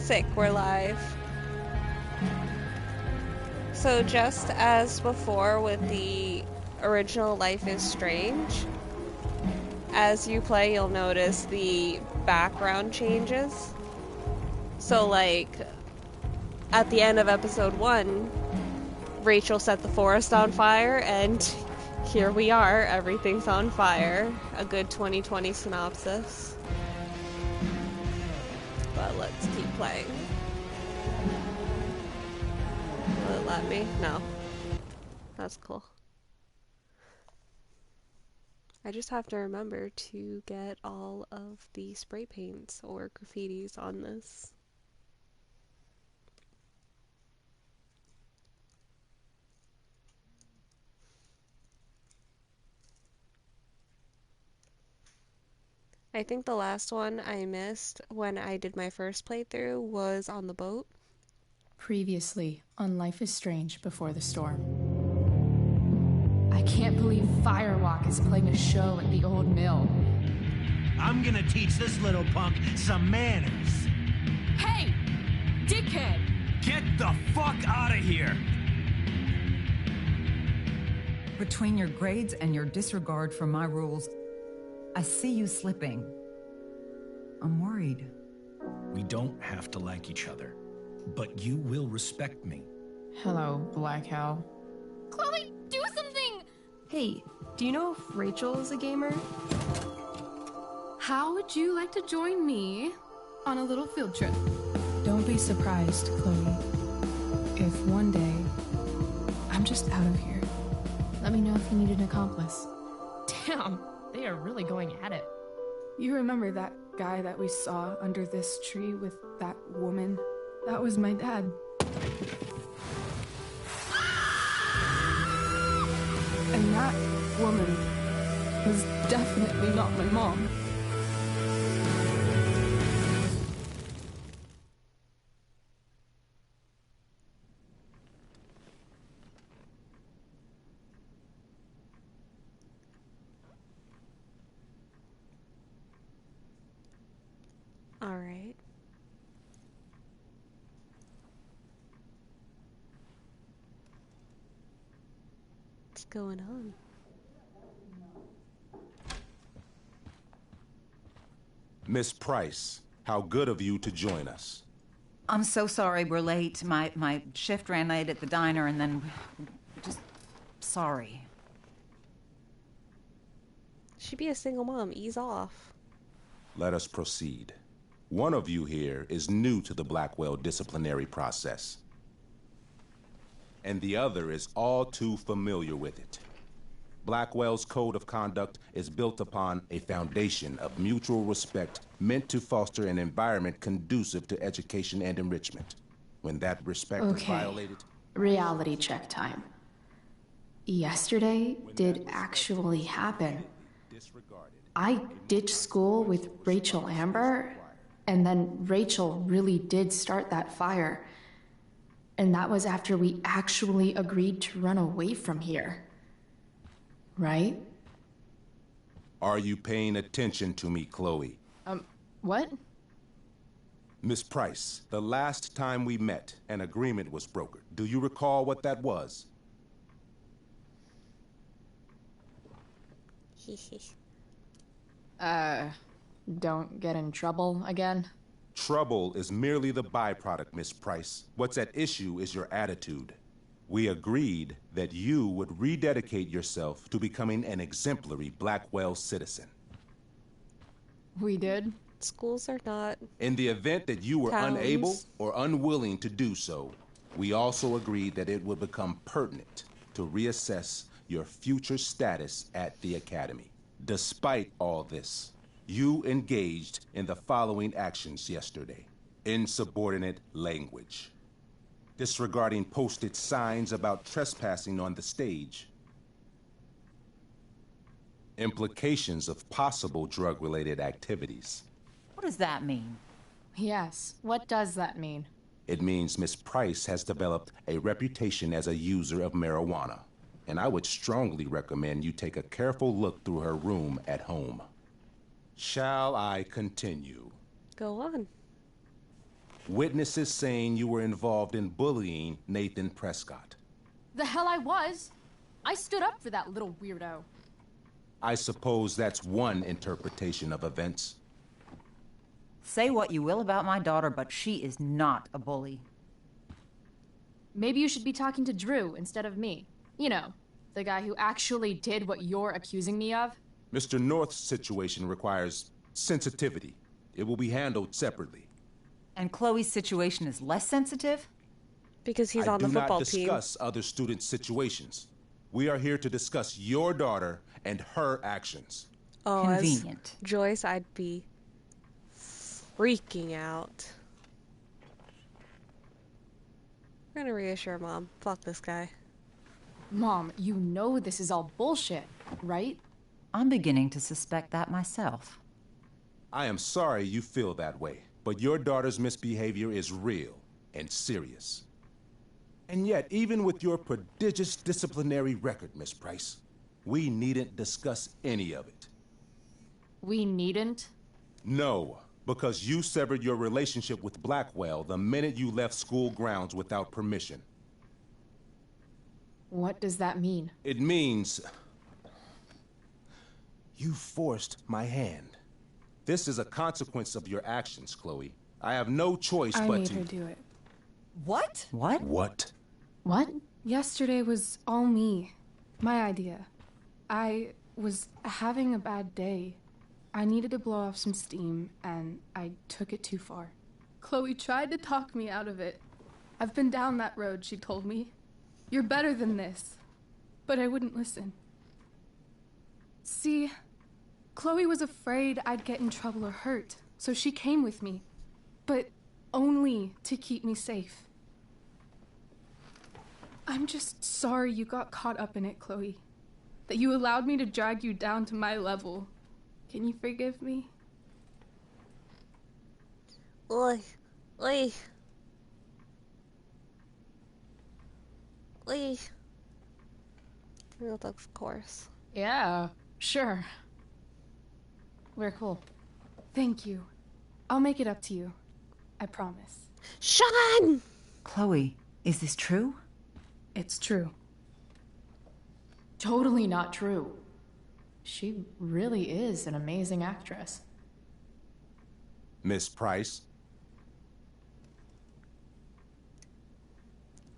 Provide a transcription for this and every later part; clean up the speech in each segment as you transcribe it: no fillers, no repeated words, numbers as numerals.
Sick, we're live. So just as before with the original Life is Strange, as you play you'll notice the background changes. So like at the end of episode 1, Rachel set the forest on fire and here we are, everything's on fire. A good 2020 synopsis. But let's keep playing. Will it let me? No. That's cool. I just have to remember to get all of the spray paints or graffitis on this. I think the last one I missed when I did my first playthrough was on the boat. Previously on Life is Strange Before the Storm. I can't believe Firewalk is playing a show at the old mill. I'm gonna teach this little punk some manners. Hey! Dickhead! Get the fuck out of here! Between your grades and your disregard for my rules, I see you slipping. I'm worried. We don't have to like each other, but you will respect me. Hello, Black Owl. Chloe, do something! Hey, do you know if Rachel is a gamer? How would you like to join me on a little field trip? Don't be surprised, Chloe, if one day I'm just out of here. Let me know if you need an accomplice. Damn, they are really going at it. You remember that guy that we saw under this tree with that woman? That was my dad. And that woman was definitely not my mom. All right. What's going on? Miss Price, how good of you to join us. I'm so sorry we're late. My shift ran late at the diner and then... just... sorry. She'd be a single mom. Ease off. Let us proceed. One of you here is new to the Blackwell disciplinary process, and the other is all too familiar with it. Blackwell's code of conduct is built upon a foundation of mutual respect meant to foster an environment conducive to education and enrichment. When that respect is violated... Reality check time. Yesterday did actually happen. I ditched school with Rachel Amber, and then Rachel really did start that fire. And that was after we actually agreed to run away from here. Right? Are you paying attention to me, Chloe? What? Miss Price, the last time we met, an agreement was brokered. Do you recall what that was? Don't get in trouble again? Trouble is merely the byproduct, Miss Price. What's at issue is your attitude. We agreed that you would rededicate yourself to becoming an exemplary Blackwell citizen. We did? Schools are not... In the event that you were towns. unable or unwilling to do so, we also agreed that it would become pertinent to reassess your future status at the Academy. Despite all this, you engaged in the following actions yesterday. Insubordinate language. Disregarding posted signs about trespassing on the stage. Implications of possible drug-related activities. What does that mean? Yes. What does that mean? It means Miss Price has developed a reputation as a user of marijuana, and I would strongly recommend you take a careful look through her room at home. Shall I continue? Go on. Witnesses saying you were involved in bullying Nathan Prescott. The hell I was. I stood up for that little weirdo. I suppose that's one interpretation of events. Say what you will about my daughter, but she is not a bully. Maybe you should be talking to Drew instead of me. You know, the guy who actually did what you're accusing me of. Mr. North's situation requires sensitivity. It will be handled separately. And Chloe's situation is less sensitive? Because he's on the football team. I do not discuss other students' situations. We are here to discuss your daughter and her actions. Oh, convenient. As Joyce, I'd be freaking out. We're gonna reassure Mom. Fuck this guy. Mom, you know this is all bullshit, right? I'm beginning to suspect that myself. I am sorry you feel that way, but your daughter's misbehavior is real and serious. And yet, even with your prodigious disciplinary record, Miss Price, we needn't discuss any of it. We needn't? No, because you severed your relationship with Blackwell the minute you left school grounds without permission. What does that mean? It means you forced my hand. This is a consequence of your actions, Chloe. I have no choice I but made to... her do it. What? What? What? What? Yesterday was all me. My idea. I was having a bad day. I needed to blow off some steam, and I took it too far. Chloe tried to talk me out of it. I've been down that road, she told me. You're better than this. But I wouldn't listen. See, Chloe was afraid I'd get in trouble or hurt, so she came with me. But only to keep me safe. I'm just sorry you got caught up in it, Chloe. That you allowed me to drag you down to my level. Can you forgive me? Oi. Oi. Oi. Of course. Yeah, sure. We're cool. Thank you. I'll make it up to you. I promise. Sean! Chloe, is this true? It's true. Totally not true. She really is an amazing actress. Miss Price?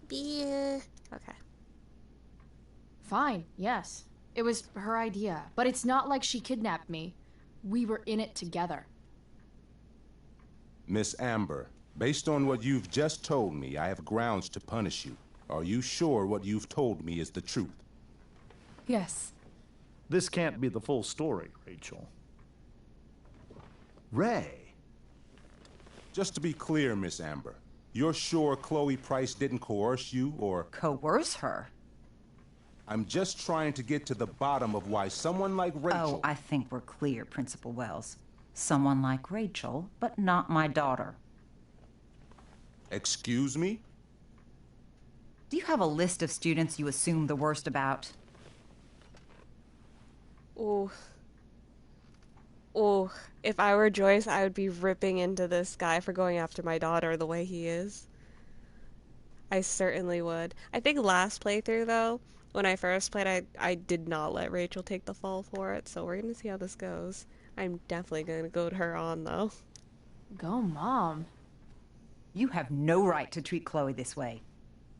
Beer. Okay. Fine, yes. It was her idea, but it's not like she kidnapped me. We were in it together. Miss Amber, based on what you've just told me, I have grounds to punish you. Are you sure what you've told me is the truth? Yes. This can't be the full story, Rachel. Ray. Just to be clear, Miss Amber, you're sure Chloe Price didn't coerce you or... Coerce her? I'm just trying to get to the bottom of why someone like Rachel... Oh, I think we're clear, Principal Wells. Someone like Rachel, but not my daughter. Excuse me? Do you have a list of students you assume the worst about? Ooh. Ooh. If I were Joyce, I would be ripping into this guy for going after my daughter the way he is. I certainly would. I think last playthrough, though, when I first played, I did not let Rachel take the fall for it, so we're going to see how this goes. I'm definitely going to goad her on, though. Go, Mom. You have no right to treat Chloe this way.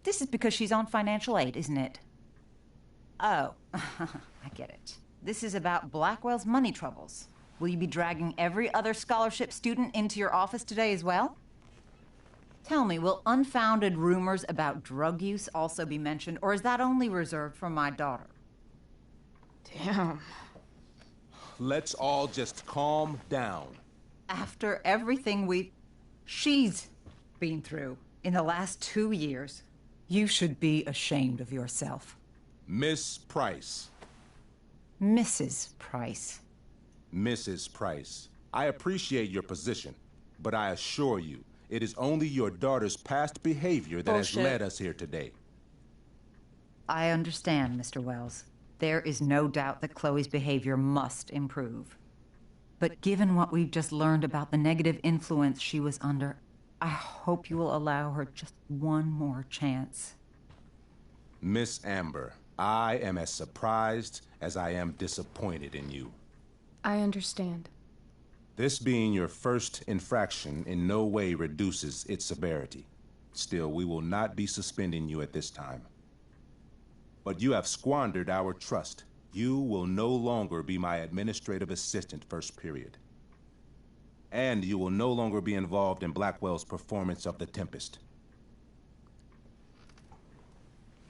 This is because she's on financial aid, isn't it? Oh, I get it. This is about Blackwell's money troubles. Will you be dragging every other scholarship student into your office today as well? Tell me, will unfounded rumors about drug use also be mentioned, or is that only reserved for my daughter? Damn. Let's all just calm down. After everything she's been through in the last 2 years, you should be ashamed of yourself. Miss Price. Mrs. Price. Mrs. Price, I appreciate your position, but I assure you, it is only your daughter's past behavior that has led us here today. I understand, Mr. Wells. There is no doubt that Chloe's behavior must improve. But given what we've just learned about the negative influence she was under, I hope you will allow her just one more chance. Miss Amber, I am as surprised as I am disappointed in you. I understand. This being your first infraction in no way reduces its severity. Still, we will not be suspending you at this time. But you have squandered our trust. You will no longer be my administrative assistant first period. And you will no longer be involved in Blackwell's performance of The Tempest.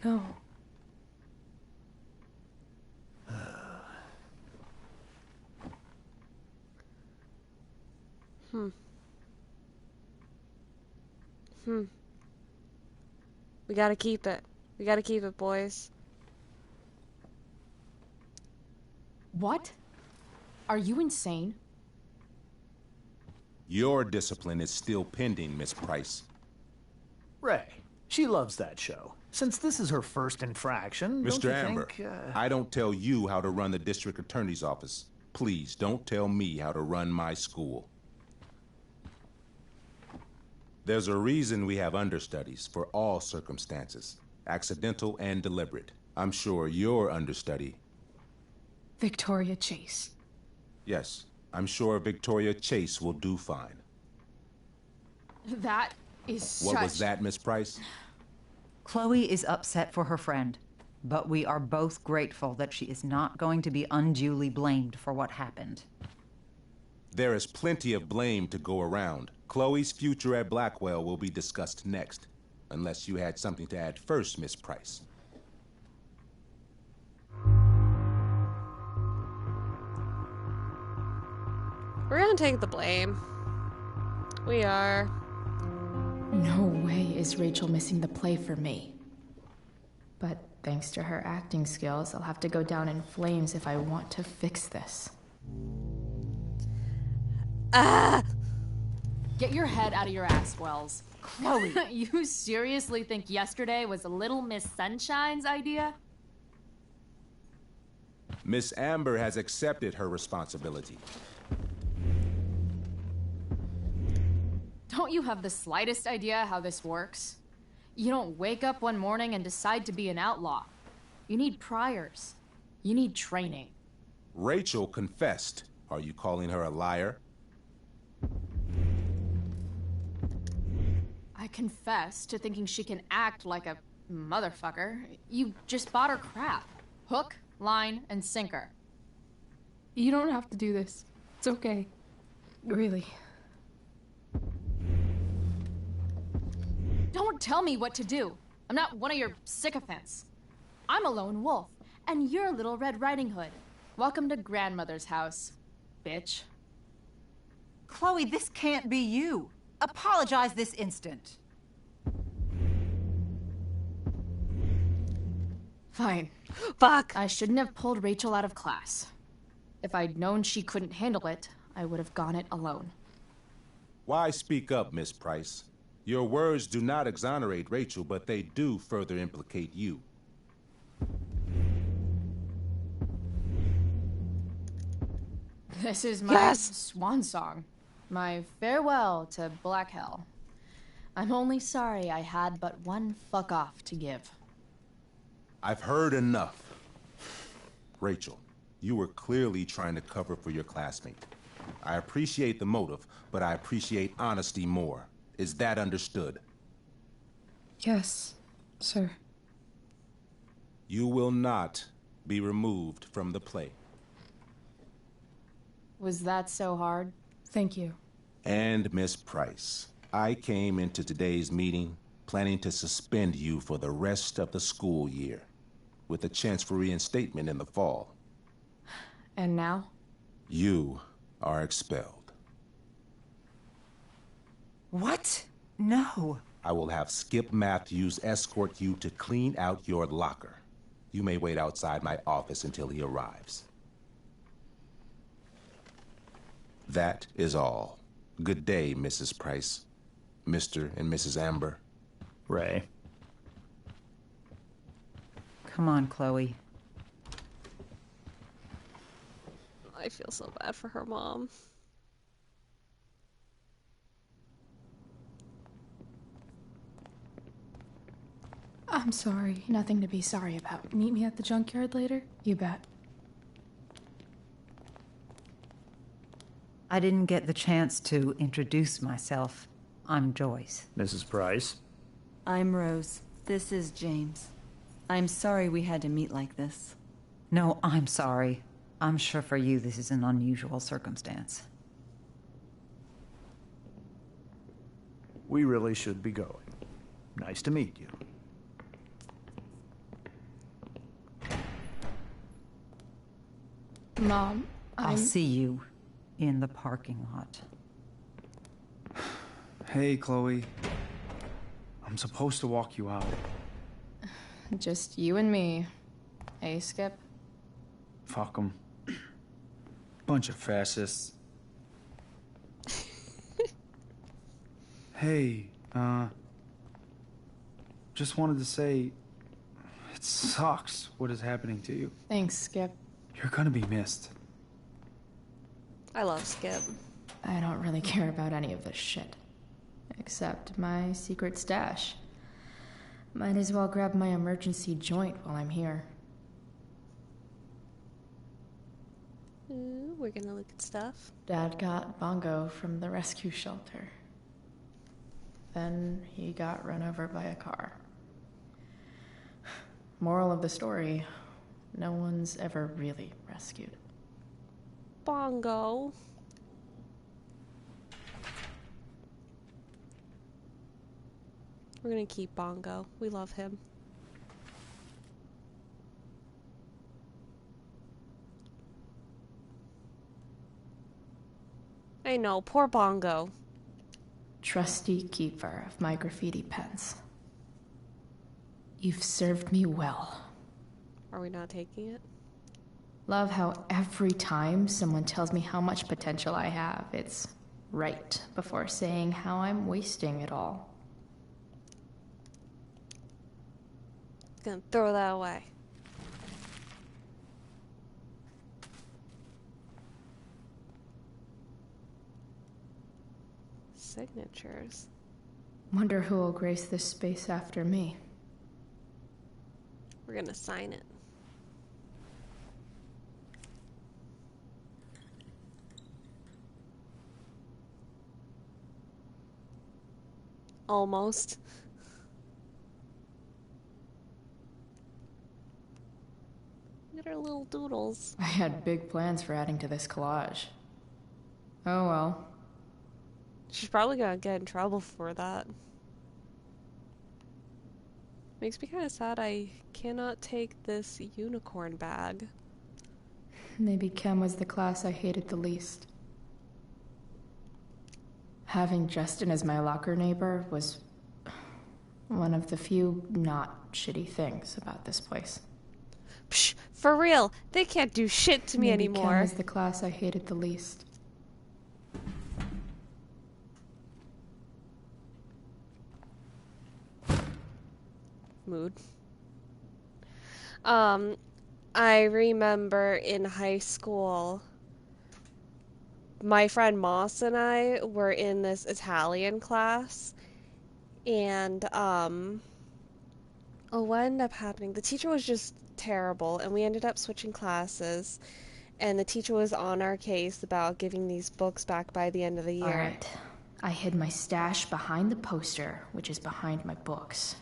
No. We gotta keep it. We gotta keep it, boys. What? Are you insane? Your discipline is still pending, Miss Price. Ray, she loves that show. Since this is her first infraction, don't Mr. you Amber, think, I don't tell you how to run the district attorney's office. Please don't tell me how to run my school. There's a reason we have understudies for all circumstances, accidental and deliberate. I'm sure your understudy... Victoria Chase. Yes, I'm sure Victoria Chase will do fine. That is What was that, Miss Price? Chloe is upset for her friend, but we are both grateful that she is not going to be unduly blamed for what happened. There is plenty of blame to go around. Chloe's future at Blackwell will be discussed next, unless you had something to add first, Miss Price. We're gonna take the blame. We are. No way is Rachel missing the play for me. But thanks to her acting skills, I'll have to go down in flames if I want to fix this. Get your head out of your ass, Wells. Chloe, you seriously think yesterday was Little Miss Sunshine's idea? Miss Amber has accepted her responsibility. Don't you have the slightest idea how this works? You don't wake up one morning and decide to be an outlaw. You need priors. You need training. Rachel confessed. Are you calling her a liar? I confess to thinking she can act like a motherfucker. You just bought her crap. Hook, line, and sinker. You don't have to do this. It's okay. Really. Don't tell me what to do. I'm not one of your sycophants. I'm a lone wolf, and you're Little Red Riding Hood. Welcome to grandmother's house, bitch. Chloe, this can't be you. Apologize this instant. Fine. Fuck! I shouldn't have pulled Rachel out of class. If I'd known she couldn't handle it, I would have gone it alone. Why speak up, Miss Price? Your words do not exonerate Rachel, but they do further implicate you. This is my swan song. My farewell to Black Hell. I'm only sorry I had but one fuck off to give. I've heard enough. Rachel, you were clearly trying to cover for your classmate. I appreciate the motive, but I appreciate honesty more. Is that understood? Yes, sir. You will not be removed from the play. Was that so hard? Thank you. And Miss Price, I came into today's meeting planning to suspend you for the rest of the school year, with a chance for reinstatement in the fall. And now? You are expelled. What? No. I will have Skip Matthews escort you to clean out your locker. You may wait outside my office until he arrives. That is all. Good day, Mrs. Price. Mr. and Mrs. Amber. Ray. Come on, Chloe. I feel so bad for her mom. I'm sorry. Nothing to be sorry about. Meet me at the junkyard later? You bet. I didn't get the chance to introduce myself. I'm Joyce. Mrs. Price. I'm Rose. This is James. I'm sorry we had to meet like this. No, I'm sorry. I'm sure for you this is an unusual circumstance. We really should be going. Nice to meet you. Mom, I'll see you in the parking lot. Hey, Chloe. I'm supposed to walk you out. Just you and me. Hey, Skip? Fuck 'em. Bunch of fascists. Hey, just wanted to say, it sucks what is happening to you. Thanks, Skip. You're gonna be missed. I love Skip. I don't really care about any of this shit. Except my secret stash. Might as well grab my emergency joint while I'm here. Ooh, we're gonna look at stuff. Dad got Bongo from the rescue shelter. Then he got run over by a car. Moral of the story, no one's ever really rescued. Bongo. We're gonna keep Bongo. We love him. I know, poor Bongo. Trusty keeper of my graffiti pens. You've served me well. Are we not taking it? Love how every time someone tells me how much potential I have, it's right before saying how I'm wasting it all. Gonna throw that away. Signatures. Wonder who will grace this space after me. We're gonna sign it. Almost. Look at our little doodles. I had big plans for adding to this collage. Oh well. She's probably gonna get in trouble for that. Makes me kind of sad I cannot take this unicorn bag. Maybe Chem was the class I hated the least. Having Justin as my locker neighbor was one of the few not shitty things about this place. Psh, for real, they can't do shit to me anymore. Chem was the class I hated the least. Mood. I remember in high school, my friend Moss and I were in this Italian class, and what ended up happening? The teacher was just terrible, and we ended up switching classes, and the teacher was on our case about giving these books back by the end of the year. All right. I hid my stash behind the poster, which is behind my books.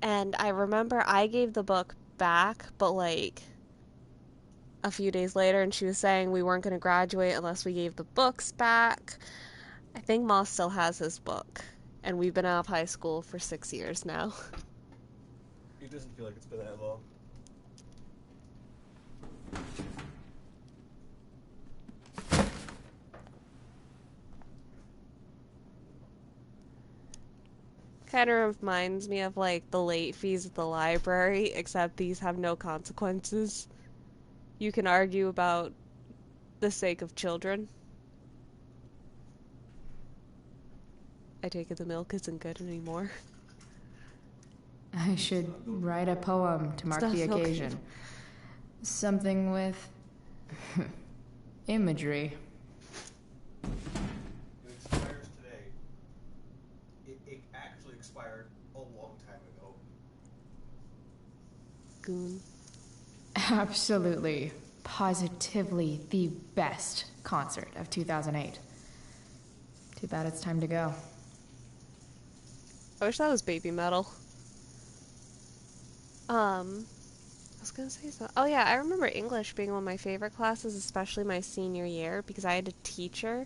And I remember I gave the book back, but like a few days later, and she was saying we weren't going to graduate unless we gave the books back. I think Moss still has his book, and we've been out of high school for 6 years now. It doesn't feel like it's been that long. Kind of reminds me of like the late fees at the library, except these have no consequences. You can argue about the sake of children. I take it the milk isn't good anymore. I should write a poem to mark the occasion. Something with imagery. It expires today. It actually expired a long time ago. Lagoon. Absolutely, positively the best concert of 2008. Too bad it's time to go. I wish that was Baby Metal. I was gonna say so. Oh yeah, I remember English being one of my favorite classes, especially my senior year, because I had a teacher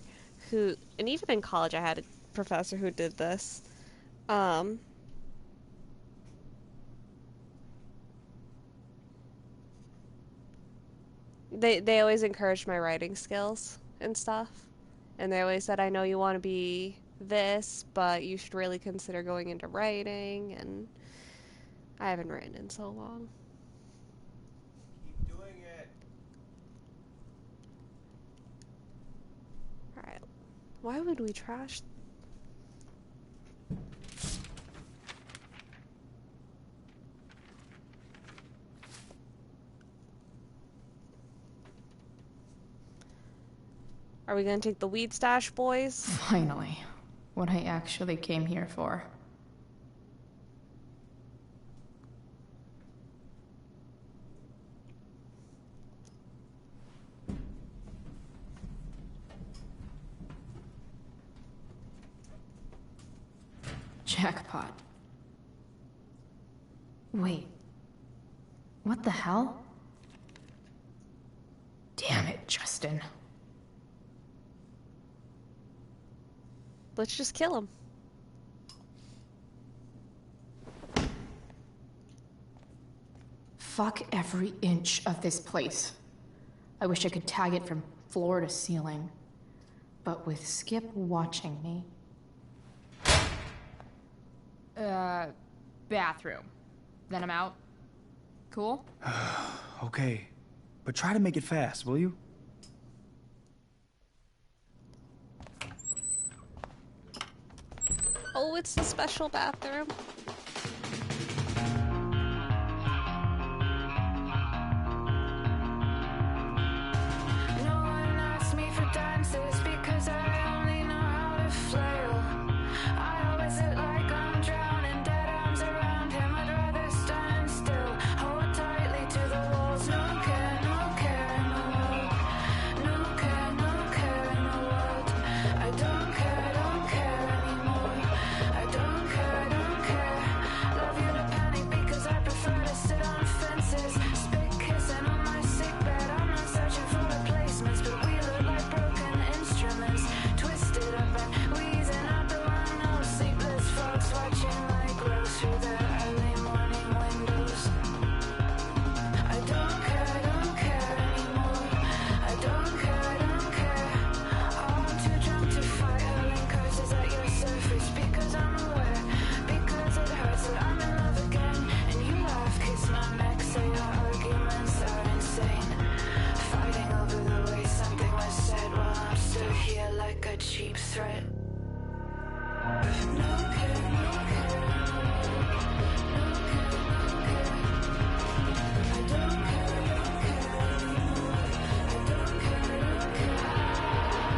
who, and even in college I had a professor who did this. They always encouraged my writing skills and stuff. And they always said, I know you want to be this, but you should really consider going into writing. And I haven't written in so long. Keep doing it. Alright. Why would we trash? Are we gonna take the weed stash, boys? Finally, what I actually came here for. Jackpot. Wait. What the hell? Damn it, Justin. Let's just kill him. Fuck every inch of this place. I wish I could tag it from floor to ceiling. But with Skip watching me... Bathroom. Then I'm out. Cool? Okay, but try to make it fast, will you? Oh, it's the special bathroom. No one asks me for dances because I only know how to flail. I always look like I'm drowning, dead arms around him. I'd rather stand still, hold tightly to the walls. No care in the world. No care in the world. I don't care anymore. I don't care. Love you to panic because I prefer to sit on fences. Spit kissing on my sick bed. I'm not searching for replacements, but we look like broken instruments. Twisted up and wheezing out the window. Sleepless folks watching like grows through the early morning windows. I don't care anymore. I don't care. I'm too drunk to fight, hurling curses at your surface because I'm aware, because it hurts that I'm in love again. And you laugh, kiss my neck, say our arguments are insane. Fighting over the way something was said while I'm stood here like a cheap threat. No care. I don't care.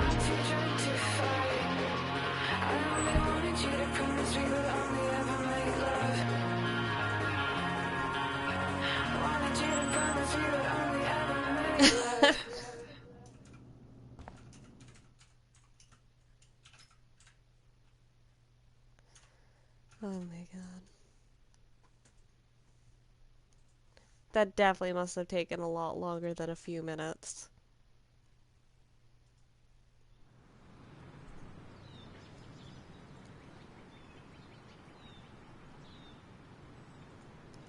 I'm too drunk to fight. I only wanted you to promise we would only ever make love. Wanted you to promise we would only ever make love. Oh my god. That definitely must have taken a lot longer than a few minutes.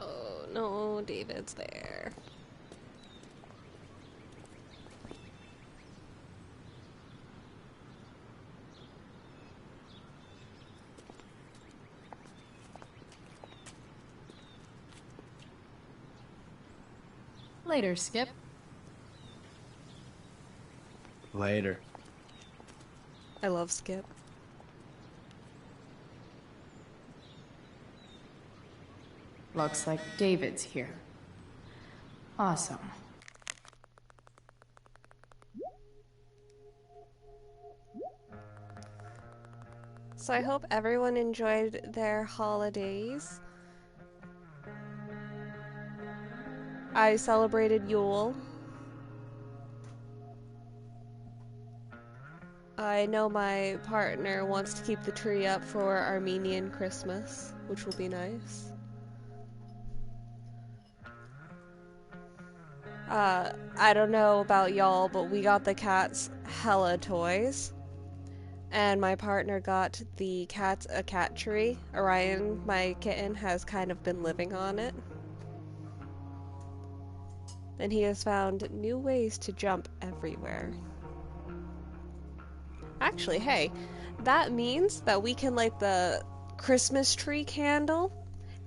Oh no, David's there. Later, Skip. Later. I love Skip. Looks like David's here. Awesome. So I hope everyone enjoyed their holidays. I celebrated Yule. I know my partner wants to keep the tree up for Armenian Christmas, which will be nice. I don't know about y'all, but we got the cats hella toys. And my partner got the cats a cat tree. Orion, my kitten, has kind of been living on it. And he has found new ways to jump everywhere. Actually, hey, that means that we can light the Christmas tree candle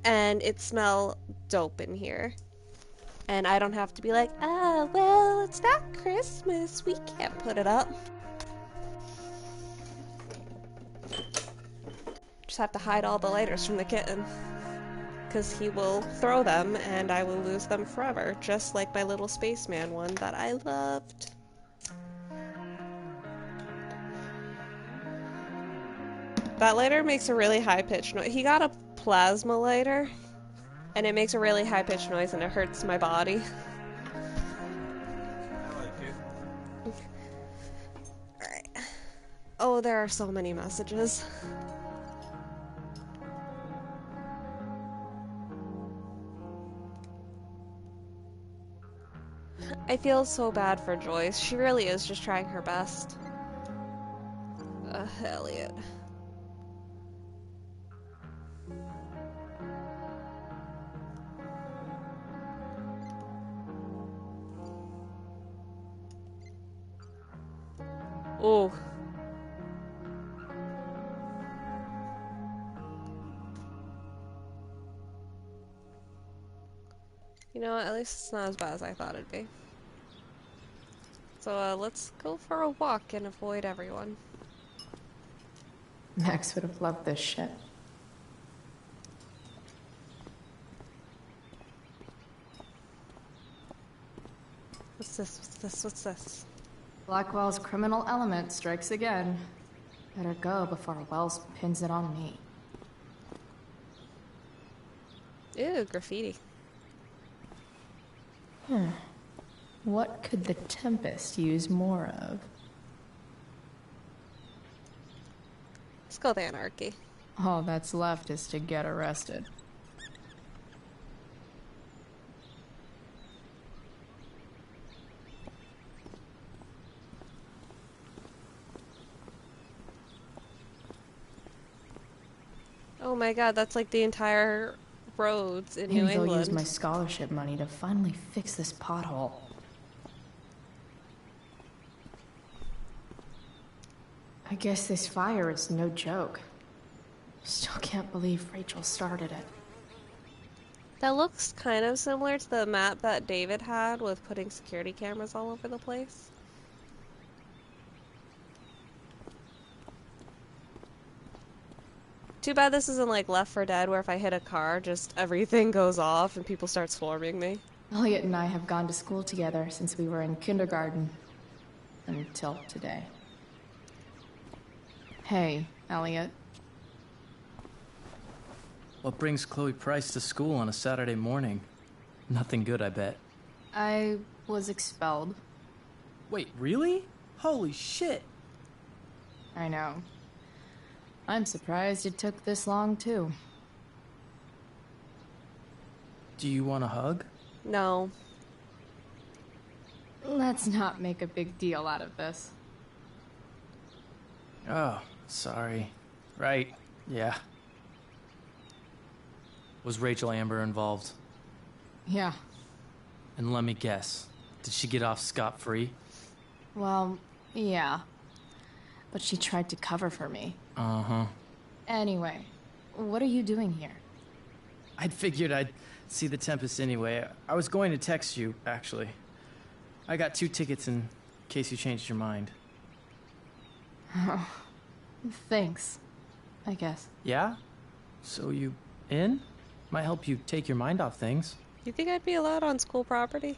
and it smell dope in here. And I don't have to be like, oh, well, it's not Christmas. We can't put it up. Just have to hide all the lighters from the kitten. Because he will throw them and I will lose them forever. Just like my little spaceman one that I loved. That lighter makes a really high-pitched noise. He got a plasma lighter. And it makes a really high-pitched noise and it hurts my body. I like it. Alright. Oh, there are so many messages. I feel so bad for Joyce. She really is just trying her best. Elliot. Oh. You know what? At least it's not as bad as I thought it'd be. So let's go for a walk and avoid everyone. Max would have loved this shit. What's this? What's this? What's this? Blackwell's criminal element strikes again. Better go before Wells pins it on me. Ew, graffiti. What could the Tempest use more of? Let's go with anarchy. All that's left is to get arrested. Oh my god, that's like the entire roads in Maybe New they'll England. use my scholarship money to finally fix this pothole. I guess this fire is no joke. Still can't believe Rachel started it. That looks kind of similar to the map that David had with putting security cameras all over the place. Too bad this isn't like Left 4 Dead where if I hit a car, just everything goes off and people start swarming me. Elliot and I have gone to school together since we were in kindergarten. Until today. Hey, Elliot. What brings Chloe Price to school on a Saturday morning? Nothing good, I bet. I was expelled. Wait, really? Holy shit! I know. I'm surprised it took this long, too. Do you want a hug? No. Let's not make a big deal out of this. Oh, sorry. Right, yeah. Was Rachel Amber involved? Yeah. And let me guess, did she get off scot-free? Well, yeah. But she tried to cover for me. Uh-huh. Anyway, what are you doing here? I'd figured I'd see the Tempest anyway. I was going to text you, actually. I got 2 tickets in case you changed your mind. Oh, thanks, I guess. Yeah? So you in? Might help you take your mind off things. You think I'd be allowed on school property?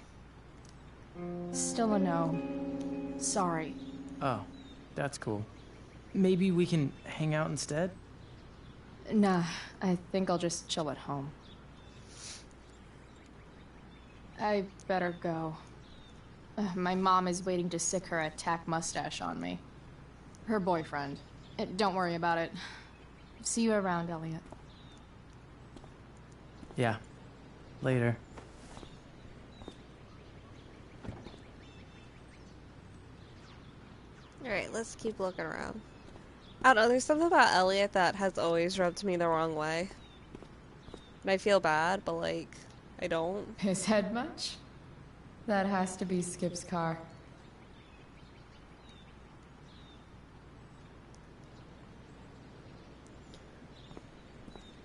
Still a no. Sorry. Oh, that's cool. Maybe we can hang out instead? Nah, I think I'll just chill at home. I better go. My mom is waiting to sick her attack mustache on me. Her boyfriend. Don't worry about it. See you around, Elliot. Yeah. Later. Alright, let's keep looking around. I don't know, there's something about Elliot that has always rubbed me the wrong way. And I feel bad, but like, I don't. His head much? That has to be Skip's car.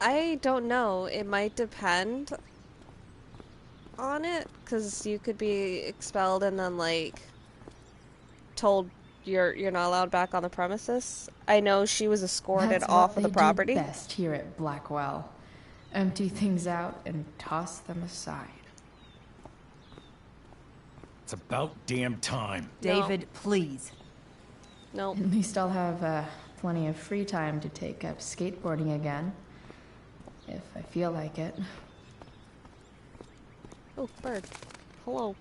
I don't know. It might depend on it, because you could be expelled and then like told you're not allowed back on the premises. I know she was escorted That's off what of the they property. do best here at Blackwell. Empty things out and toss them aside. It's about damn time. David, please. No. At least I'll have plenty of free time to take up skateboarding again. If I feel like it. Oh, bird. Hello.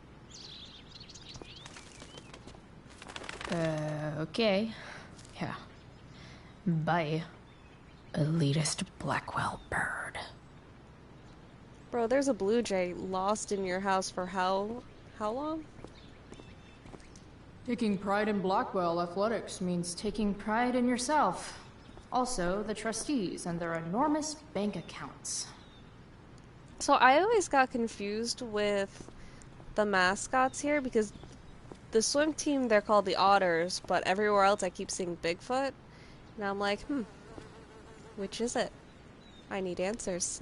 Okay. Yeah. Bye. Elitist Blackwell bird. Bro, there's a blue jay lost in your house for how long? Taking pride in Blackwell athletics means taking pride in yourself. Also, the trustees and their enormous bank accounts. So I always got confused with the mascots here because the swim team, they're called the Otters, but everywhere else I keep seeing Bigfoot. And I'm like, which is it? I need answers.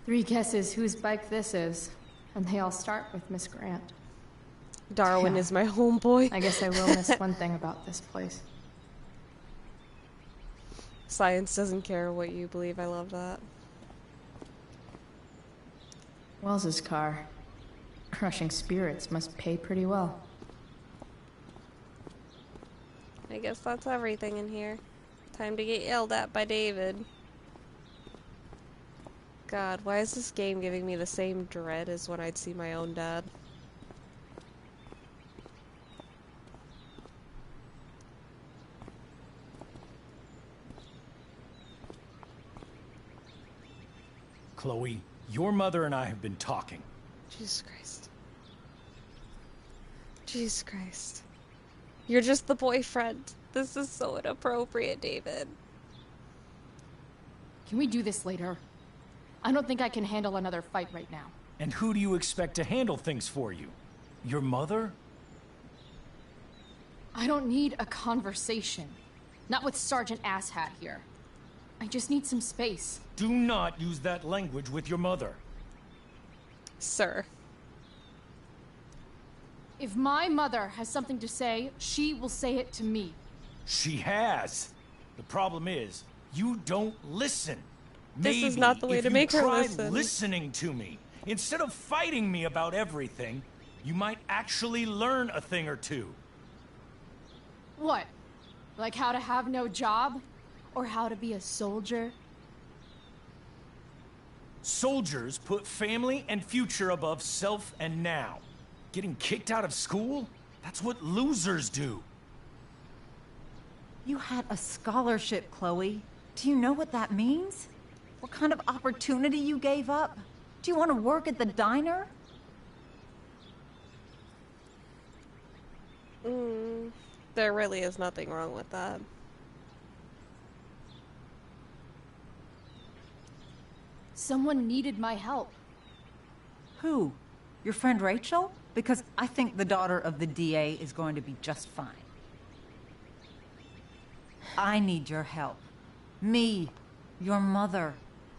Three guesses whose bike this is, and they all start with Miss Grant. Darwin Yeah. is my homeboy. I guess I will miss one thing about this place. Science doesn't care what you believe. I love that. Wells's car. Crushing spirits must pay pretty well. I guess that's everything in here. Time to get yelled at by David. God, why is this game giving me the same dread as when I'd see my own dad? Chloe, your mother and I have been talking. Jesus Christ. Jesus Christ. You're just the boyfriend. This is so inappropriate, David. Can we do this later? I don't think I can handle another fight right now. And who do you expect to handle things for you? Your mother? I don't need a conversation. Not with Sergeant Asshat here. I just need some space. Do not use that language with your mother. Sir. If my mother has something to say, she will say it to me. She has. The problem is, you don't listen. This is not the way to make her listen. Listening to me, instead of fighting me about everything, you might actually learn a thing or two. What? Like how to have no job? Or how to be a soldier? Soldiers put family and future above self and now. Getting kicked out of school? That's what losers do. You had a scholarship, Chloe. Do you know what that means? What kind of opportunity you gave up? Do you want to work at the diner? There really is nothing wrong with that. Someone needed my help. Who? Your friend Rachel? Because I think the daughter of the DA is going to be just fine. I need your help. Me, your mother.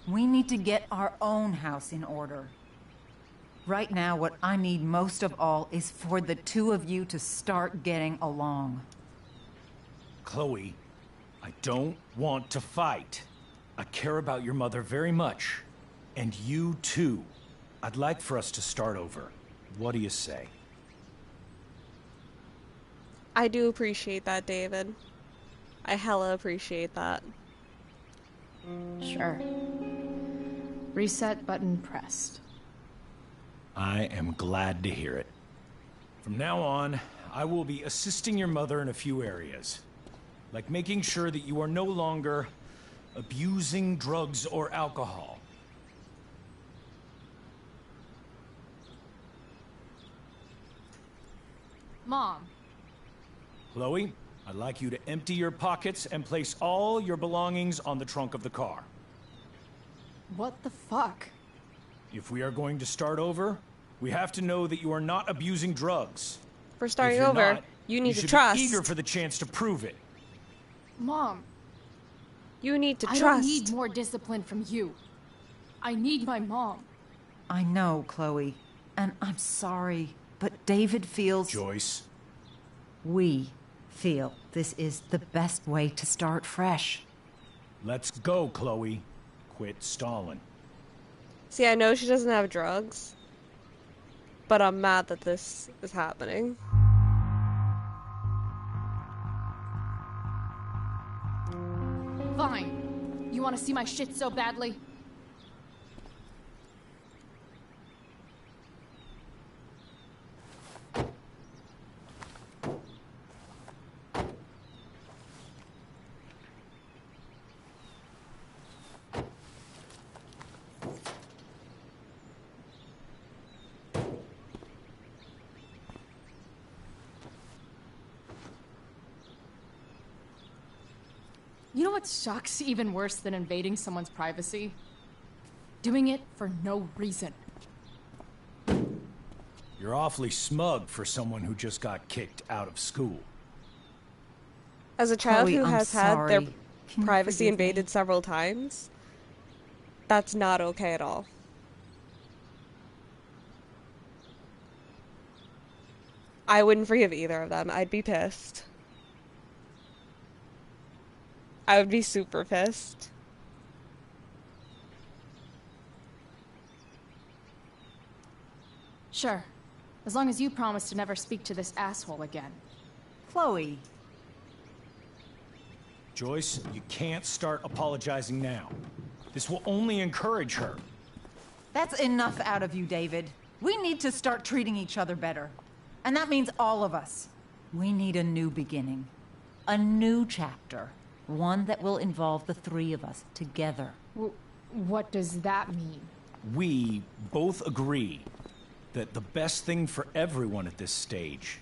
We need to get our own house in order. Right now, what I need most of all is for the two of you to start getting along. Chloe, I don't want to fight. I care about your mother very much. And you too. I'd like for us to start over. What do you say? I do appreciate that, David. I hella appreciate that. Sure. Reset button pressed. I am glad to hear it. From now on, I will be assisting your mother in a few areas. Like making sure that you are no longer abusing drugs or alcohol. Mom. Chloe, I'd like you to empty your pockets and place all your belongings on the trunk of the car. What the fuck? If we are going to start over, we have to know that you are not abusing drugs. For starting If you're over, not, you need should to trust. be eager for the chance to prove it. Mom. You need to I trust. don't need more discipline from you. I need my mom. I know, Chloe, and I'm sorry, but David feels... Joyce. We feel this is the best way to start fresh. Let's go, Chloe. Quit stalling. See, I know she doesn't have drugs, but I'm mad that this is happening. Fine. You want to see my shit so badly? You know what sucks even worse than invading someone's privacy? Doing it for no reason. You're awfully smug for someone who just got kicked out of school. As a child Chloe, who I'm has had their sorry. Can you privacy forgive me? invaded several times, that's not okay at all. I wouldn't forgive either of them. I'd be pissed. I would be super pissed. Sure. As long as you promise to never speak to this asshole again. Chloe. Joyce, you can't start apologizing now. This will only encourage her. That's enough out of you, David. We need to start treating each other better. And that means all of us. We need a new beginning. A new chapter. One that will involve the three of us together. What does that mean? We both agree that the best thing for everyone at this stage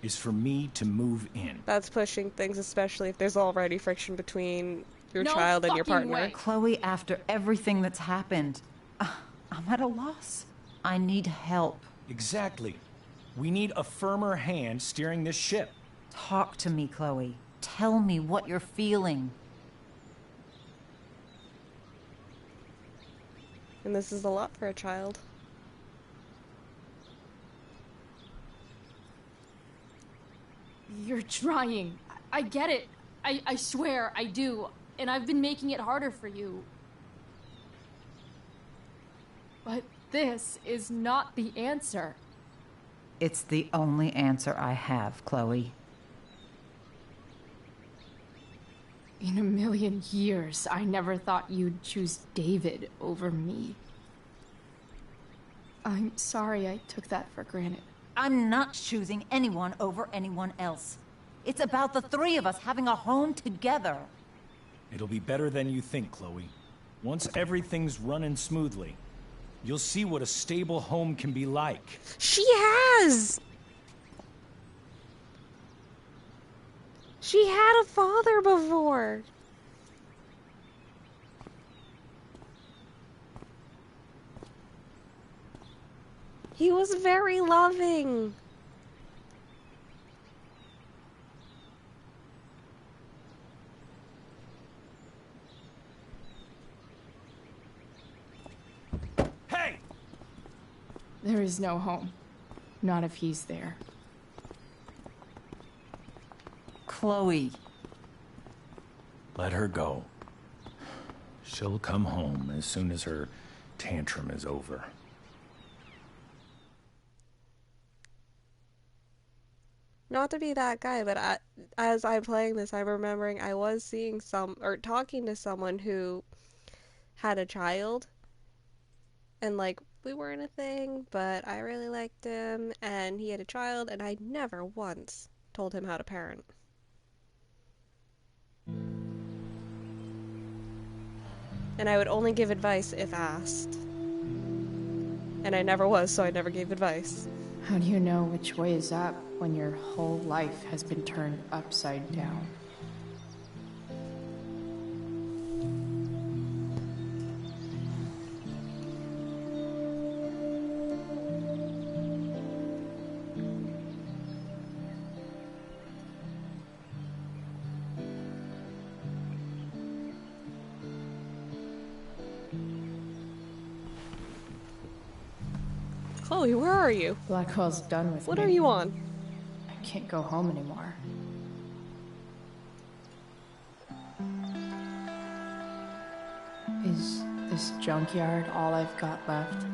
is for me to move in. That's pushing things, especially if there's already friction between your No child and your fucking partner. way. Chloe, after everything that's happened, I'm at a loss. I need help. Exactly. We need a firmer hand steering this ship. Talk to me, Chloe. Tell me what you're feeling. And this is a lot for a child. You're trying. I get it. I swear, I do. And I've been making it harder for you. But this is not the answer. It's the only answer I have, Chloe. In a million years, I never thought you'd choose David over me. I'm sorry I took that for granted. I'm not choosing anyone over anyone else. It's about the three of us having a home together. It'll be better than you think, Chloe. Once everything's running smoothly, you'll see what a stable home can be like. She has! She had a father before. He was very loving. Hey! There is no home. Not if he's there. Chloe. Let her go. She'll come home as soon as her tantrum is over. not to be that guy, but as I'm playing this, I'm remembering I was seeing or talking to someone who had a child, and like, we weren't a thing, but I really liked him, and he had a child, and I never once told him how to parent. And I would only give advice if asked. And I never was, so I never gave advice. How do you know which way is up when your whole life has been turned upside down? Chloe, where are you? Blackwell's done with me. What are you on? I can't go home anymore. Is this junkyard all I've got left?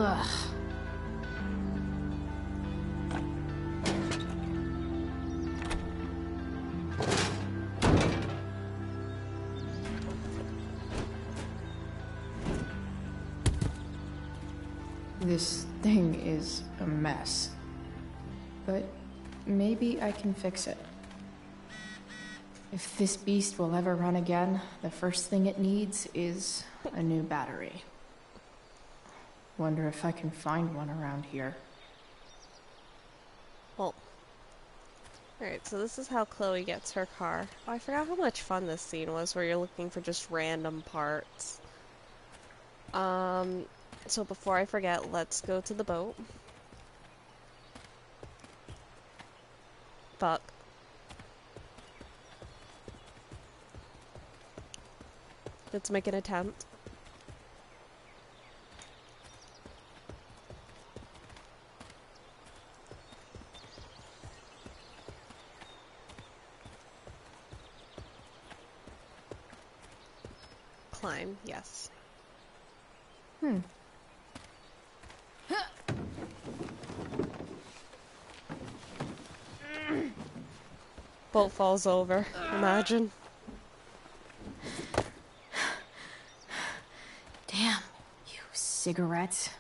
Ugh. This thing is a mess. But maybe I can fix it. If this beast will ever run again, the first thing it needs is a new battery. Wonder if I can find one around here. Well, alright, so this is how Chloe gets her car. Oh, I forgot how much fun this scene was where you're looking for just random parts. So before I forget, let's go to the boat. Fuck. Let's make an attempt. Climb, yes. Boat falls over, imagine. Damn, you cigarettes.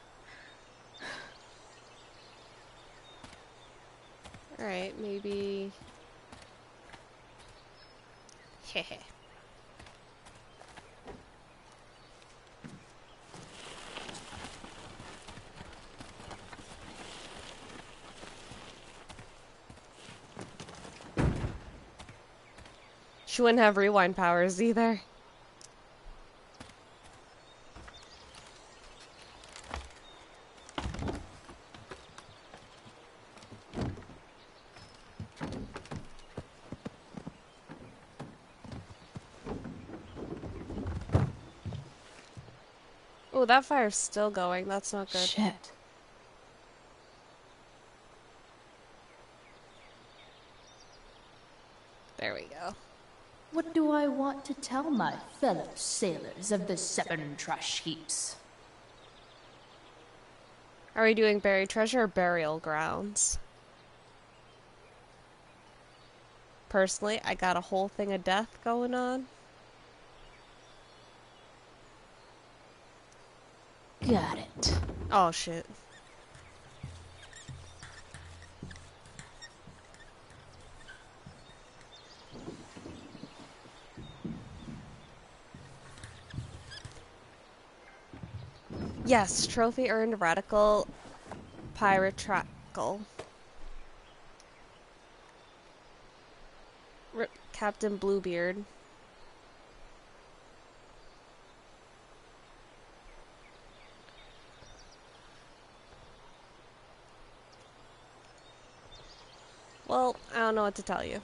Alright, maybe... Hehe. She wouldn't have rewind powers either. Oh, that fire's still going. That's not good. Shit. There we go. What do I want to tell my fellow sailors of the 7 trash heaps? Are we doing buried treasure or burial grounds? Personally, I got a whole thing of death going on. Got it. Oh, shit. Yes, trophy earned radical pyrotrackle. Rip Captain Bluebeard. Well, I don't know what to tell you.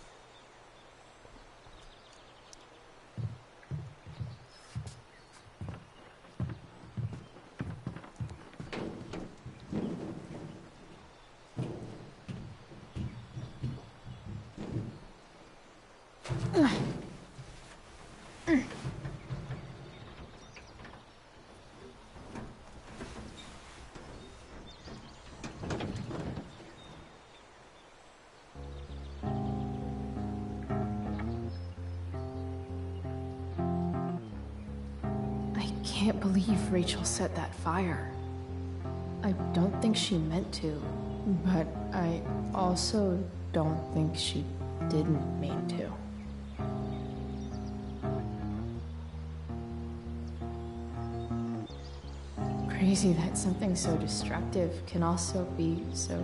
I can't believe Rachel set that fire. I don't think she meant to, but I also don't think she didn't mean to. Crazy that something so destructive can also be so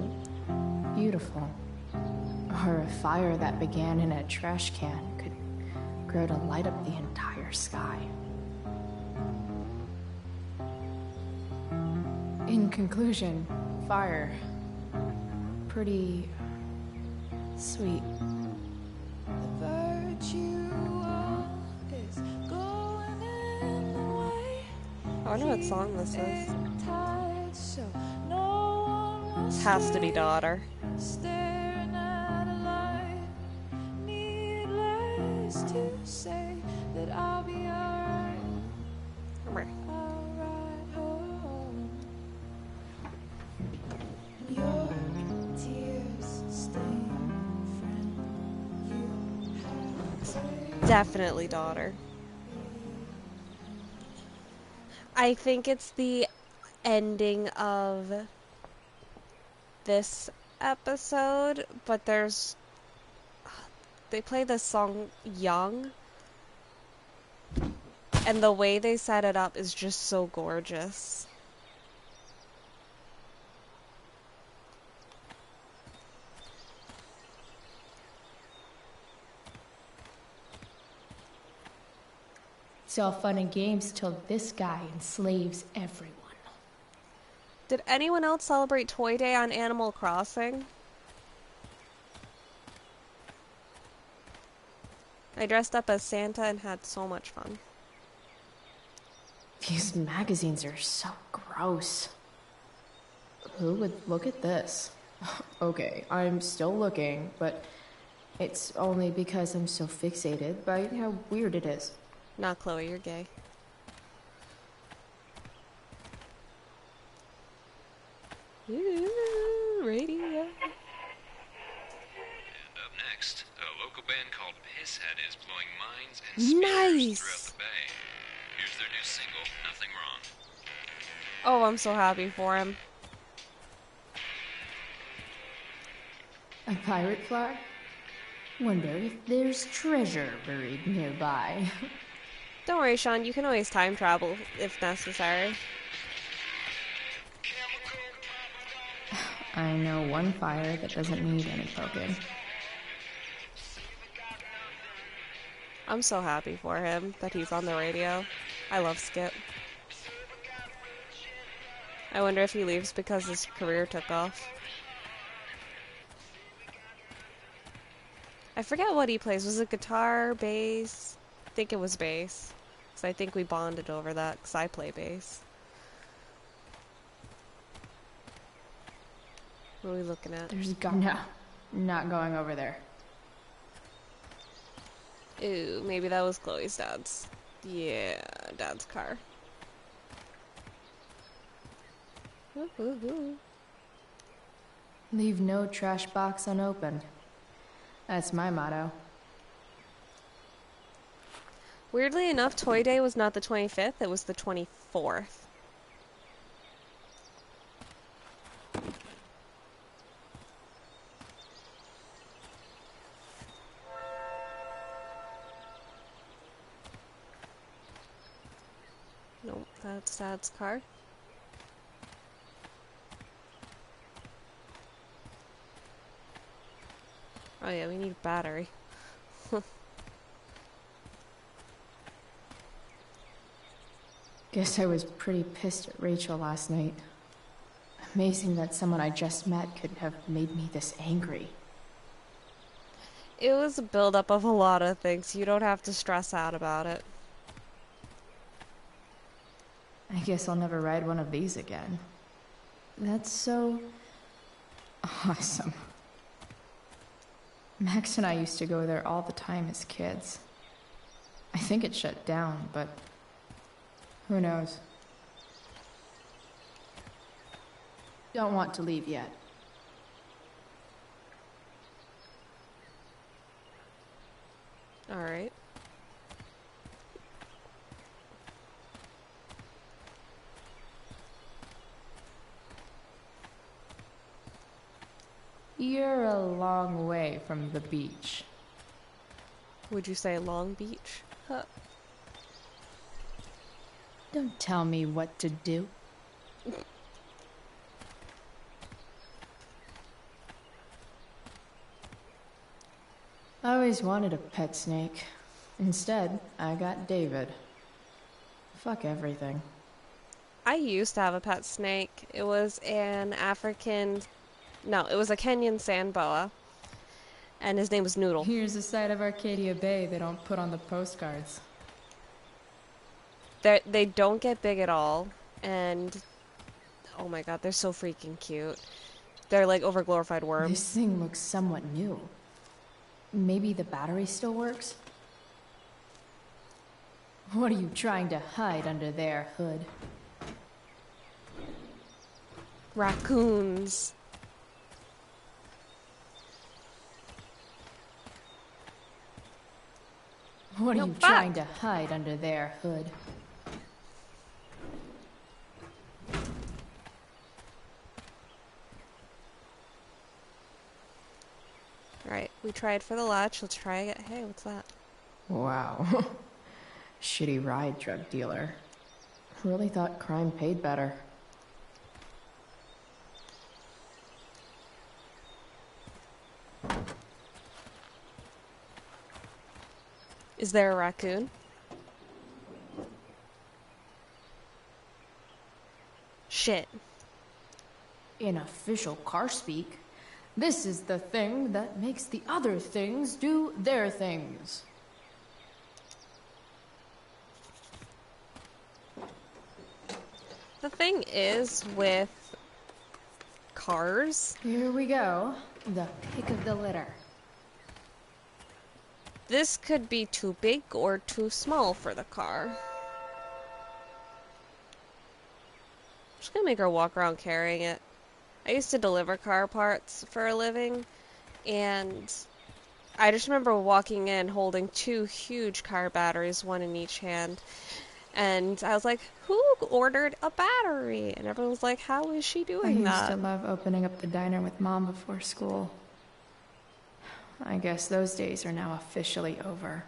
beautiful. Or a fire that began in a trash can could grow to light up the entire sky. In conclusion, fire. Pretty sweet. I wonder what song this is. Has to be Daughter. Definitely Daughter. I think it's the ending of this episode, but they play this song Young, and the way they set it up is just so gorgeous. It's all fun and games till this guy enslaves everyone. Did anyone else celebrate Toy Day on Animal Crossing? I dressed up as Santa and had so much fun. These magazines are so gross. Who would look at this? Okay, I'm still looking, but it's only because I'm so fixated by how weird it is. Not Chloe, you're gay. Ooh, radio. And up next, a local band called Pisshead is blowing minds and speakers throughout the bay. Here's their new single, Nothing Wrong. Oh, I'm so happy for him. A pirate flag? Wonder if there's treasure buried nearby. Don't worry, Sean, you can always time travel if necessary. I know one fire that doesn't need any poking. I'm so happy for him that he's on the radio. I love Skip. I wonder if he leaves because his career took off. I forget what he plays. Was it guitar, bass? I think it was bass. So I think we bonded over that because I play bass. What are we looking at? There's no, not going over there. Ooh, maybe that was Chloe's dad's. Yeah, dad's car. Woo-hoo-hoo. Leave no trash box unopened. That's my motto. Weirdly enough, Toy Day was not the 25th, it was the 24th. That's Dad's car. Oh yeah, we need a battery. Guess I was pretty pissed at Rachel last night. Amazing that someone I just met could have made me this angry. It was a buildup of a lot of things. You don't have to stress out about it. I guess I'll never ride one of these again. That's so awesome. Max and I used to go there all the time as kids. I think it shut down, but who knows? Don't want to leave yet. All right. You're a long way from the beach. Would you say Long Beach? Huh. Don't tell me what to do. I always wanted a pet snake. Instead, I got David. Fuck everything. I used to have a pet snake. It was an African... No, it was a Kenyan sand boa. And his name was Noodle. Here's a side of Arcadia Bay they don't put on the postcards. They don't get big at all. And... oh my god, they're so freaking cute. They're like overglorified worms. This thing looks somewhat new. Maybe the battery still works? What are you trying to hide under there, Hood? Raccoons. What are you trying to hide under there, Hood? Alright, we tried for the latch. Let's try again. Hey, what's that? Wow. Shitty ride, drug dealer. Really thought crime paid better. Is there a raccoon? Shit. In official car speak, this is the thing that makes the other things do their things. The thing is with cars... Here we go. The pick of the litter. This could be too big or too small for the car. I'm just gonna make her walk around carrying it. I used to deliver car parts for a living, and I just remember walking in holding two huge car batteries, one in each hand. And I was like, who ordered a battery? And everyone was like, how is she doing that? I used to love opening up the diner with Mom before school. I guess those days are now officially over.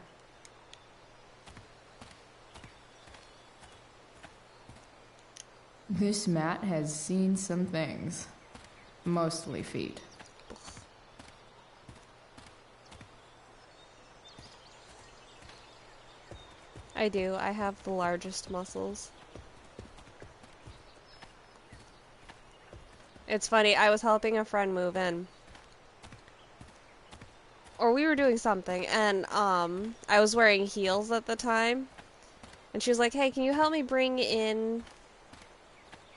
This mat has seen some things. Mostly feet. I do. I have the largest muscles. It's funny, I was helping a friend move in. Or we were doing something, and I was wearing heels at the time. And she was like, hey, can you help me bring in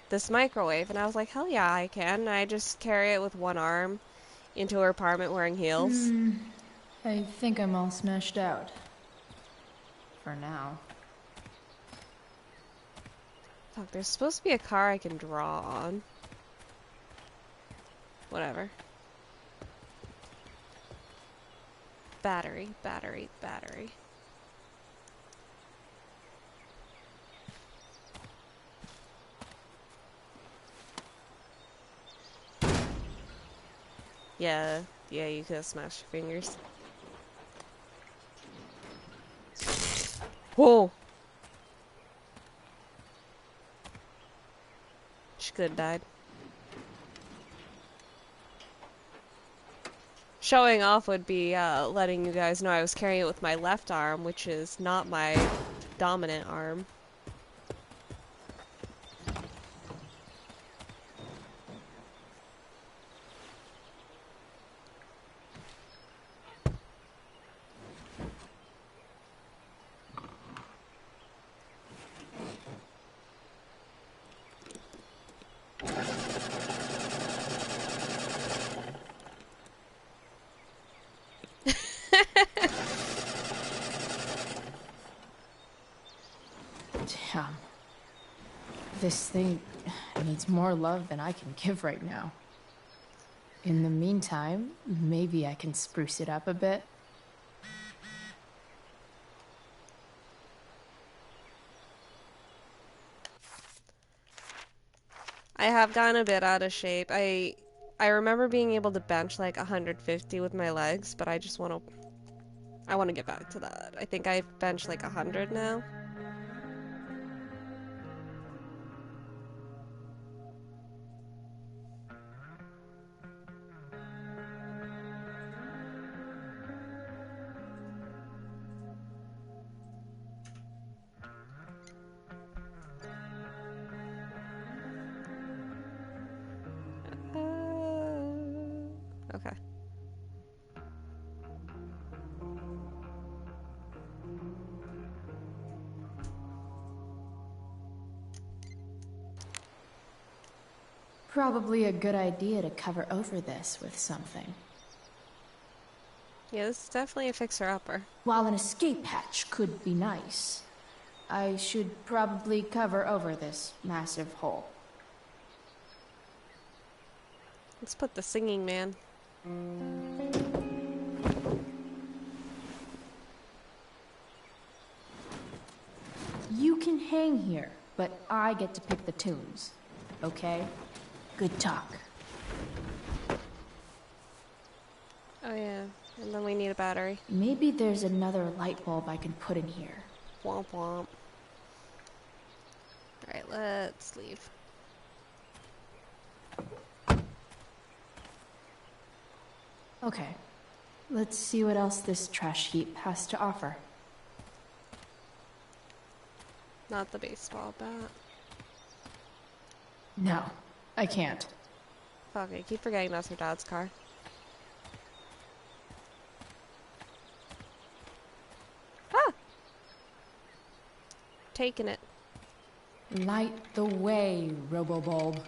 this microwave? And I was like, hell yeah, I can. And I just carry it with one arm into her apartment wearing heels. I think I'm all smashed out. For now. Fuck, there's supposed to be a car I can draw on. Whatever. Battery, battery, battery. Yeah, you could have smashed your fingers. Whoa! could have died. Showing off would be letting you guys know I was carrying it with my left arm, which is not my dominant arm. Damn. This thing needs more love than I can give right now. In the meantime, maybe I can spruce it up a bit. I have gotten a bit out of shape. I remember being able to bench like 150 with my legs, but I want to get back to that. I think I bench like 100 now. Okay. Probably a good idea to cover over this with something. Yeah, this is definitely a fixer-upper. While an escape hatch could be nice, I should probably cover over this massive hole. Let's put the singing man. You can hang here, but I get to pick the tunes. Okay? Good talk. Oh yeah, and then we need a battery. Maybe there's another light bulb I can put in here. Womp womp. Alright, let's leave. Okay. Let's see what else this trash heap has to offer. Not the baseball bat. No, I can't. Fuck, I keep forgetting that's her dad's car. Ah! Taking it. Light the way, Robobulb.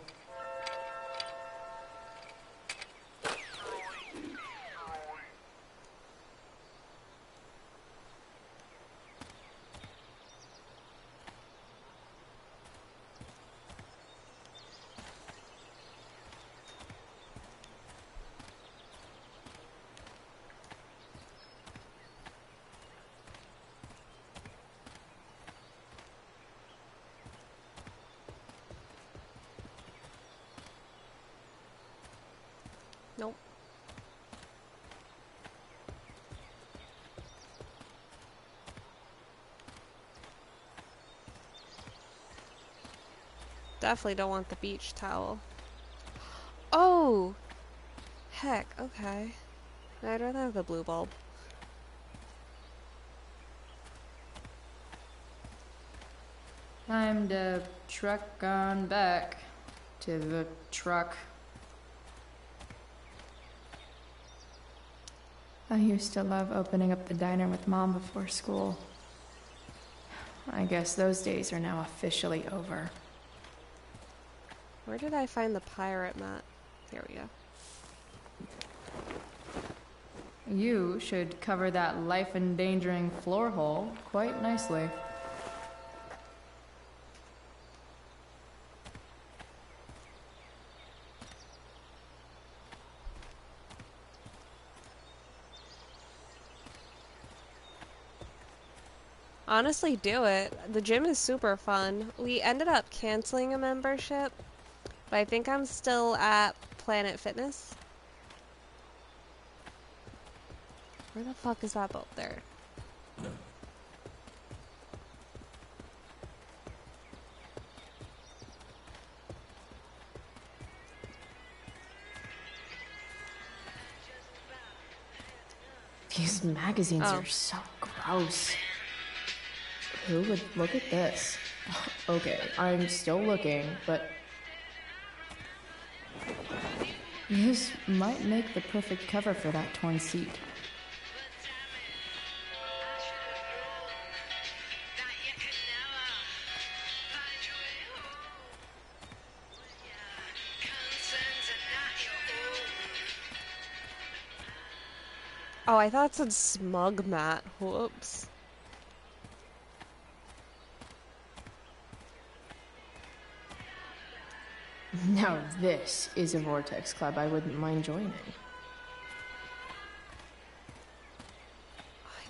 Nope. Definitely don't want the beach towel. Oh! Heck, okay. I'd rather have the blue bulb. Time to truck on back to the truck. I used to love opening up the diner with Mom before school. I guess those days are now officially over. Where did I find the pirate mat? Here we go. You should cover that life-endangering floor hole quite nicely. Honestly, do it. The gym is super fun. We ended up canceling a membership, but I think I'm still at Planet Fitness. Where the fuck is that boat there? These magazines are so gross. Who would look at this? Okay, I'm still looking, but this might make the perfect cover for that torn seat. Oh, I thought it said smug Matt. Whoops. Now this is a Vortex Club I wouldn't mind joining.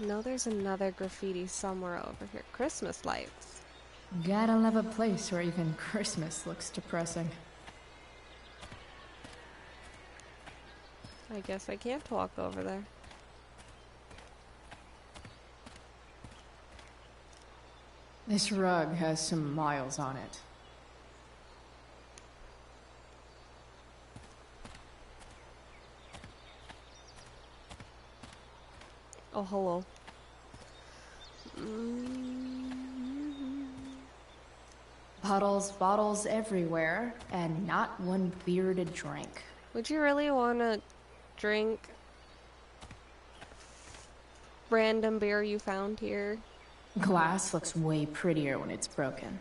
I know there's another graffiti somewhere over here. Christmas lights. Gotta love a place where even Christmas looks depressing. I guess I can't walk over there. This rug has some miles on it. Oh, hello. Bottles everywhere, and not one beer to drink. Would you really want to drink random beer you found here? Glass looks way prettier when it's broken.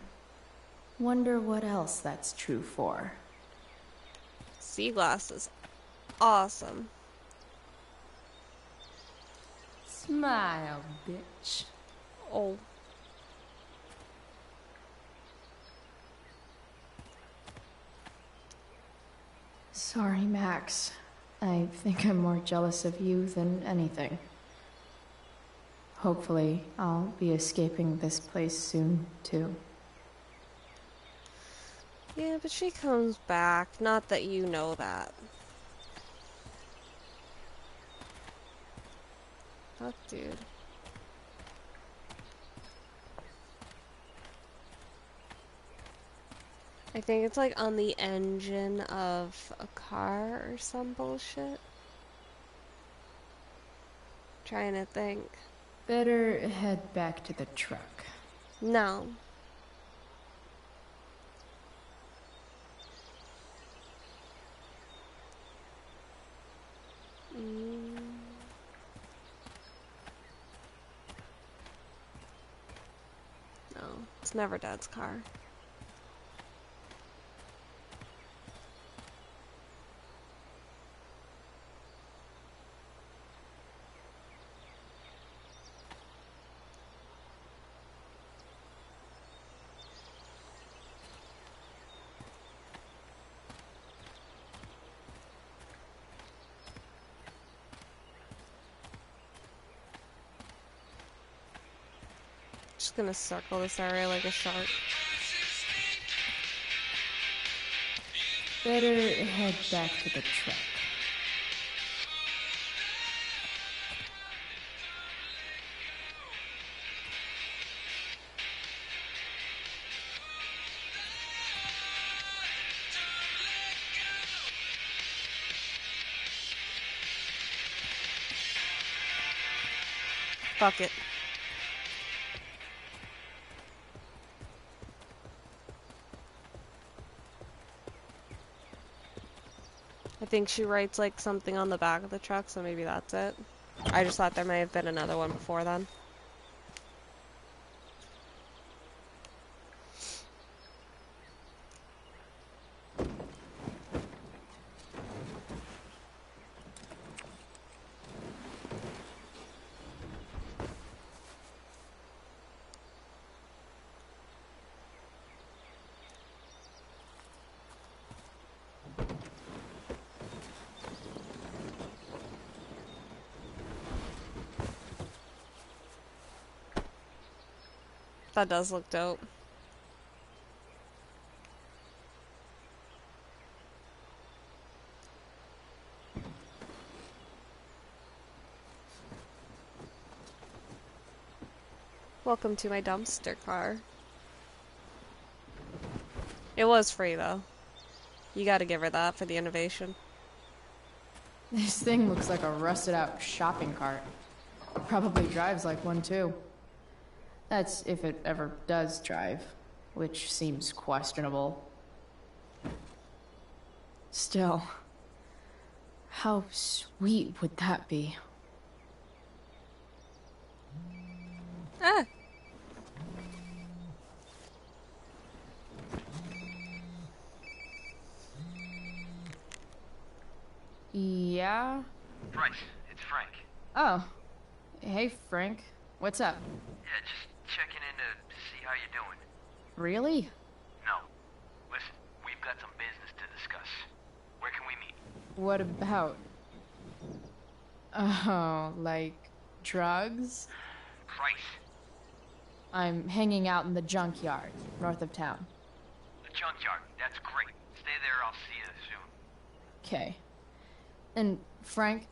Wonder what else that's true for. Sea glass is awesome. Smile, bitch. Oh. Sorry, Max. I think I'm more jealous of you than anything. Hopefully, I'll be escaping this place soon, too. Yeah, but she comes back. Not that you know that. Fuck, dude. I think it's like on the engine of a car or some bullshit. Trying to think. Better head back to the truck. No. No, it's never Dad's car. Just gonna circle this area like a shark. Better head back to the truck. Fuck it. I think she writes like something on the back of the truck, so maybe that's it. I just thought there may have been another one before then. That does look dope. Welcome to my dumpster car. It was free though. You gotta give her that for the innovation. This thing looks like a rusted out shopping cart. Probably drives like one, too. That's if it ever does drive, which seems questionable. Still, how sweet would that be? Ah! Yeah? Bryce, it's Frank. Oh. Hey, Frank. What's up? Yeah, just checking in to see how you're doing. Really? No. Listen, we've got some business to discuss. Where can we meet? What about? Oh, like drugs? Price. I'm hanging out in the junkyard, north of town. The junkyard. That's great. Stay there, I'll see you soon. Okay. And, Frank?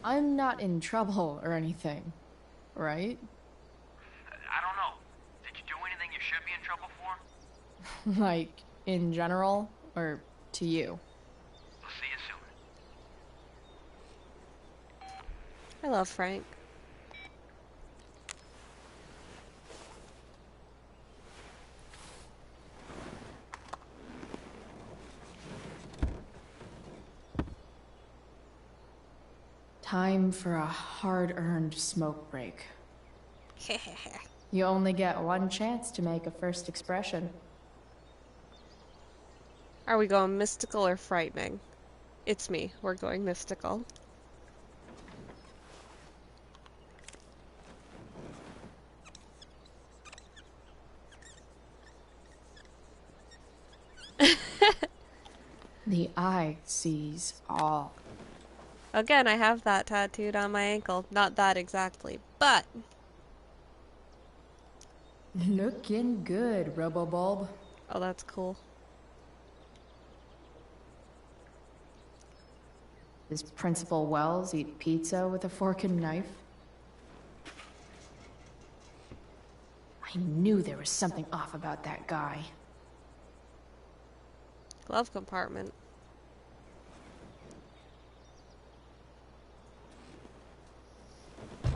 I'm not in trouble or anything, right? I don't know. Did you do anything you should be in trouble for? Like, in general, or to you? I'll see you soon. I love Frank. Time for a hard-earned smoke break. You only get one chance to make a first expression. Are we going mystical or frightening? It's me. We're going mystical. The eye sees all. Again, I have that tattooed on my ankle. Not that exactly, but... Looking good, Robobulb. Oh, that's cool. Does Principal Wells eat pizza with a fork and knife? I knew there was something off about that guy. Glove compartment.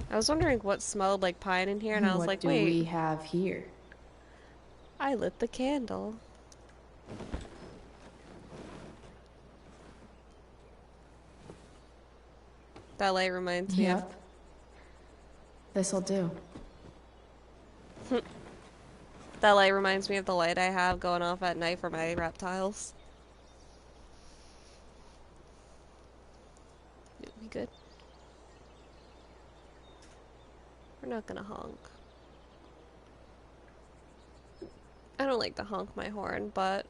I was wondering what smelled like pine in here, and I was like, wait. What do we have here? I lit the candle. That light reminds me of... Yep. This'll do. That light reminds me of the light I have going off at night for my reptiles. It'll be good. We're not gonna honk. I don't like to honk my horn, but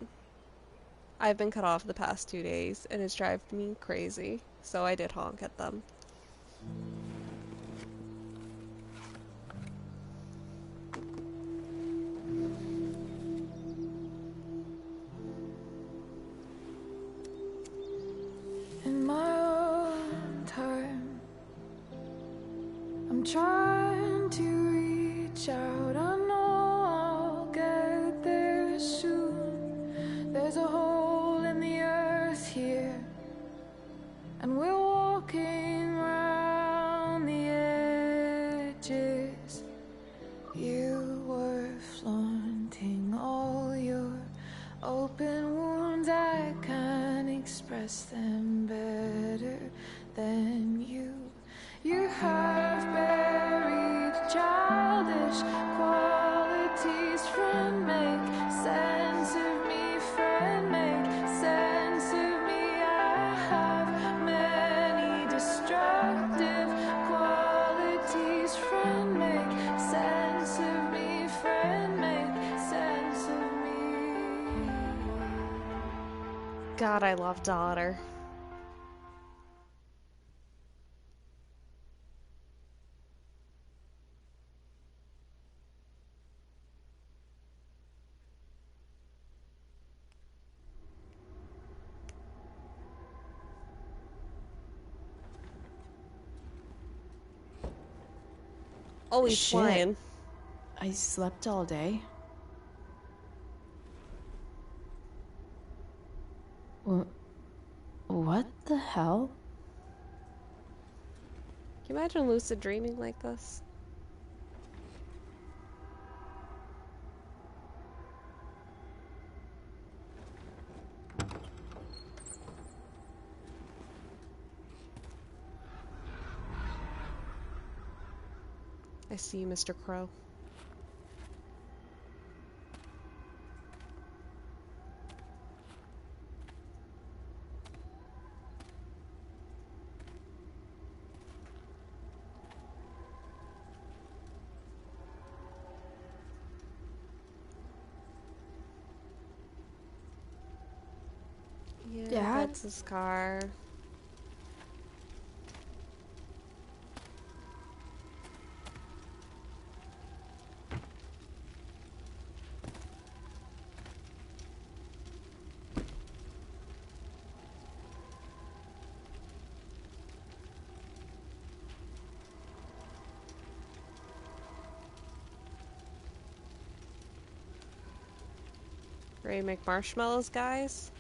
I've been cut off the past 2 days, and it's driving me crazy, so I did honk at them. In my own time, I'm trying to reach out. I know I'll get there soon. There's a hole in the earth here, and we're walking around the edges. You were flaunting all your open wounds. I can't express them better than you. You have buried childish qualities. Friend, make sense of me. Friend, make sense of me. I have many destructive qualities. Friend, make sense of me. Friend, make sense of me. God, I love Daughter. Oh, he's Shit. flying. I slept all day. What the hell? you imagine lucid dreaming like this? I see you, Mr. Crow. Yeah, Dad? that's his car. Ready to make marshmallows, guys?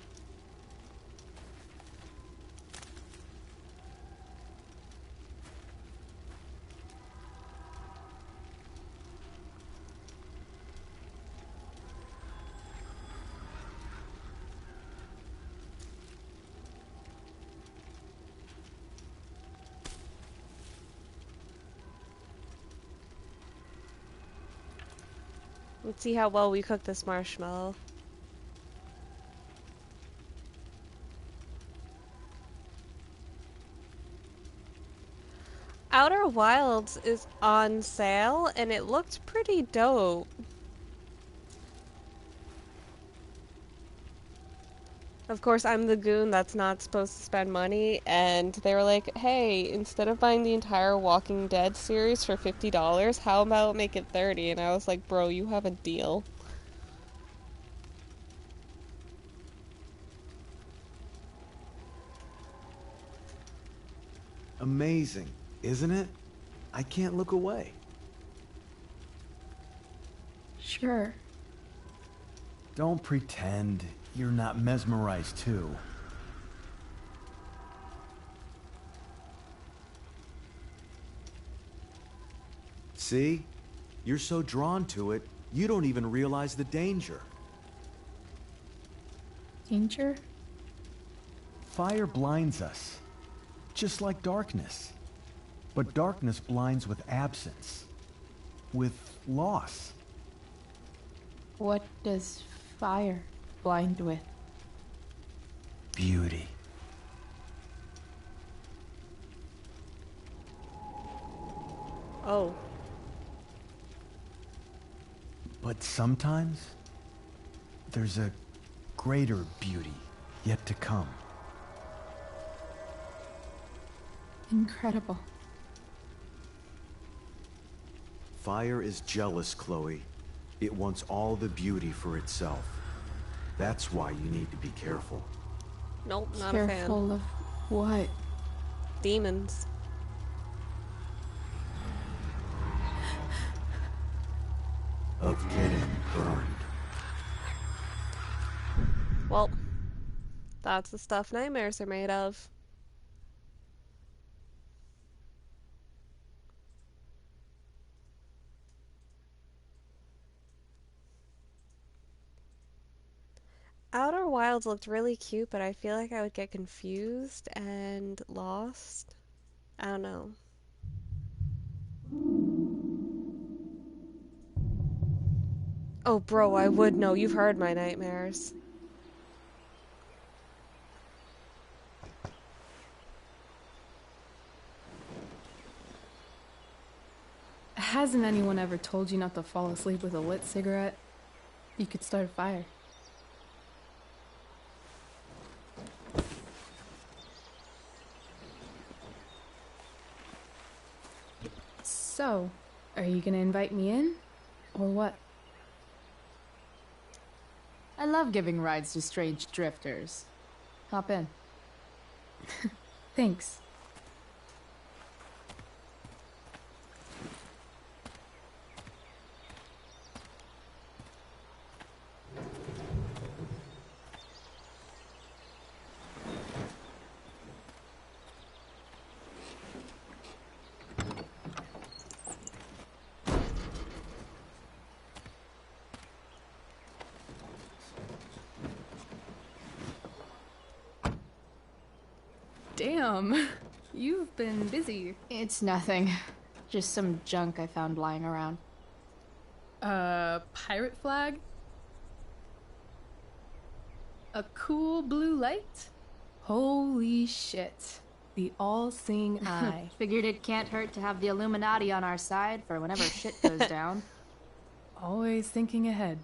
Let's see how well we cook this marshmallow. Outer Wilds is on sale, and it looked pretty dope. Of course, I'm the goon that's not supposed to spend money, and they were like, hey, instead of buying the entire Walking Dead series for $50, how about make it $30? And I was like, bro, you have a deal. Amazing, isn't it? I can't look away. Sure. Don't pretend you're not mesmerized too. See? You're so drawn to it, you don't even realize the danger. Danger? Fire blinds us, just like darkness. But darkness blinds with absence, with loss. What does fire blind with? Beauty. Oh. But sometimes, there's a greater beauty yet to come. Incredible. Fire is jealous, Chloe. It wants all the beauty for itself. That's why you need to be careful. Nope, not a fan. Careful of what? Demons. Of getting burned. Well, that's the stuff nightmares are made of. Outer Wilds looked really cute, but I feel like I would get confused and lost. I don't know. Oh, bro, I would know. You've heard my nightmares. Hasn't anyone ever told you not to fall asleep with a lit cigarette? You could start a fire. So, are you gonna invite me in? Or what? I love giving rides to strange drifters. Hop in. Thanks. Damn. You've been busy. It's nothing. Just some junk I found lying around. Pirate flag? A cool blue light? Holy shit. The all-seeing eye. Figured it can't hurt to have the Illuminati on our side for whenever shit goes down. Always thinking ahead.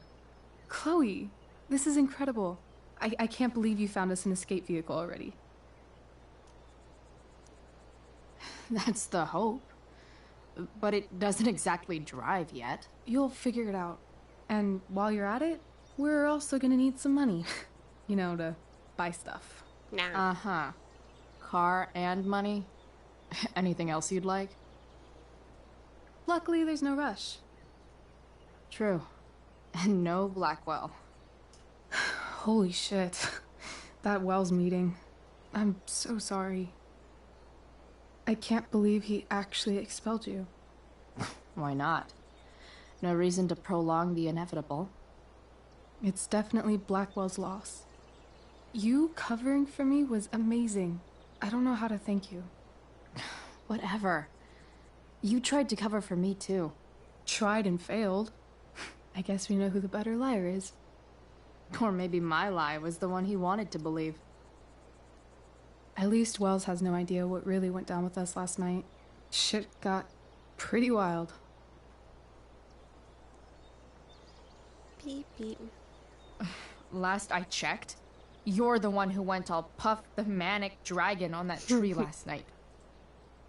Chloe, this is incredible. I can't believe you found us an escape vehicle already. That's the hope. But it doesn't exactly drive yet. You'll figure it out. And while you're at it, we're also gonna need some money. You know, to buy stuff. Nah. Uh-huh. Car and money? Anything else you'd like? Luckily, there's no rush. True. And no Blackwell. Holy shit. That Wells meeting. I'm so sorry. I can't believe he actually expelled you. Why not? No reason to prolong the inevitable. It's definitely Blackwell's loss. You covering for me was amazing. I don't know how to thank you. Whatever. You tried to cover for me too. Tried and failed. I guess we know who the better liar is. Or maybe my lie was the one he wanted to believe. At least Wells has no idea what really went down with us last night. Shit got pretty wild. Beep, beep. Last I checked, you're the one who went all Puff the Manic Dragon on that tree last night.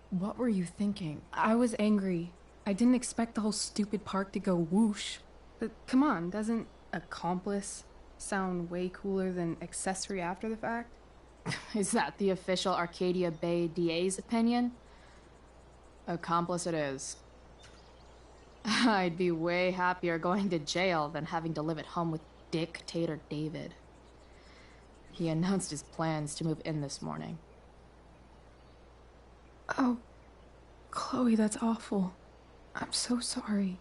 What were you thinking? I was angry. I didn't expect the whole stupid park to go whoosh. But come on, doesn't accomplice sound way cooler than accessory after the fact? Is that the official Arcadia Bay DA's opinion? Accomplice it is. I'd be way happier going to jail than having to live at home with Dictator David. He announced his plans to move in this morning. Oh, Chloe, that's awful. I'm so sorry.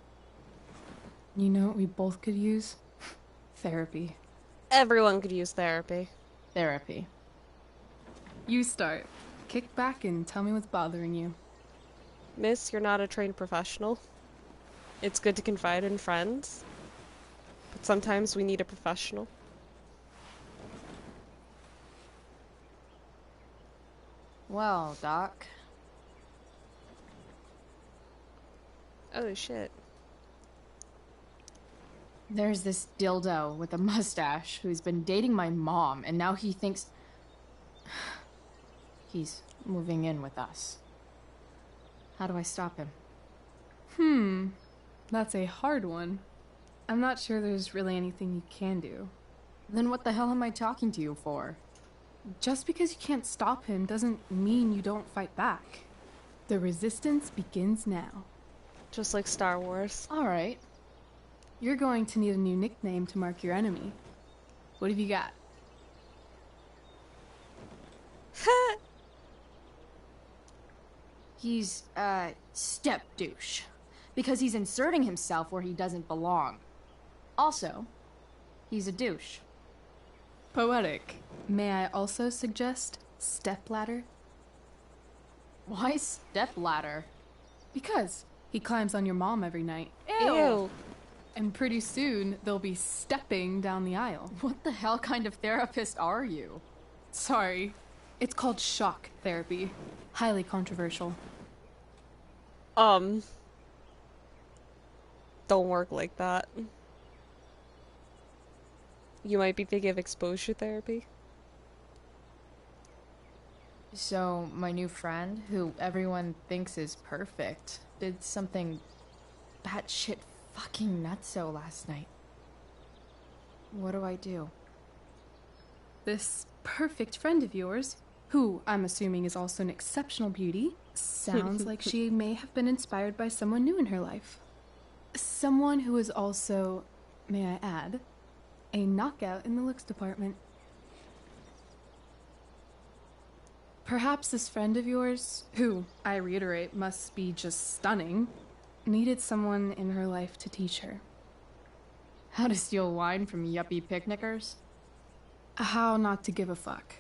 You know what we both could use? Therapy. Everyone could use therapy. Therapy. You start. Kick back and tell me what's bothering you. Miss, you're not a trained professional. It's good to confide in friends, but sometimes we need a professional. Well, Doc. Oh, shit. There's this dildo with a mustache who's been dating my mom, and now he thinks he's moving in with us. How do I stop him? That's a hard one. I'm not sure there's really anything you can do. Then what the hell am I talking to you for? Just because you can't stop him doesn't mean you don't fight back. The resistance begins now. Just like Star Wars. Alright. You're going to need a new nickname to mark your enemy. What have you got? He's, step douche. Because he's inserting himself where he doesn't belong. Also, he's a douche. Poetic. May I also suggest stepladder? Why stepladder? Because he climbs on your mom every night. Ew. And pretty soon, they'll be stepping down the aisle. What the hell kind of therapist are you? Sorry. It's called shock therapy. Highly controversial. Don't work like that. You might be thinking of exposure therapy. So, my new friend, who everyone thinks is perfect, did something batshit fucking nutso last night. What do I do? This perfect friend of yours, who I'm assuming is also an exceptional beauty, sounds like she may have been inspired by someone new in her life. Someone who is also, may I add, a knockout in the looks department. Perhaps this friend of yours, who, I reiterate, must be just stunning, needed someone in her life to teach her. How to steal wine from yuppie picnickers? How not to give a fuck.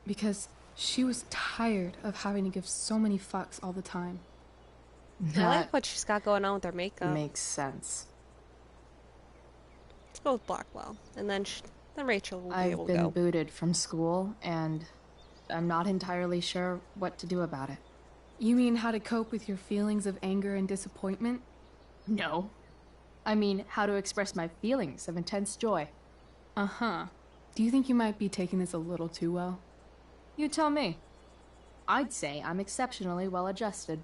Because She was tired of having to give so many fucks all the time. I like what she's got going on with her makeup. Makes sense. Let's go with Blackwell, and then Rachel will be I've able to been go. booted from school, and I'm not entirely sure what to do about it. You mean how to cope with your feelings of anger and disappointment? No. I mean, how to express my feelings of intense joy. Uh-huh. Do you think you might be taking this a little too well? You tell me. I'd say I'm exceptionally well adjusted.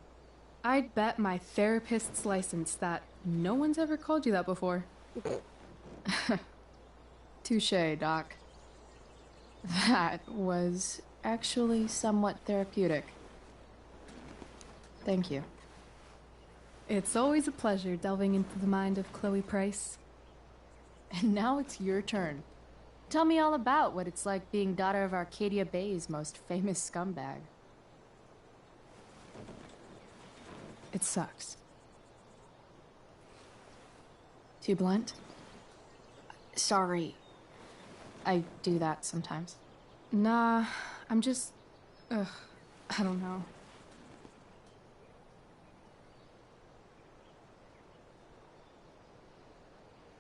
I'd bet my therapist's license that no one's ever called you that before. Touché, Doc. That was actually somewhat therapeutic. Thank you. It's always a pleasure delving into the mind of Chloe Price. And now it's your turn. Tell me all about what it's like being daughter of Arcadia Bay's most famous scumbag. It sucks. Too blunt? Sorry. I do that sometimes. Nah, I'm just... I don't know.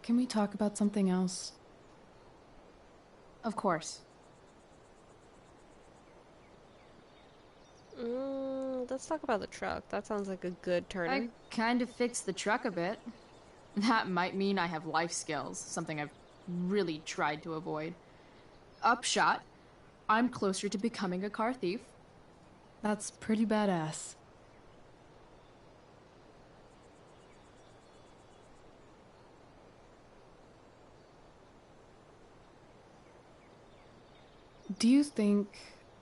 Can we talk about something else? Of course. Let's talk about the truck. That sounds like a good turn. I kind of fixed the truck a bit. That might mean I have life skills, something I've really tried to avoid. Upshot, I'm closer to becoming a car thief. That's pretty badass. Do you think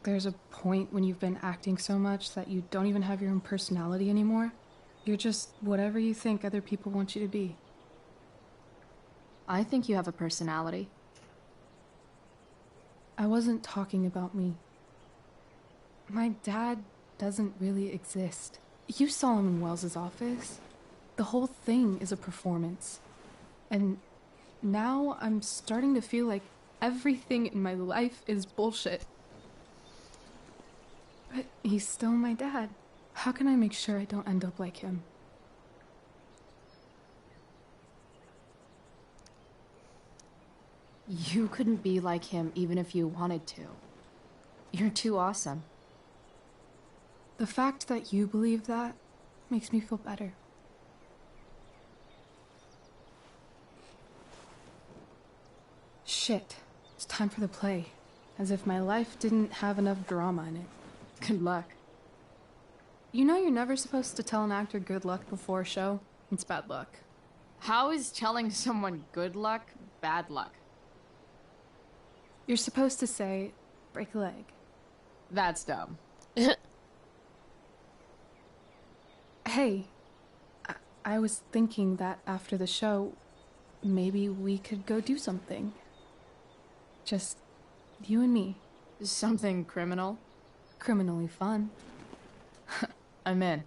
there's a point when you've been acting so much that you don't even have your own personality anymore? You're just whatever you think other people want you to be. I think you have a personality. I wasn't talking about me. My dad doesn't really exist. You saw him in Wells's office. The whole thing is a performance. And now I'm starting to feel like everything in my life is bullshit. But he's still my dad. How can I make sure I don't end up like him? You couldn't be like him even if you wanted to. You're too awesome. The fact that you believe that makes me feel better. Shit. It's time for the play. As if my life didn't have enough drama in it. Good luck. You know you're never supposed to tell an actor good luck before a show? It's bad luck. How is telling someone good luck bad luck? You're supposed to say, break a leg. That's dumb. Hey, I was thinking that after the show, maybe we could go do something. Just you and me. Something criminal? Criminally fun. I'm in.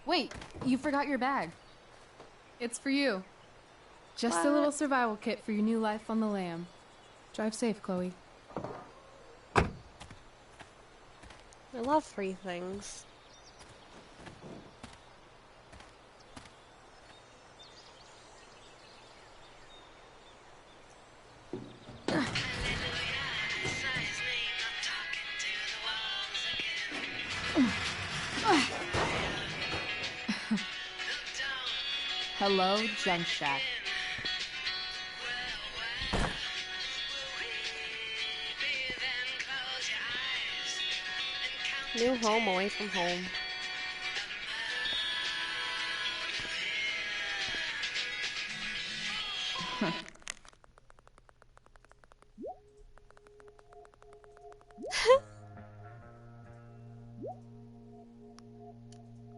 Wait, you forgot your bag. It's for you. Just a little survival kit for your new life on the lam. Drive safe, Chloe. I love free things. Hello, Junk Shack. New home away from home.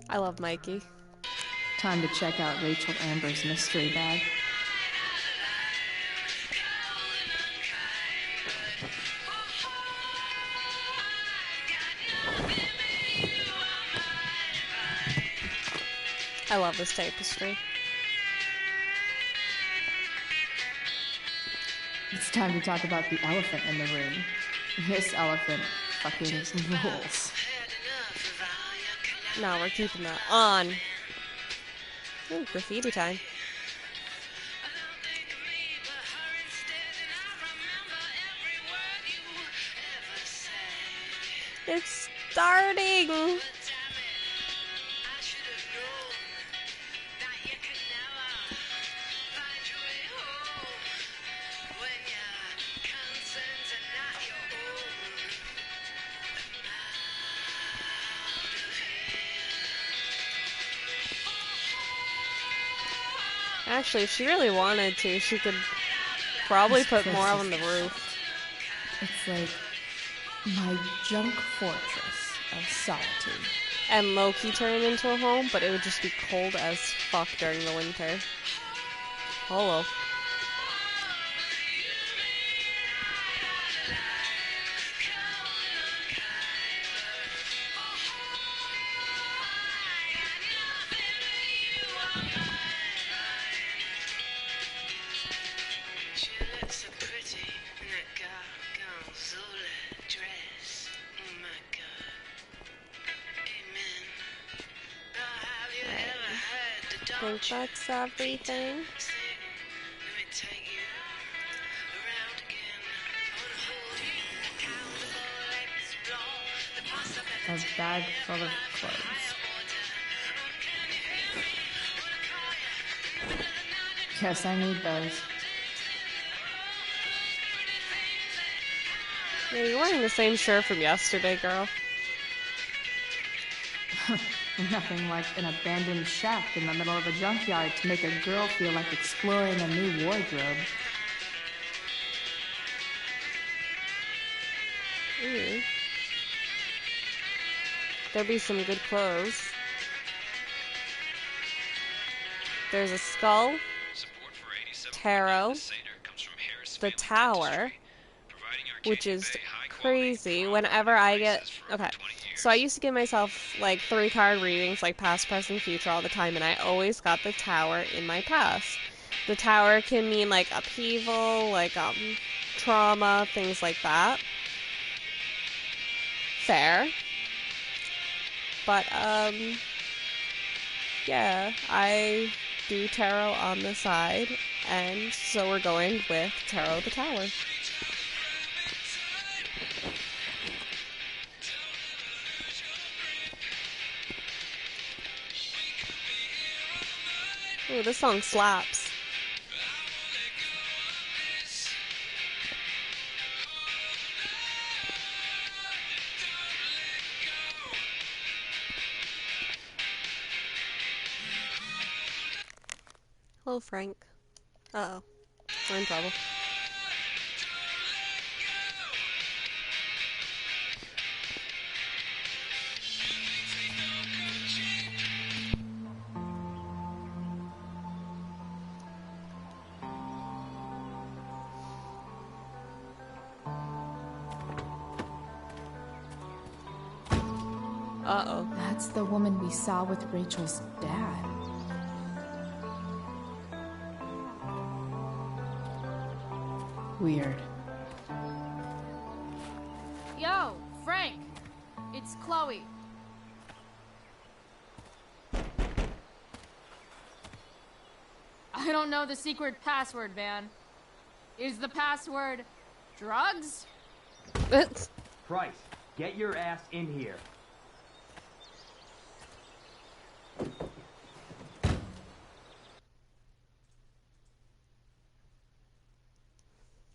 I love Mikey. Time to check out Rachel Amber's mystery bag. I love this tapestry. It's time to talk about the elephant in the room. This elephant fucking rules. No, we're keeping that on. Ooh, graffiti time. It's starting! Actually, if she really wanted to, she could probably put more on the roof. It's like my junk fortress of solitude. And low-key turn it into a home, but it would just be cold as fuck during the winter. Hello. I think that's everything. A bag full of clothes. Guess I need those. Yeah, you're wearing the same shirt from yesterday, girl. Nothing like an abandoned shack in the middle of a junkyard to make a girl feel like exploring a new wardrobe. Ooh. There'd be some good clothes. There's a skull, tarot, the tower, which is crazy. Whenever I get... Okay, so I used to give myself like 3-card readings, like past, present, future all the time, and I always got the tower in my past. The tower can mean like upheaval, like trauma, things like that. Fair. But, yeah, I do tarot on the side, and so we're going with Tarot the Tower. Ooh, this song slaps. Hello, Frank. Uh-oh. We're in trouble. Uh-oh. That's the woman we saw with Rachel's dad. Weird. Yo, Frank! It's Chloe. I don't know the secret password, man. Is the password drugs? Price, get your ass in here.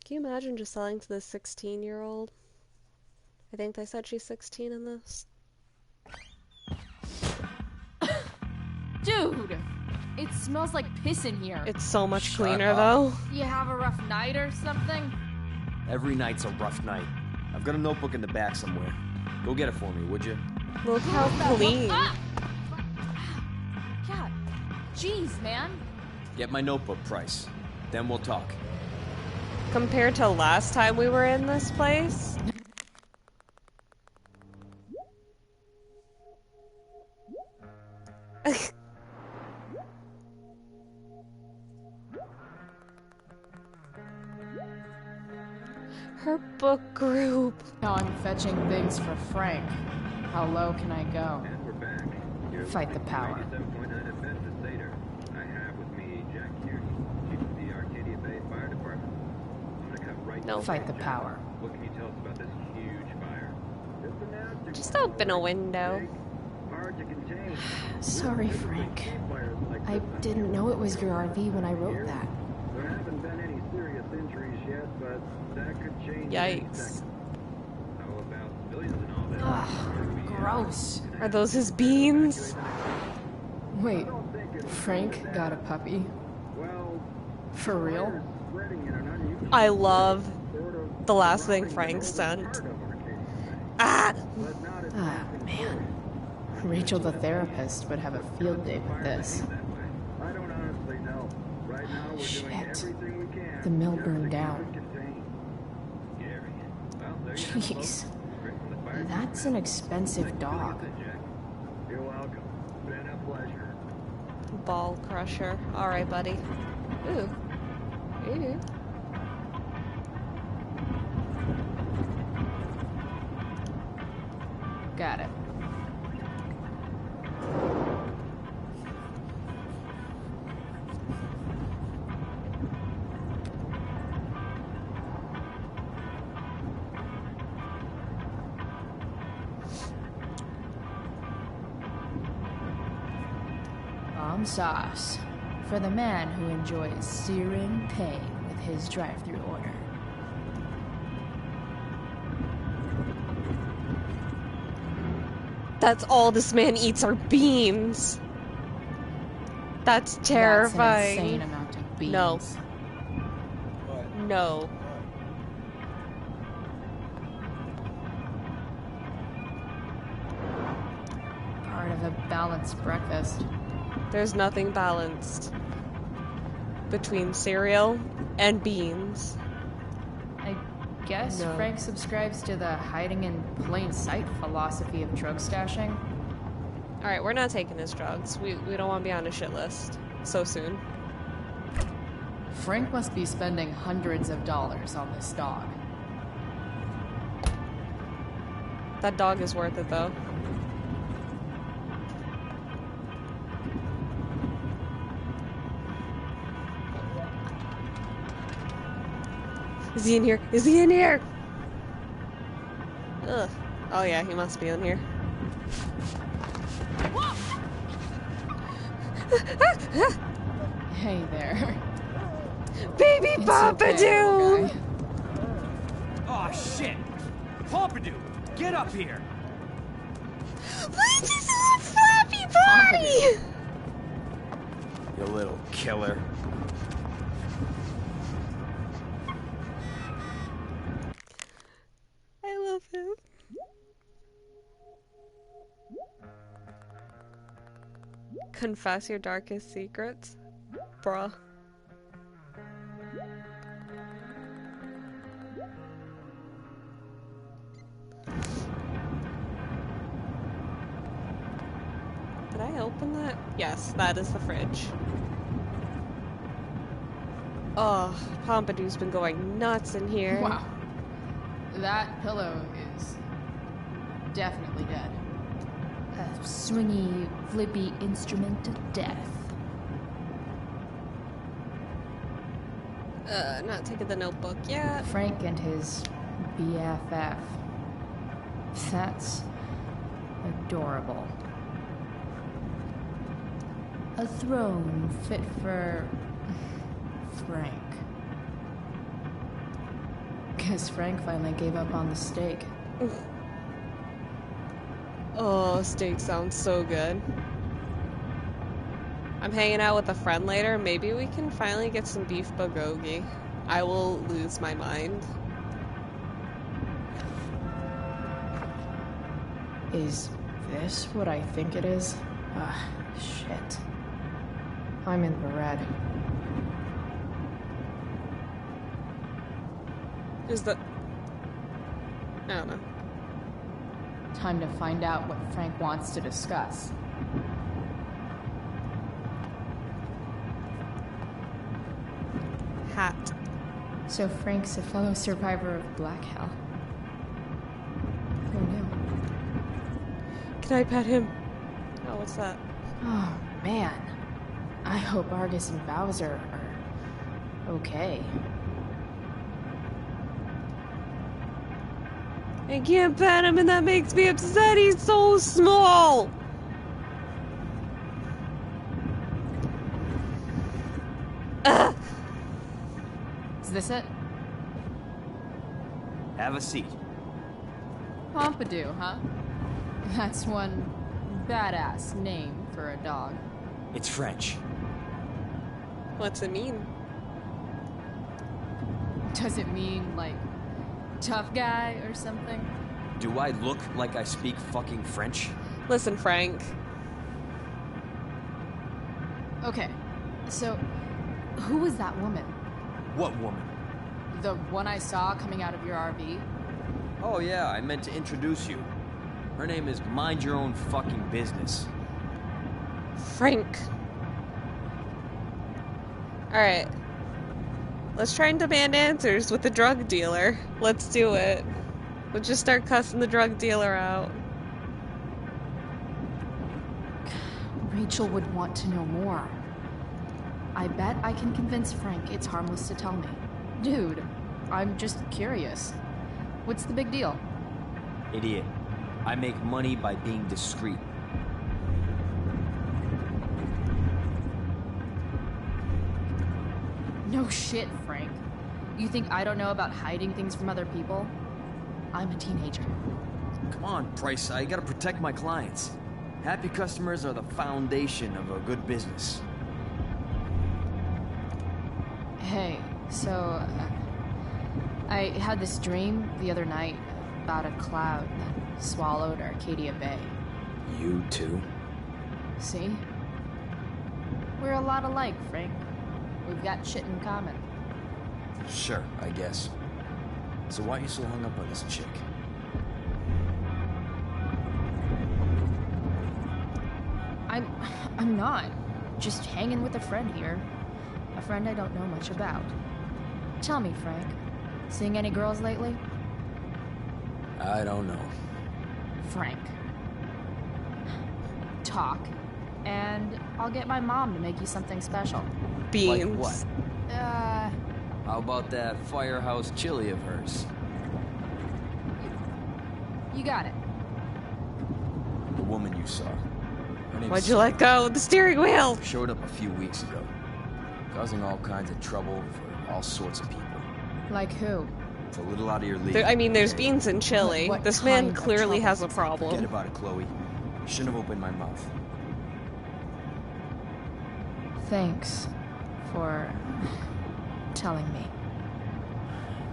Can you imagine just selling to this 16-year-old? I think they said she's 16 in this. Dude! It smells like piss in here. It's so much Shut cleaner, up. though. You have a rough night or something? Every night's a rough night. I've got a notebook in the back somewhere. Go get it for me, would you? Look how clean. Ah! God, jeez, man. Get my notebook, Price. Then we'll talk. Compared to last time we were in this place. Her book group. Now I'm fetching things for Frank. How low can I go? Fight the power. No. Fight the power. What can you tell us about this huge fire? Just open a window. Sorry, Frank. I didn't know it was your RV when I wrote that. There haven't been any serious injuries yet, but that could change. Yikes. How about civilians and all that? Ugh, gross. Are those his beans? Wait, Frank got a puppy? For real? I love the last thing Frank sent. Ah! Ah, man. Rachel the therapist would have a field day with this. Shit. The mill burned down. Jeez. That's an expensive dog. You're welcome. Been a pleasure. Ball crusher. Alright, buddy. Ooh. Ooh. Got it. Bomb sauce for the man who enjoys searing pain with his drive-thru order. That's all this man eats are beans. That's terrifying. That's an insane amount of beans. No. No. Part of a balanced breakfast. There's nothing balanced between cereal and beans. I guess No. Frank subscribes to the hiding in plain sight philosophy of drug stashing. Alright, we're not taking his drugs. We don't want to be on a shit list so soon. Frank must be spending hundreds of dollars on this dog. That dog is worth it though. Is he in here? Is he in here? Ugh. Oh yeah, he must be in here. Hey there. Baby It's Pompadour! okay, Oh shit! Pompadour, get up here! Why is his little flappy body? You little killer. I love him. Confess your darkest secrets? Bruh. Did I open that? Yes, that is the fridge. Oh, Pompadour's been going nuts in here. Wow. That pillow is definitely dead. A swingy, flippy instrument of death. Not taking the notebook yet. Frank and his BFF. That's adorable. A throne fit for Frank. Guess Frank finally gave up on the steak. Oh, steak sounds so good. I'm hanging out with a friend later. Maybe we can finally get some beef bulgogi. I will lose my mind. Is this what I think it is? Ah, shit. I'm in the red. Is the... I don't know. Time to find out what Frank wants to discuss. Hat. So Frank's a fellow survivor of Black Hell. Who knew? Can I pet him? Oh, what's that? Oh, man. I hope Argus and Bowser are okay. I can't pet him and that makes me upset. He's so small. Ugh. Is this it? Have a seat. Pompidou, huh? That's one badass name for a dog. It's French. What's it mean? Does it mean, like, tough guy or something? Do I look like I speak fucking French? Listen, Frank. Okay, so who was that woman? What woman? The one I saw coming out of your RV? Oh yeah, I meant to introduce you. Her name is Mind Your Own Fucking Business. Frank. Alright. Let's try and demand answers with the drug dealer. Let's do it. Let's just start cussing the drug dealer out. Rachel would want to know more. I bet I can convince Frank it's harmless to tell me. Dude, I'm just curious. What's the big deal? Idiot. I make money by being discreet. No shit, Frank. You think I don't know about hiding things from other people? I'm a teenager. Come on, Price. I gotta protect my clients. Happy customers are the foundation of a good business. Hey, so I had this dream the other night about a cloud that swallowed Arcadia Bay. You too? See? We're a lot alike, Frank. We've got shit in common. Sure, I guess. So why are you so hung up on this chick? I'm not. Just hanging with a friend here. A friend I don't know much about. Tell me, Frank. Seeing any girls lately? I don't know. Frank. Talk. And I'll get my mom to make you something special. Beans. Like what? How about that firehouse chili of hers? You got it. The woman you saw. Her name's Why'd you let go of the steering wheel? Showed up a few weeks ago. Causing all kinds of trouble for all sorts of people. Like who? It's a little out of your league. I mean, there's beans in chili. What This man kind of clearly trouble? has a problem. Forget about it, Chloe. Shouldn't have opened my mouth. Thanks for telling me.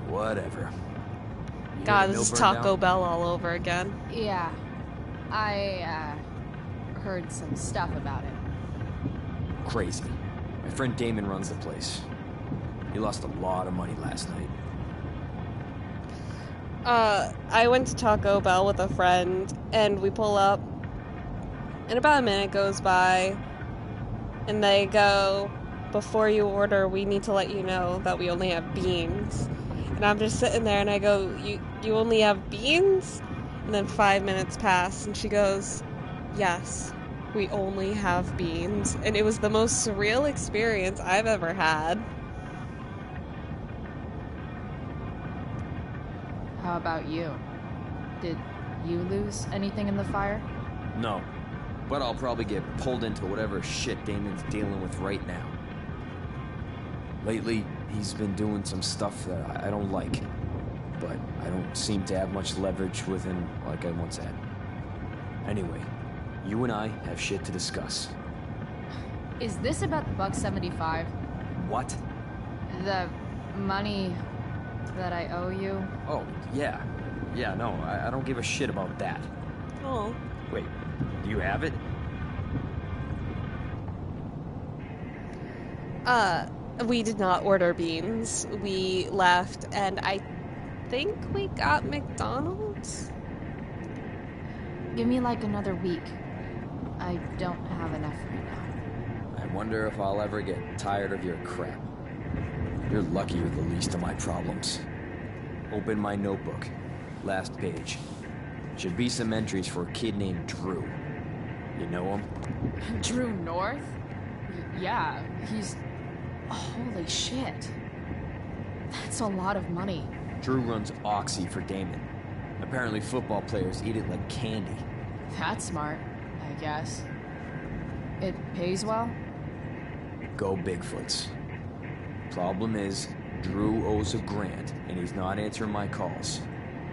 Whatever. You God, hear the this is mill burn Taco down? Bell all over again. Yeah. I heard some stuff about it. Crazy. My friend Damon runs the place. He lost a lot of money last night. I went to Taco Bell with a friend, and we pull up, and about a minute goes by, and they go, before you order, we need to let you know that we only have beans. And I'm just sitting there, and I go, you only have beans? And then 5 minutes pass, and she goes, yes, we only have beans. And it was the most surreal experience I've ever had. How about you? Did you lose anything in the fire? No. But I'll probably get pulled into whatever shit Damon's dealing with right now. Lately, he's been doing some stuff that I don't like. But I don't seem to have much leverage with him like I once had. Anyway, you and I have shit to discuss. Is this about the $1.75? What? The money that I owe you? Oh, yeah. Yeah, no, I don't give a shit about that. Oh. Wait, do you have it? We did not order beans. We left, and I think we got McDonald's? Give me like another week. I don't have enough right now. I wonder if I'll ever get tired of your crap. You're lucky you're the least of my problems. Open my notebook. Last page. Should be some entries for a kid named Drew. You know him? Drew North? Yeah, he's... Holy shit. That's a lot of money. Drew runs Oxy for Damon. Apparently football players eat it like candy. That's smart, I guess. It pays well? Go Bigfoots. Problem is, Drew owes a grant, and he's not answering my calls.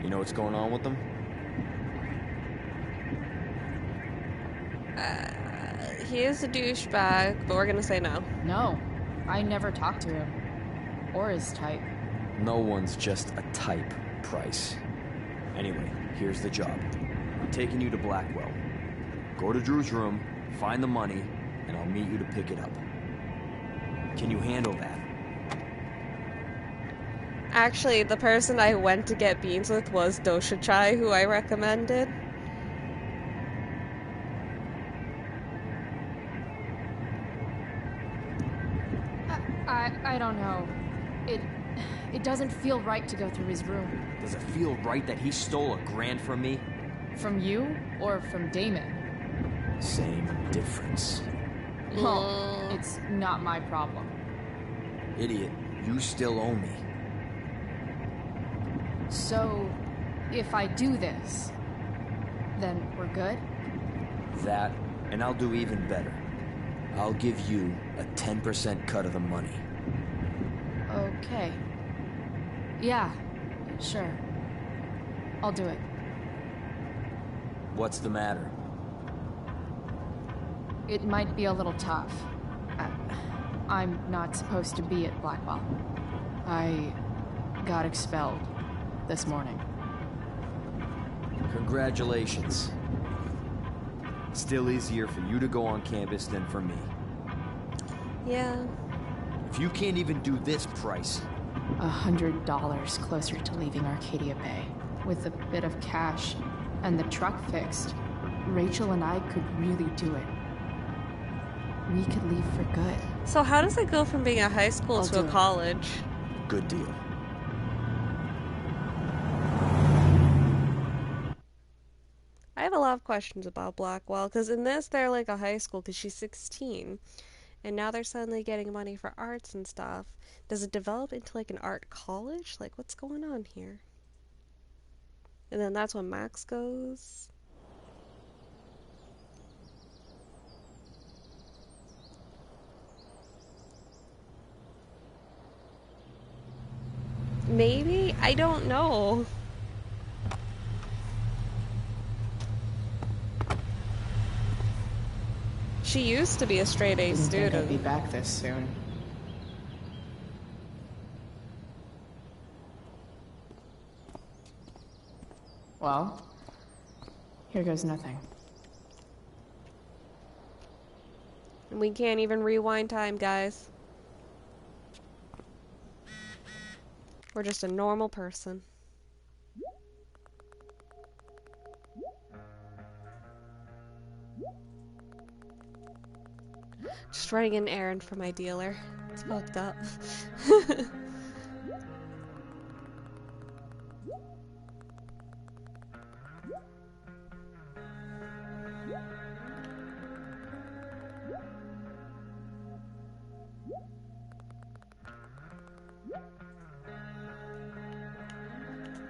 You know what's going on with him? He is a douchebag, but we're gonna say no. No, I never talked to him. Or his type. No one's just a type, Price. Anyway, here's the job. I'm taking you to Blackwell. Go to Drew's room, find the money, and I'll meet you to pick it up. Can you handle that? Actually, the person I went to get beans with was Dosha Chai, who I recommended. I don't know. It doesn't feel right to go through his room. Does it feel right that he stole $1,000 from me? From you or from Damon? Same difference. Well, it's not my problem. Idiot, you still owe me. So, if I do this, then we're good? That, and I'll do even better. I'll give you a 10% cut of the money. Okay. Yeah, sure. I'll do it. What's the matter? It might be a little tough. I'm not supposed to be at Blackwell. I got expelled this morning. Congratulations. Still easier for you to go on campus than for me. Yeah. If you can't even do this, Price... $100 closer to leaving Arcadia Bay. With a bit of cash and the truck fixed, Rachel and I could really do it. We could leave for good. So how does it go from being a high school to a college? Good deal. I have a lot of questions about Blackwell, because in this they're like a high school because she's 16. And now they're suddenly getting money for arts and stuff. Does it develop into like an art college? Like, what's going on here? And then that's when Max goes. Maybe? I don't know. She used to be a straight A student. Didn't think I'd be back this soon. Well, here goes nothing. And we can't even rewind time, guys. We're just a normal person. Just running an errand for my dealer. It's fucked up.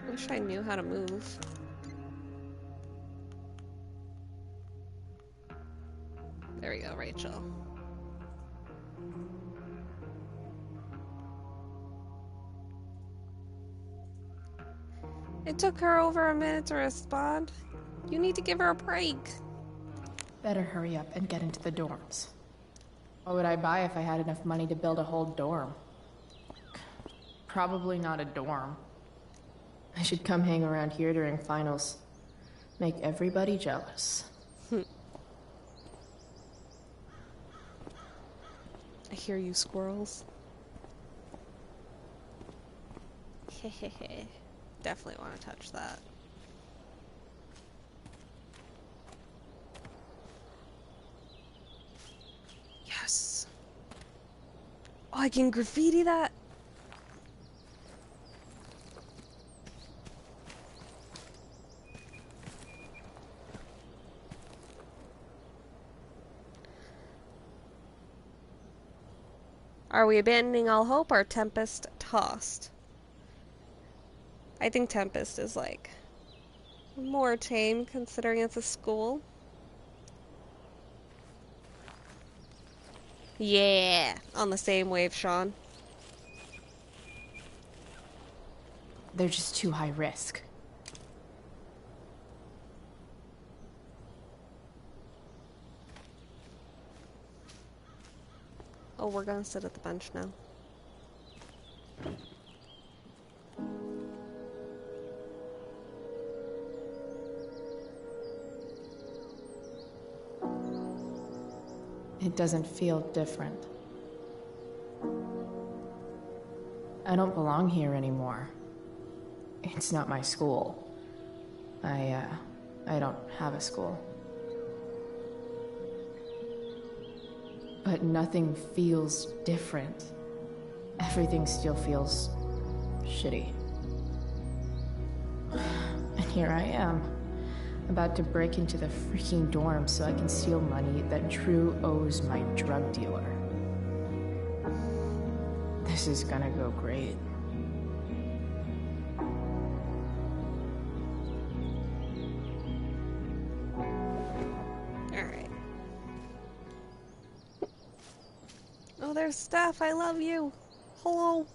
Wish I knew how to move. There we go, Rachel. It took her over a minute to respond. You need to give her a break. Better hurry up and get into the dorms. What would I buy if I had enough money to build a whole dorm? Probably not a dorm. I should come hang around here during finals. Make everybody jealous. I hear you, squirrels. Hehehe. Definitely want to touch that. Yes. Oh, I can graffiti that? Are we abandoning all hope or Tempest tossed? I think Tempest is, like, more tame considering it's a school. Yeah, on the same wave, Sean. They're just too high risk. Oh, we're gonna sit at the bench now. It doesn't feel different. I don't belong here anymore. It's not my school. I don't have a school. But nothing feels different. Everything still feels shitty. And here I am, about to break into the freaking dorm so I can steal money that Drew owes my drug dealer. This is gonna go great. Alright. Oh, there's Steph. I love you. Hello.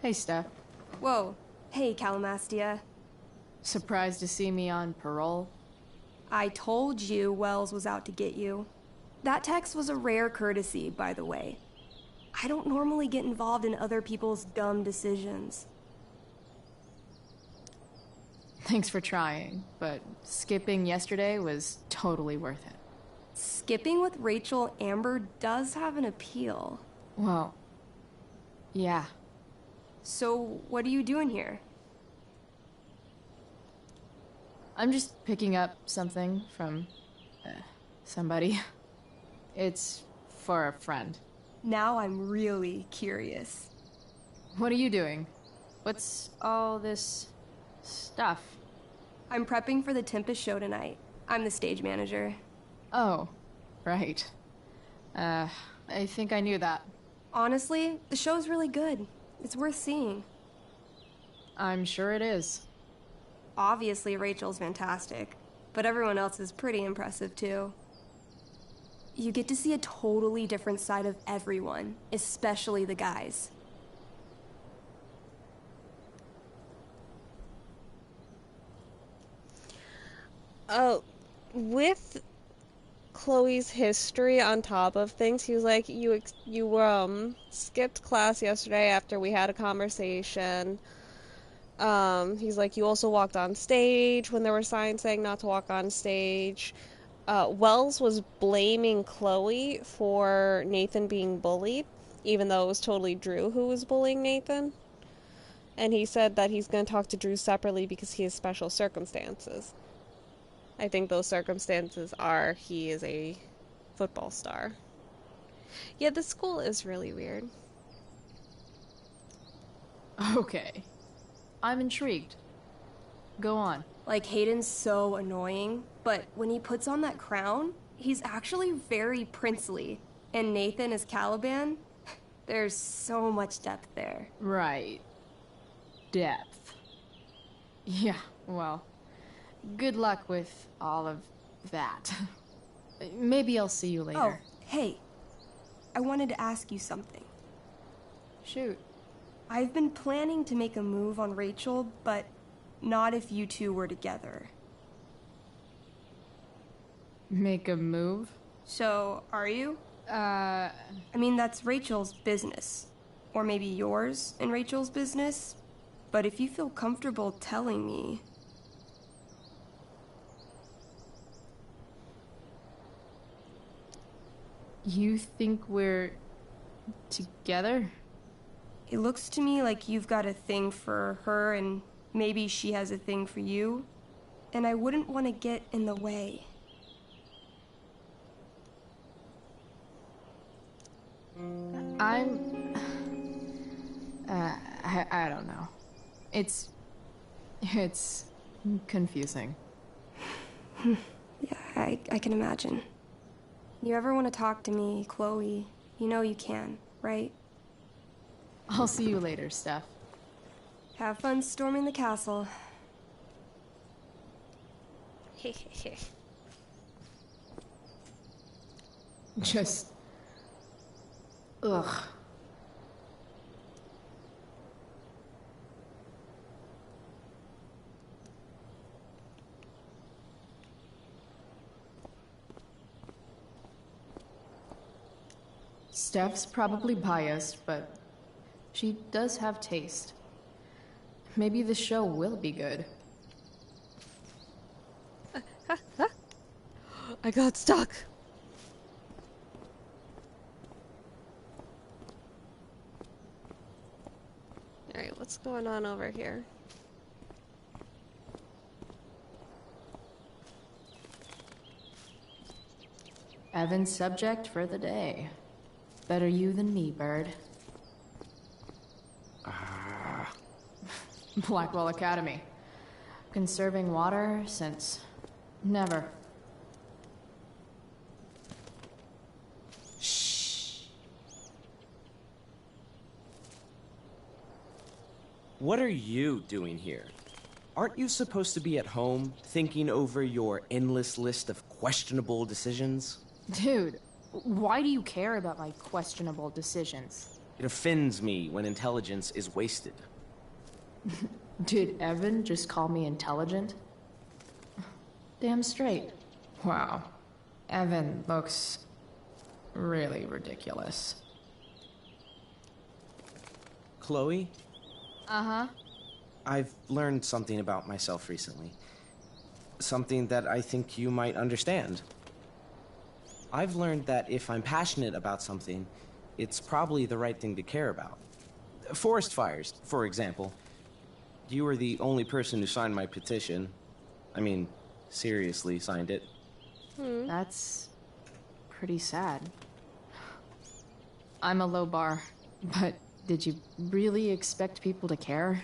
Hey, Steph. Whoa. Hey, Calamastia. Surprised to see me on parole? I told you Wells was out to get you. That text was a rare courtesy, by the way. I don't normally get involved in other people's dumb decisions. Thanks for trying, but skipping yesterday was totally worth it. Skipping with Rachel Amber does have an appeal. Well, yeah. So, what are you doing here? I'm just picking up something from somebody. It's for a friend. Now I'm really curious. What are you doing? What's all this stuff? I'm prepping for the Tempest show tonight. I'm the stage manager. Oh, right. I think I knew that. Honestly, the show's really good. It's worth seeing. I'm sure it is. Obviously, Rachel's fantastic, but everyone else is pretty impressive too. You get to see a totally different side of everyone, especially the guys. With Chloe's history on top of things, he was like, you skipped class yesterday after we had a conversation. He's like, you also walked on stage when there were signs saying not to walk on stage. Wells was blaming Chloe for Nathan being bullied, even though it was totally Drew who was bullying Nathan. And he said that he's going to talk to Drew separately because he has special circumstances. I think those circumstances are he is a football star. Yeah, the school is really weird. Okay. I'm intrigued. Go on. Like, Hayden's so annoying, but when he puts on that crown, he's actually very princely. And Nathan is Caliban. There's so much depth there. Right. Depth. Yeah, well, good luck with all of that. Maybe I'll see you later. Oh, hey. I wanted to ask you something. Shoot. I've been planning to make a move on Rachel, but not if you two were together. Make a move? So, are you? I mean, that's Rachel's business. Or maybe yours and Rachel's business. But if you feel comfortable telling me... You think we're together? It looks to me like you've got a thing for her and maybe she has a thing for you. And I wouldn't want to get in the way. I don't know. It's confusing. Yeah, I can imagine. You ever want to talk to me, Chloe, you know you can, right? I'll see you later, Steph. Have fun storming the castle. Just... ugh. Steph's probably biased, but she does have taste. Maybe the show will be good. I got stuck. Alright, what's going on over here? Evan's subject for the day. Better you than me, Bird. Blackwell Academy. Conserving water since never. Shh. What are you doing here? Aren't you supposed to be at home, thinking over your endless list of questionable decisions? Dude, why do you care about my questionable decisions? It offends me when intelligence is wasted. Did Evan just call me intelligent? Damn straight. Wow. Evan looks really ridiculous. Chloe? Uh-huh. I've learned something about myself recently. Something that I think you might understand. I've learned that if I'm passionate about something, it's probably the right thing to care about. Forest fires, for example. You were the only person who signed my petition. I mean, seriously signed it. That's pretty sad. I'm a low bar, but did you really expect people to care?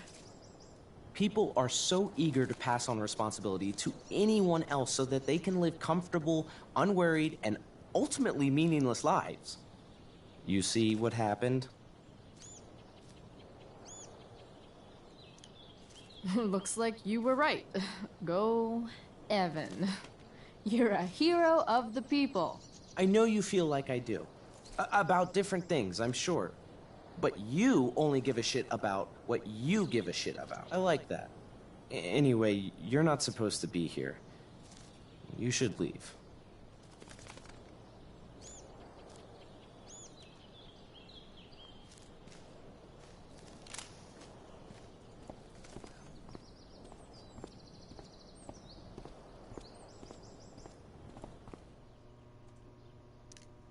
People are so eager to pass on responsibility to anyone else so that they can live comfortable, unworried, and ultimately meaningless lives. You see what happened? Looks like you were right. Go, Evan. You're a hero of the people. I know you feel like I do. About different things, I'm sure. But you only give a shit about what you give a shit about. I like that. Anyway, you're not supposed to be here. You should leave.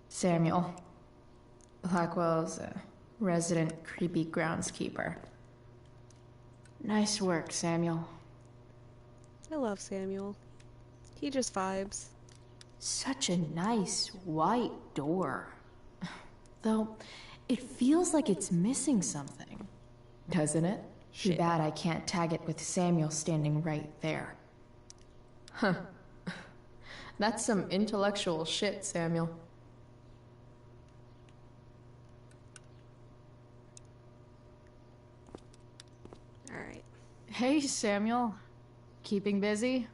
Samuel. Blackwell's resident creepy groundskeeper. Nice work, Samuel. I love Samuel. He just vibes. Such a nice white door. Though, it feels like it's missing something. Doesn't it? Too bad I can't tag it with Samuel standing right there. Huh. That's some intellectual shit, Samuel. Hey, Samuel. Keeping busy?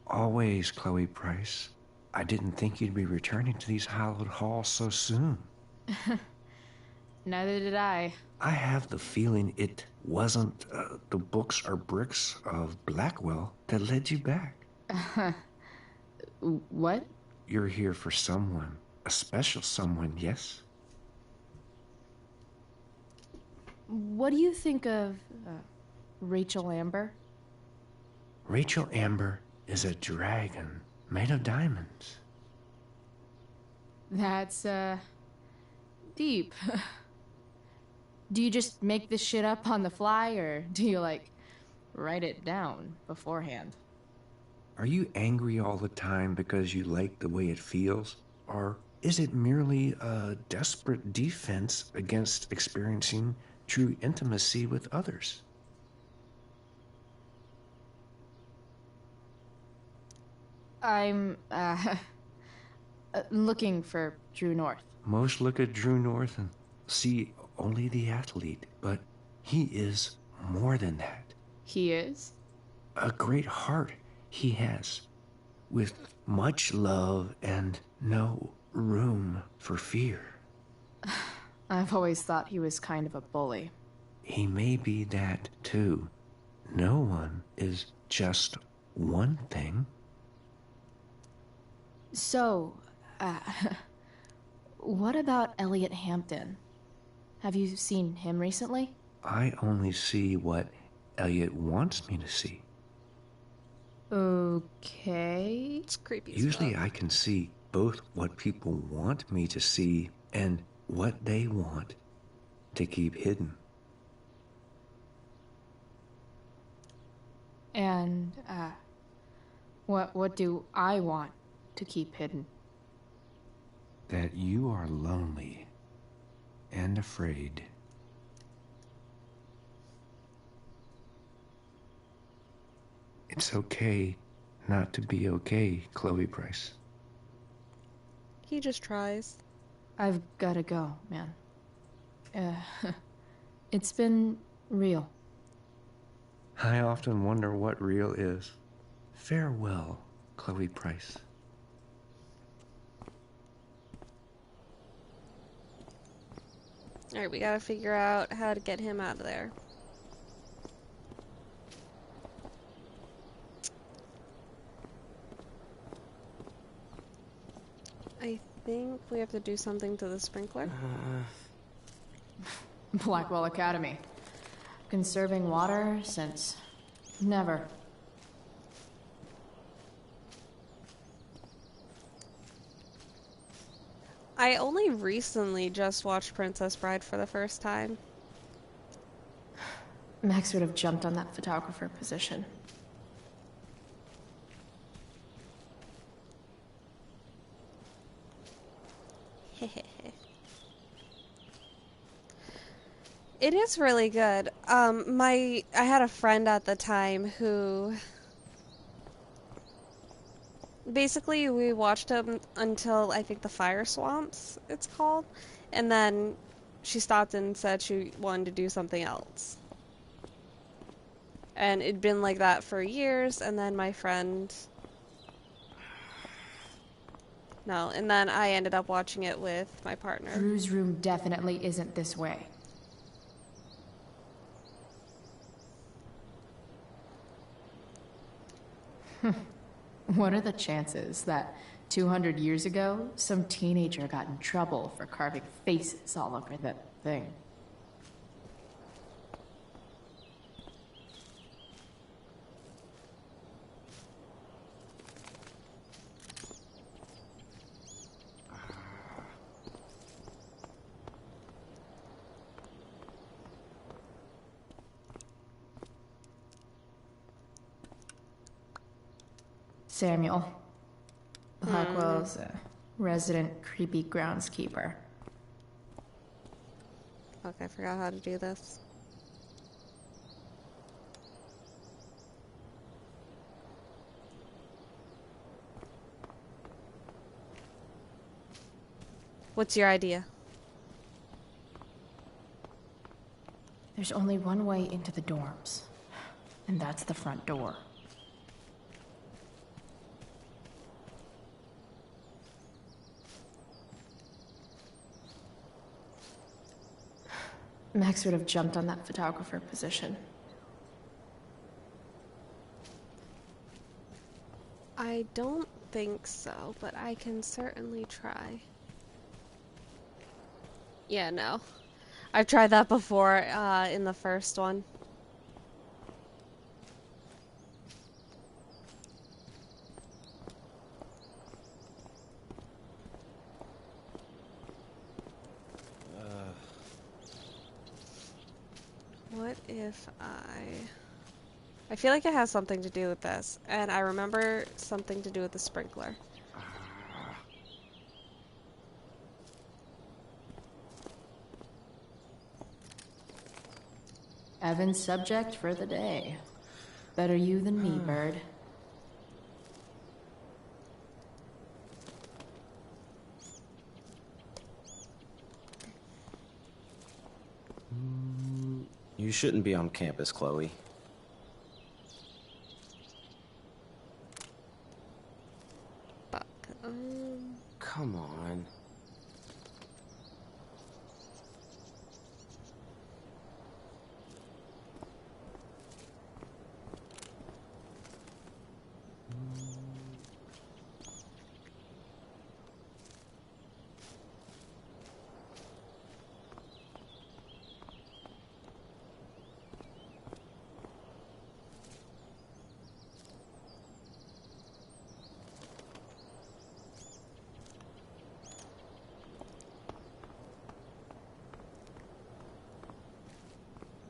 Always, Chloe Price. I didn't think you'd be returning to these hallowed halls so soon. Neither did I. I have the feeling it wasn't the books or bricks of Blackwell that led you back. What? You're here for someone. A special someone, yes? What do you think of Rachel Amber? Rachel Amber is a dragon made of diamonds. That's, deep. Do you just make this shit up on the fly, or do you, like, write it down beforehand? Are you angry all the time because you like the way it feels? Or is it merely a desperate defense against experiencing true intimacy with others? I'm, Looking for Drew North. Most look at Drew North and see only the athlete, but he is more than that. He is? A great heart he has, with much love and no room for fear. I've always thought he was kind of a bully. He may be that too. No one is just one thing. So, what about Elliot Hampton? Have you seen him recently? I only see what Elliot wants me to see. Okay. It's creepy. Usually I can see both what people want me to see and what they want to keep hidden. And, what do I want to keep hidden? That you are lonely and afraid. It's okay not to be okay, Chloe Price. He just tries. I've gotta go, man. It's been real. I often wonder what real is. Farewell, Chloe Price. Alright, we gotta figure out how to get him out of there. I think we have to do something to the sprinkler. Blackwell Academy. Conserving water since never. I only recently just watched Princess Bride for the first time. Max would have jumped on that photographer position. It is really good. I had a friend at the time who basically we watched him until I think the Fire Swamps it's called, and then she stopped and said she wanted to do something else. And it'd been like that for years, and then my friend no, and then I ended up watching it with my partner. Drew's room definitely isn't this way. What are the chances that 200 years ago, some teenager got in trouble for carving faces all over that thing? Samuel. Blackwell's resident creepy groundskeeper. Fuck, I forgot how to do this. What's your idea? There's only one way into the dorms, and that's the front door. Max would have jumped on that photographer position. I don't think so, but I can certainly try. Yeah, no. I've tried that before in the first one. What if I feel like it has something to do with this, and I remember something to do with the sprinkler. Evan's subject for the day. Better you than me, bird. You shouldn't be on campus, Chloe. Fuck. Come on.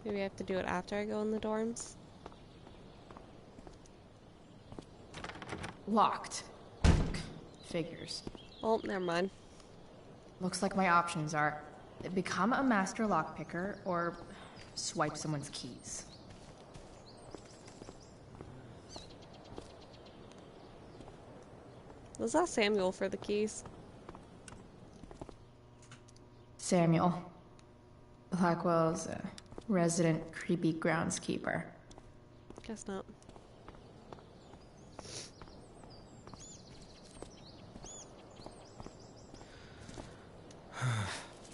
Maybe I have to do it after I go in the dorms. Locked. Figures. Oh, never mind. Looks like my options are become a master lockpicker or swipe someone's keys. Was that Samuel for the keys? Samuel. Blackwell's resident creepy groundskeeper. Guess not.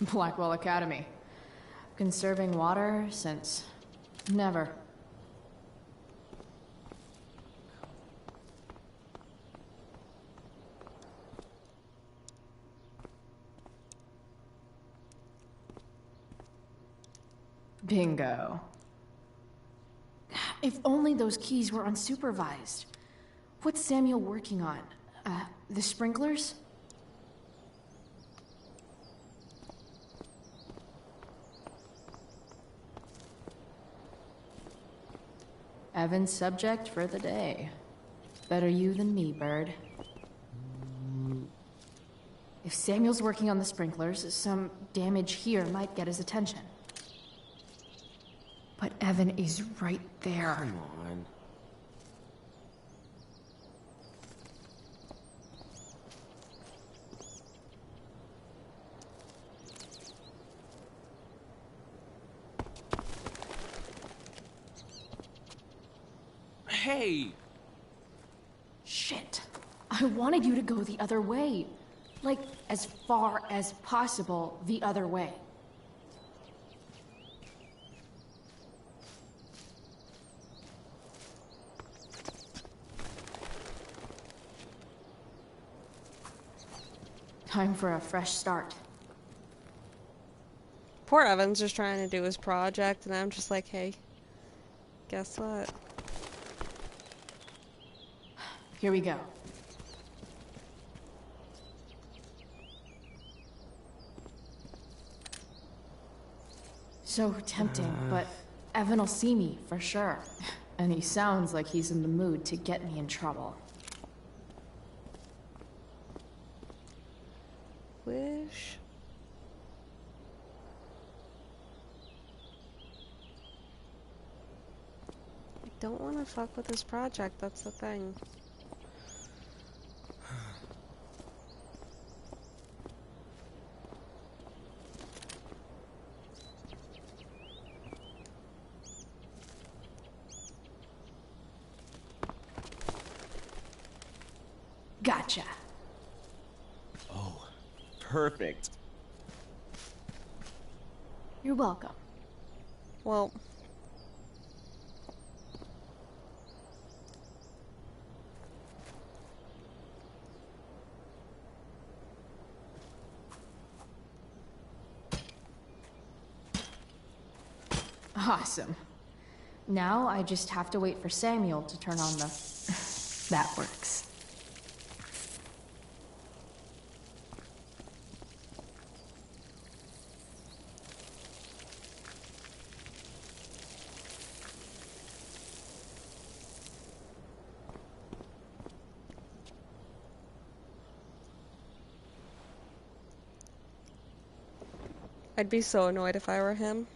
Blackwell Academy. Conserving water since never. Bingo. If only those keys were unsupervised. What's Samuel working on? The sprinklers? Evan's subject for the day. Better you than me, Bird. If Samuel's working on the sprinklers, some damage here might get his attention. But Evan is right there. Come on. Hey! Shit. I wanted you to go the other way. Like, as far as possible the other way. Time for a fresh start. Poor Evan's just trying to do his project, and I'm just like, hey, guess what? Here we go. So tempting, but Evan will see me for sure. And he sounds like he's in the mood to get me in trouble. Wish. I don't want to fuck with his project, that's the thing. Gotcha. Oh, perfect. You're welcome. Well, awesome. Now I just have to wait for Samuel to turn on the... That works. I'd be so annoyed if I were him.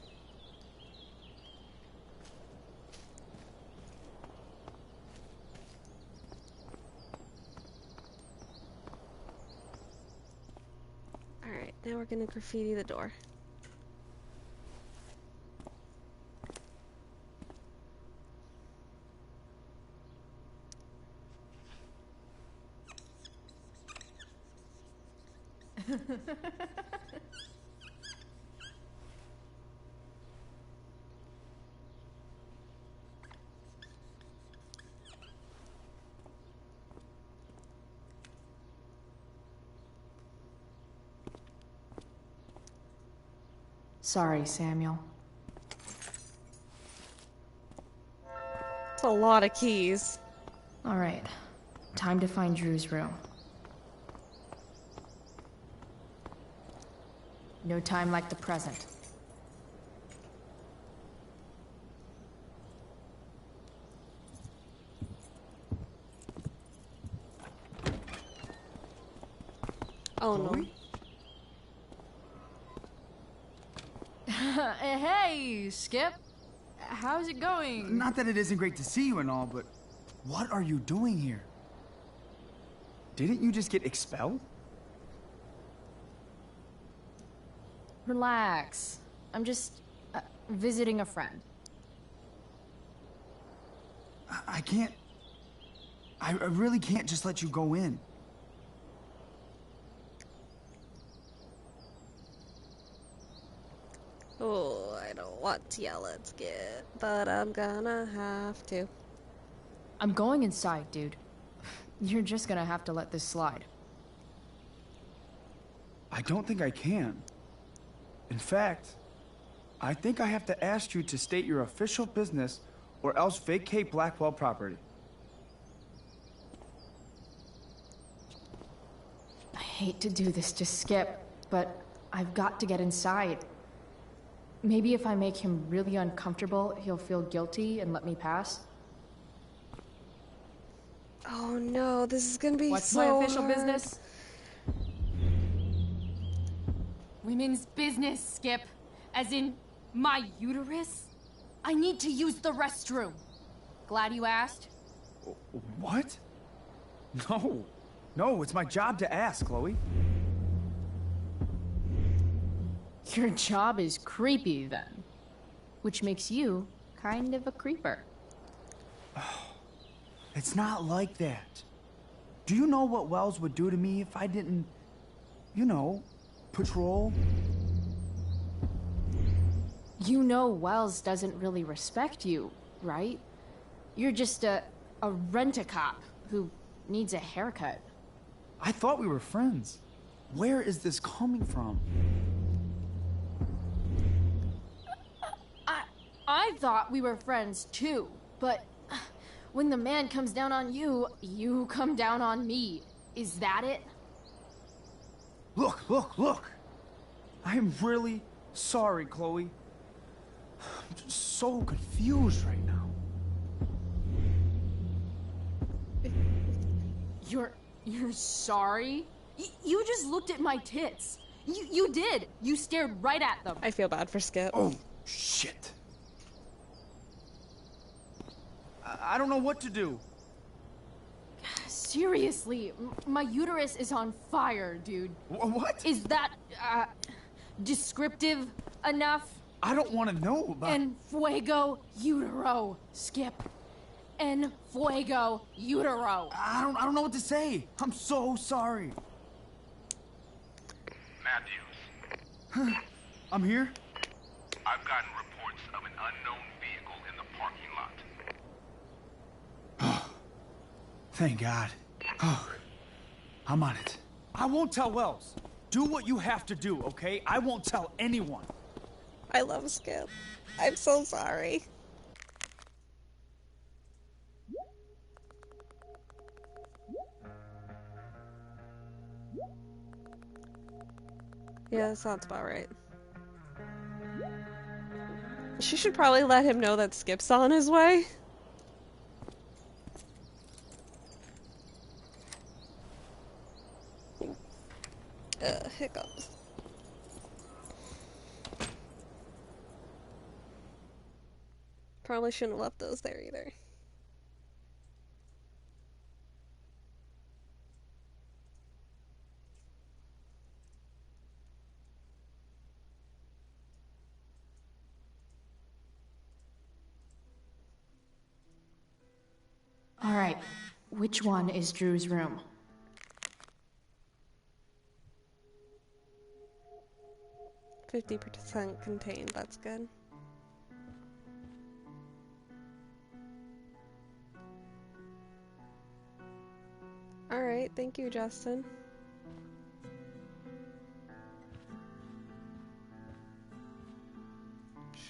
Alright, now we're gonna graffiti the door. Sorry, Samuel. It's a lot of keys. All right. Time to find Drew's room. No time like the present. Oh no. Hey, Skip. How's it going? Not that it isn't great to see you and all, but what are you doing here? Didn't you just get expelled? Relax. I'm just visiting a friend. I can't... I really can't just let you go in. Oh, I don't want to yell at Skip, but I'm gonna have to. I'm going inside, dude. You're just gonna have to let this slide. I don't think I can. In fact, I think I have to ask you to state your official business or else vacate Blackwell property. I hate to do this to Skip, but I've got to get inside. Maybe if I make him really uncomfortable, he'll feel guilty and let me pass. Oh no, this is gonna be What's so my official hard. business? Women's business, Skip. As in, my uterus? I need to use the restroom. Glad you asked. What? No. No, it's my job to ask, Chloe. Your job is creepy, then. Which makes you kind of a creeper. It's not like that. Do you know what Wells would do to me if I didn't, you know, patrol? You know Wells doesn't really respect you, right? You're just a rent-a-cop who needs a haircut. I thought we were friends. Where is this coming from? I thought we were friends too, but when the man comes down on you, you come down on me. Is that it? Look! I am really sorry, Chloe. I'm just so confused right now. You're sorry? You just looked at my tits. You did. You stared right at them. I feel bad for Skip. Oh, shit. I don't know what to do. Seriously, my uterus is on fire, dude. What? Is that, descriptive enough? I don't want to know about... En fuego utero, Skip. En fuego utero. I don't know what to say. I'm so sorry. Matthews. I'm here. I've gotten reports of an unknown vehicle in the parking lot. Thank God. Oh, I'm on it. I won't tell Wells. Do what you have to do, okay? I won't tell anyone. I love Skip. I'm so sorry. Yeah, that sounds about right. She should probably let him know that Skip's on his way. Hiccups. Probably shouldn't have left those there either. All right, which one is Drew's room? %50 contained, that's good. Alright, thank you, Justin.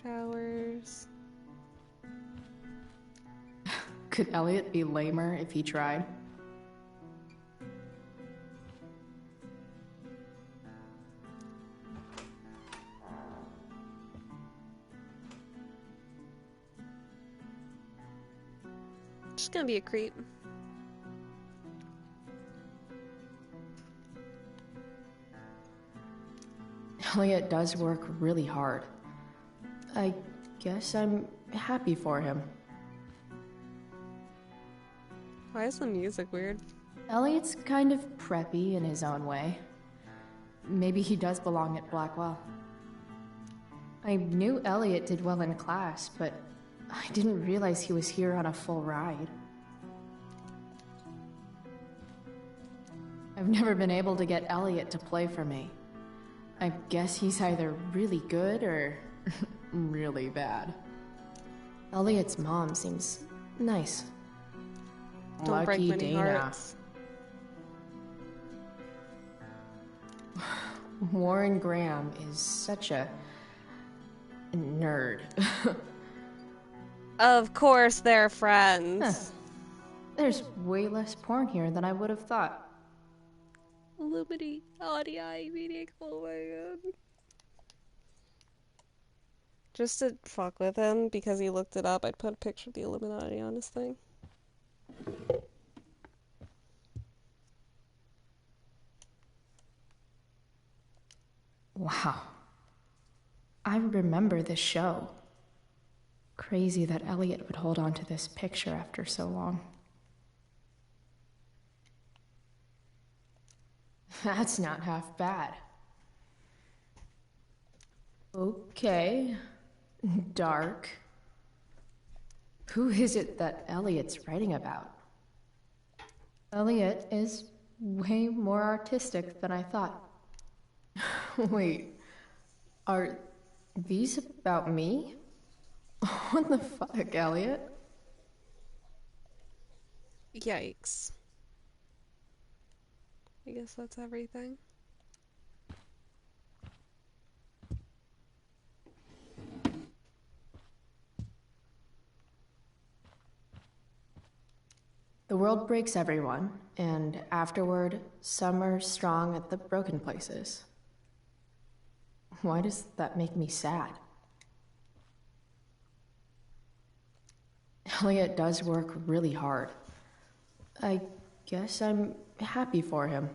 Showers. Could Elliot be lamer if he tried? Just gonna be a creep. Elliot does work really hard. I guess I'm happy for him. Why is the music weird? Elliot's kind of preppy in his own way. Maybe he does belong at Blackwell. I knew Elliot did well in class, but I didn't realize he was here on a full ride. I've never been able to get Elliot to play for me. I guess he's either really good or really bad. Elliot's mom seems nice. Don't break Lucky many Dana. hearts. Warren Graham is such a nerd. Of course they're friends. Huh. There's way less porn here than I would have thought. Illuminati audio meeting. Oh my god. Just to fuck with him, because he looked it up, I'd put a picture of the Illuminati on his thing. Wow. I remember this show. Crazy that Elliot would hold on to this picture after so long. That's not half bad. Okay. Dark. Who is it that Elliot's writing about? Elliot is way more artistic than I thought. Wait, are these about me? What the fuck, Elliot? Yikes. I guess that's everything. The world breaks everyone, and afterward, some are strong at the broken places. Why does that make me sad? Elliot does work really hard. I guess I'm happy for him.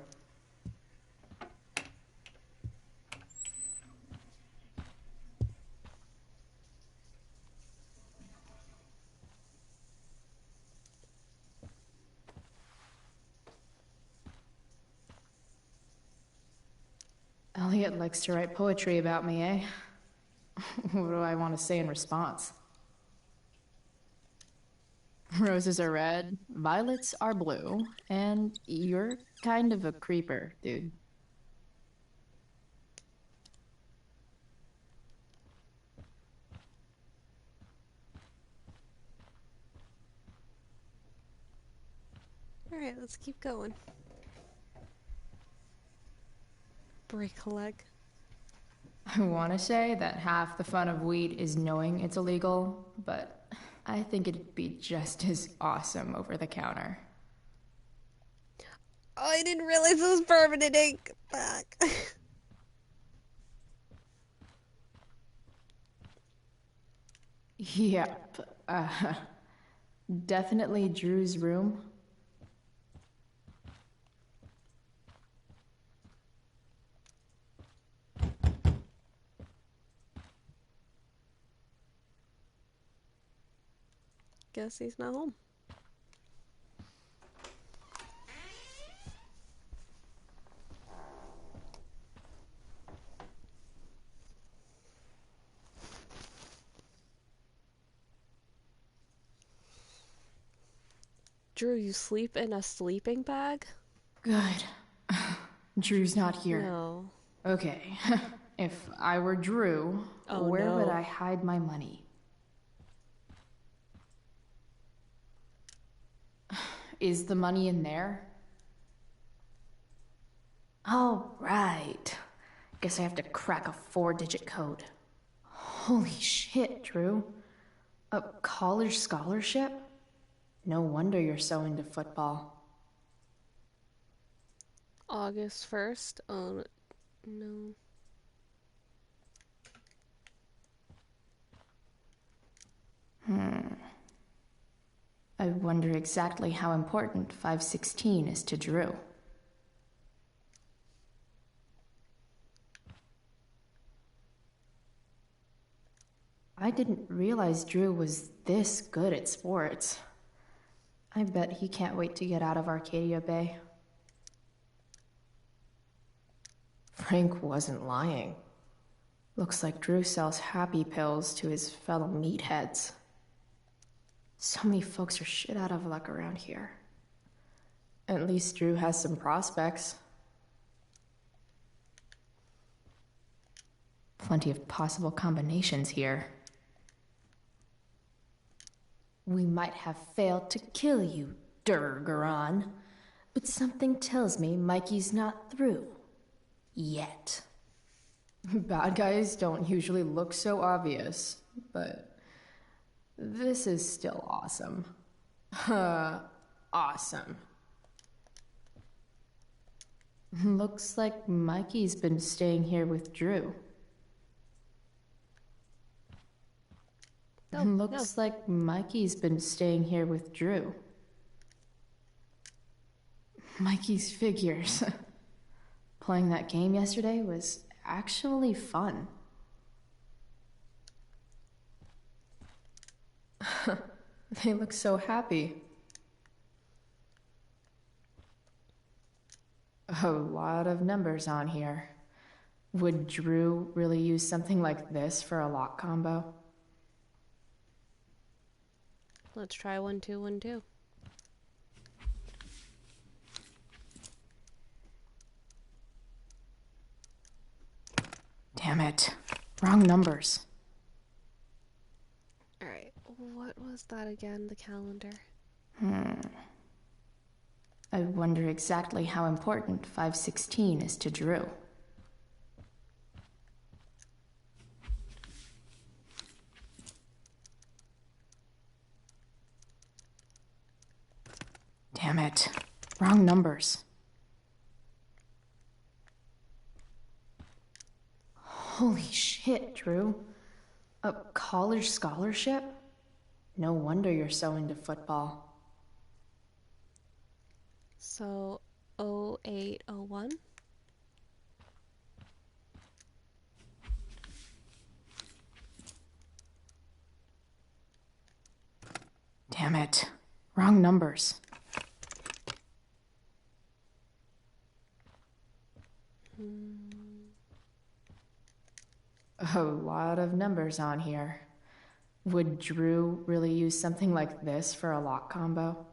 Elliot likes to write poetry about me, eh? What do I want to say in response? Roses are red, violets are blue, and you're kind of a creeper, dude. Alright, let's keep going. Break a leg. I want to say that half the fun of weed is knowing it's illegal, but I think it'd be just as awesome over the counter. Oh, I didn't realize it was permanent ink. Fuck. Yep. Definitely Drew's room. Guess he's not home. Drew, you sleep in a sleeping bag? Good. Drew's not here. No. Okay. If I were Drew, where would I hide my money? Is the money in there? Oh, right. Guess I have to crack a 4-digit code. Holy shit, Drew. A college scholarship? No wonder you're so into football. August 1st? Oh, no. I wonder exactly how important 516 is to Drew. I didn't realize Drew was this good at sports. I bet he can't wait to get out of Arcadia Bay. Frank wasn't lying. Looks like Drew sells happy pills to his fellow meatheads. So many folks are shit out of luck around here. At least Drew has some prospects. Plenty of possible combinations here. We might have failed to kill you, Durgaron, but something tells me Mikey's not through. Yet. Bad guys don't usually look so obvious, but this is still awesome. Awesome. Looks like Mikey's been staying here with Drew. Looks like Mikey's been staying here with Drew. Mikey's figures. Playing that game yesterday was actually fun. They look so happy. A lot of numbers on here. Would Drew really use something like this for a lock combo? Let's try 1 2 1 2. Damn it. Wrong numbers. Alright, what was that again? The calendar. I wonder exactly how important 516 is to Drew. Damn it. Wrong numbers. Holy shit, Drew. A college scholarship? No wonder you're so into football. So, 0801? Damn it. Wrong numbers. A lot of numbers on here. Would Drew really use something like this for a lock combo?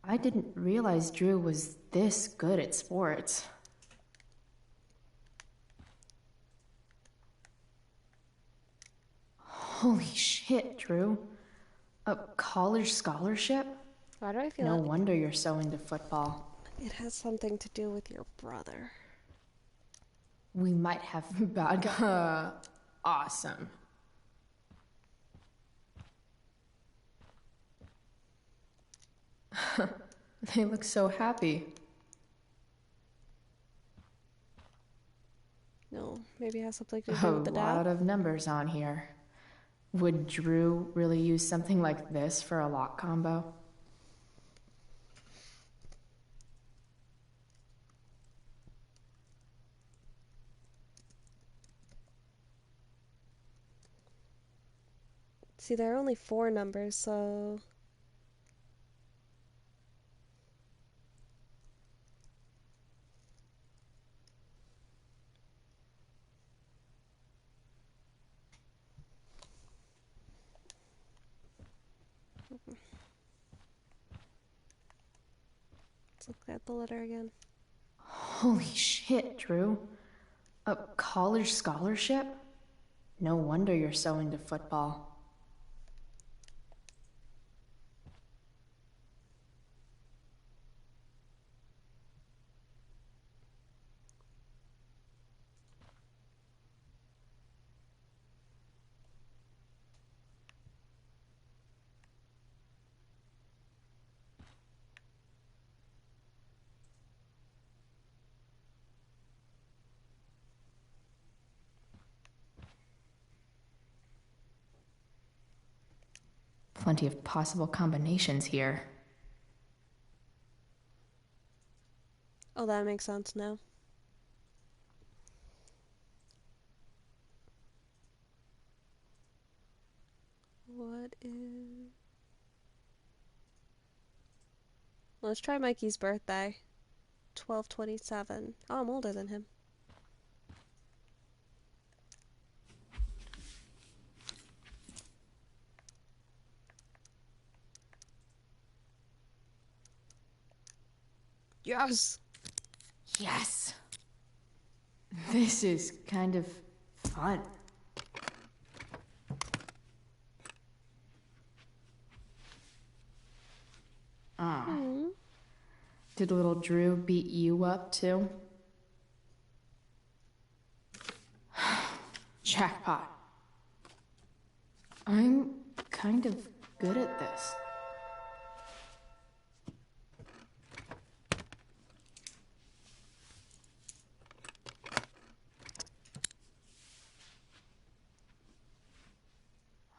I didn't realize Drew was this good at sports. Holy shit, Drew. A college scholarship? Why do I feel No like wonder you're so into football. it has something to do with your brother? We might have bad guy. Awesome. They look so happy. No, maybe it has something to do A with the lot dad? of numbers on here. Would Drew really use something like this for a lock combo? See, there are only 4 numbers, so... Let's look at the letter again. Holy shit, Drew. A college scholarship? No wonder you're so into football. Plenty of possible combinations here. Oh, that makes sense now. What is... Let's try Mikey's birthday. 12/27. Oh, I'm older than him. Yes! Yes! This is kind of fun. Did little Drew beat you up too? Jackpot. I'm kind of good at this.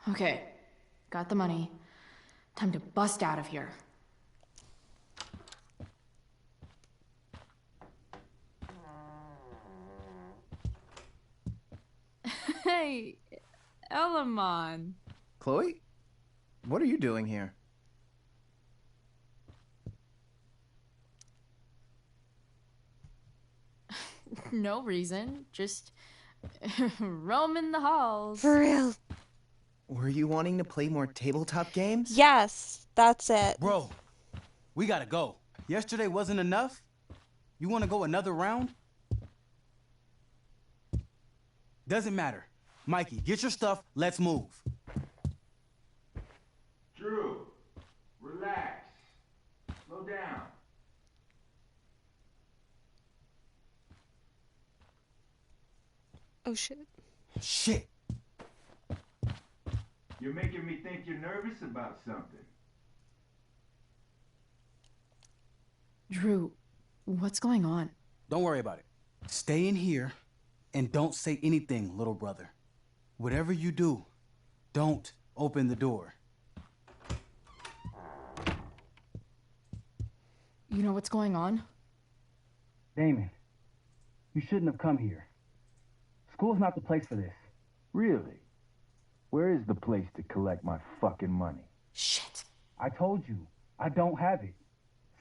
Okay, got the money. Time to bust out of here. Hey, Elamon. Chloe? What are you doing here? No reason, just roaming the halls. For real. Were you wanting to play more tabletop games? Yes, that's it. Bro, we gotta go. Yesterday wasn't enough? You wanna go another round? Doesn't matter. Mikey, get your stuff, let's move. Drew, relax. Slow down. Oh, shit. Shit. You're making me think you're nervous about something. Drew, what's going on? Don't worry about it. Stay in here and don't say anything, little brother. Whatever you do, don't open the door. You know what's going on? Damon, you shouldn't have come here. School's not the place for this. Really? Where is the place to collect my fucking money? Shit. I told you, I don't have it.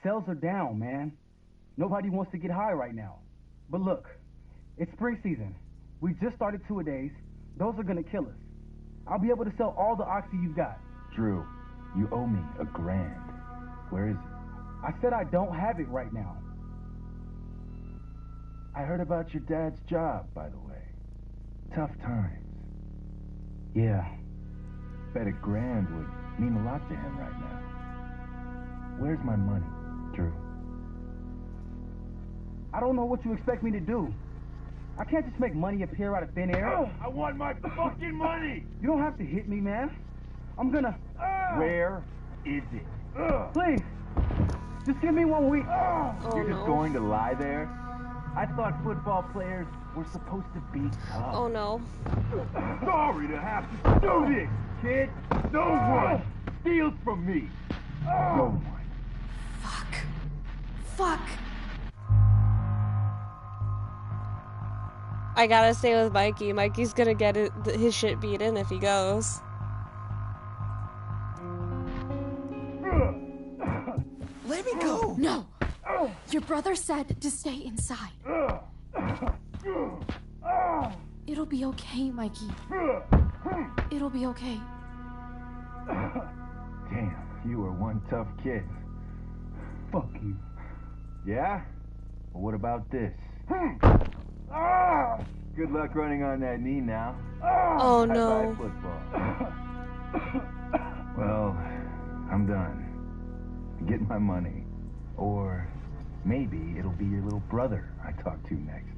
Sales are down, man. Nobody wants to get high right now. But look, it's spring season. We just started two-a-days. Those are gonna kill us. I'll be able to sell all the oxy you've got. Drew, you owe me $1,000. Where is it? I said I don't have it right now. I heard about your dad's job, by the way. Tough times. Yeah, bet $1,000 would mean a lot to him right now. Where's my money, Drew? I don't know what you expect me to do. I can't just make money appear out of thin air. I want my fucking money! You don't have to hit me, man. I'm gonna... Where is it? Please, just give me 1 week. You're just going to lie there? I thought football players were supposed to be tough. Oh no. Sorry to have to do this, kid. No one steals from me. No one. Fuck. I gotta stay with Mikey. Mikey's gonna get his shit beat in if he goes. Let me go! No! Your brother said to stay inside. It'll be okay, Mikey. It'll be okay. Damn, you were one tough kid. Fuck you. Yeah? Well, what about this? Good luck running on that knee now. Oh no. Bye-bye football. Well, I'm done. Get my money. Or maybe it'll be your little brother I talk to next.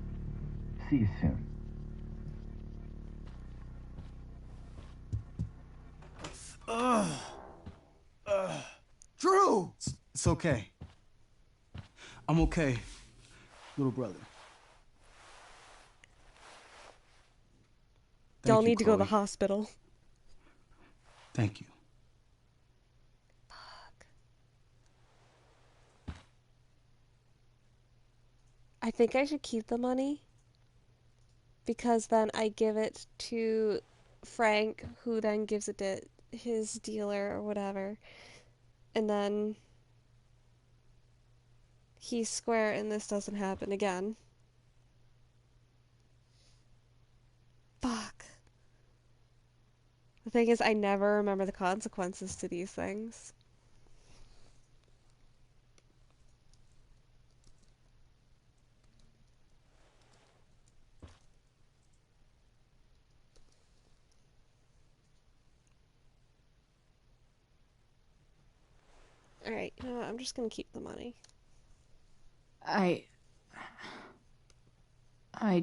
See you soon. Drew! It's okay. I'm okay, little brother. Y'all Thank you, need to go to the Chloe. hospital. Thank you. I think I should keep the money because then I give it to Frank, who then gives it to his dealer or whatever, and then he's square and this doesn't happen again. Fuck. The thing is, I never remember the consequences to these things. Alright, you know what? I'm just gonna keep the money. I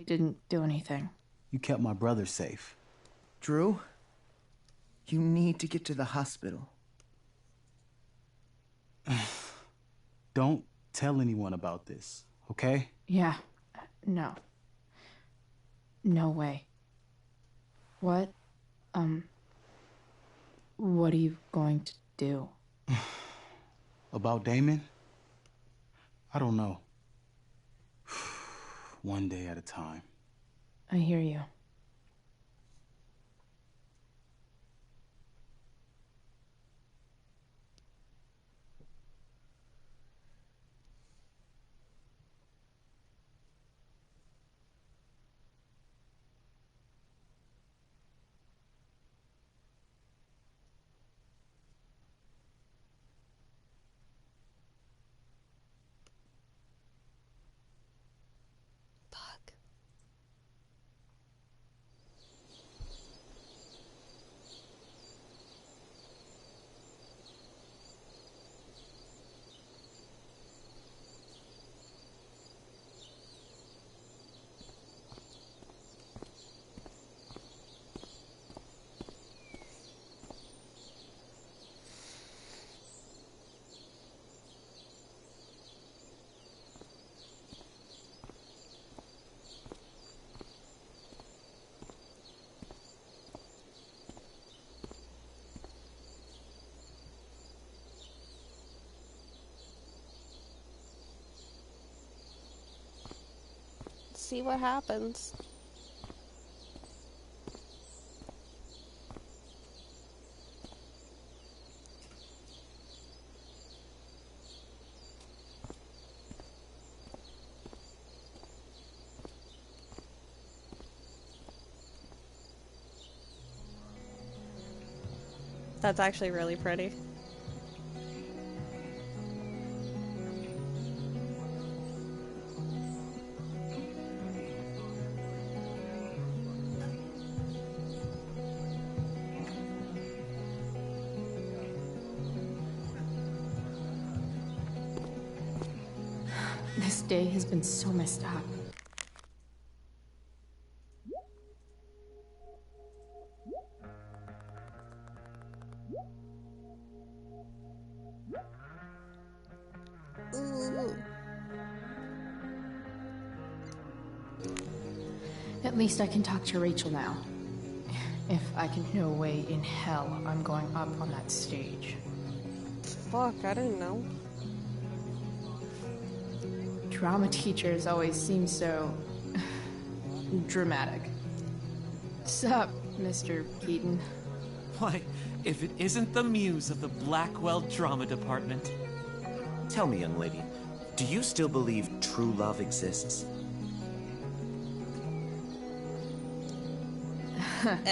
didn't do anything. You kept my brother safe. Drew, you need to get to the hospital. Don't tell anyone about this, okay? Yeah. No. No way. What are you going to do? About Damon? I don't know. One day at a time. I hear you. See what happens. That's actually really pretty. This day has been so messed up. At least I can talk to Rachel now. If I can, no way in hell I'm going up on that stage. Fuck, I didn't know. Drama teachers always seem so dramatic. Sup, Mr. Keaton? Why, if it isn't the muse of the Blackwell Drama Department. Tell me, young lady, do you still believe true love exists?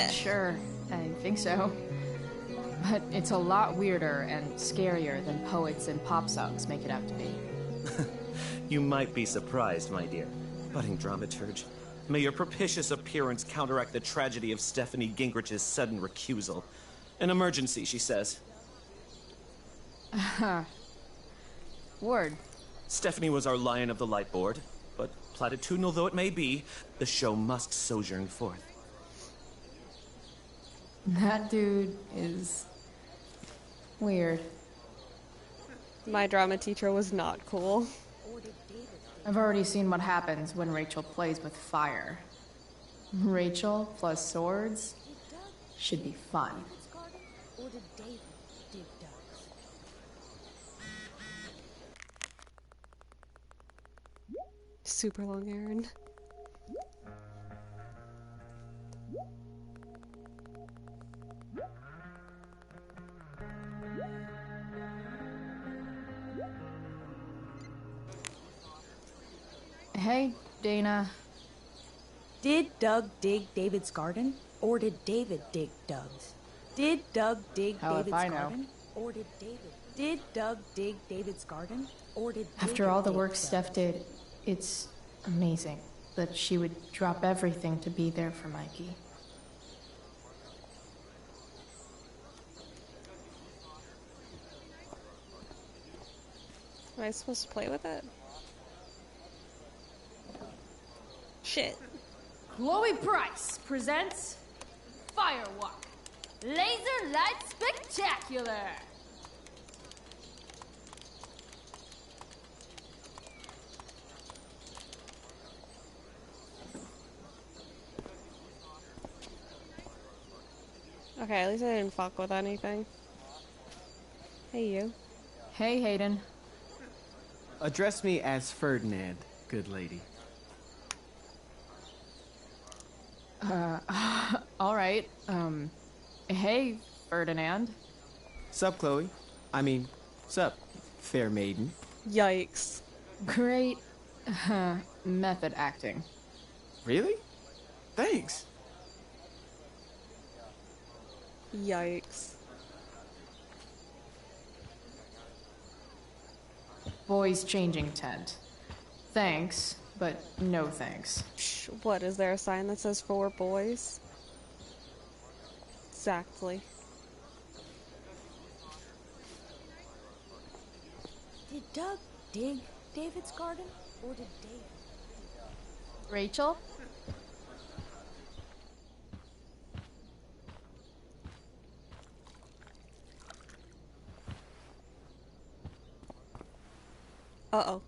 Sure, I think so. But it's a lot weirder and scarier than poets and pop songs make it out to be. You might be surprised, my dear. Budding dramaturge, may your propitious appearance counteract the tragedy of Stephanie Gingrich's sudden recusal. An emergency, she says. Word. Stephanie was our Lion of the Light board, but platitudinal though it may be, the show must sojourn forth. That dude is weird. My drama teacher was not cool. I've already seen what happens when Rachel plays with fire. Rachel plus swords should be fun. super long errand. Hey, Dana. Did Doug dig David's garden? Or did David dig Doug's? Did Doug dig Hell if David's I know. garden? Or did David? Did Doug dig David's garden? Or did After David all the dig work Doug's? Steph did, it's amazing that she would drop everything to be there for Mikey. Am I supposed to play with it? Shit. Chloe Price presents Firewalk. Laser Light Spectacular. Okay, at least I didn't fuck with anything. Hey, you. Hey, Hayden. Address me as Ferdinand, good lady. All right. Hey, Ferdinand. Sup, Chloe? I mean, sup, fair maiden. Yikes. Great method acting. Really? Thanks. Yikes. Boys changing tent. Thanks, but no thanks. Psh, what, is there a sign that says for boys? Exactly. Did Doug dig David's garden? Or did David? Rachel? Uh-oh.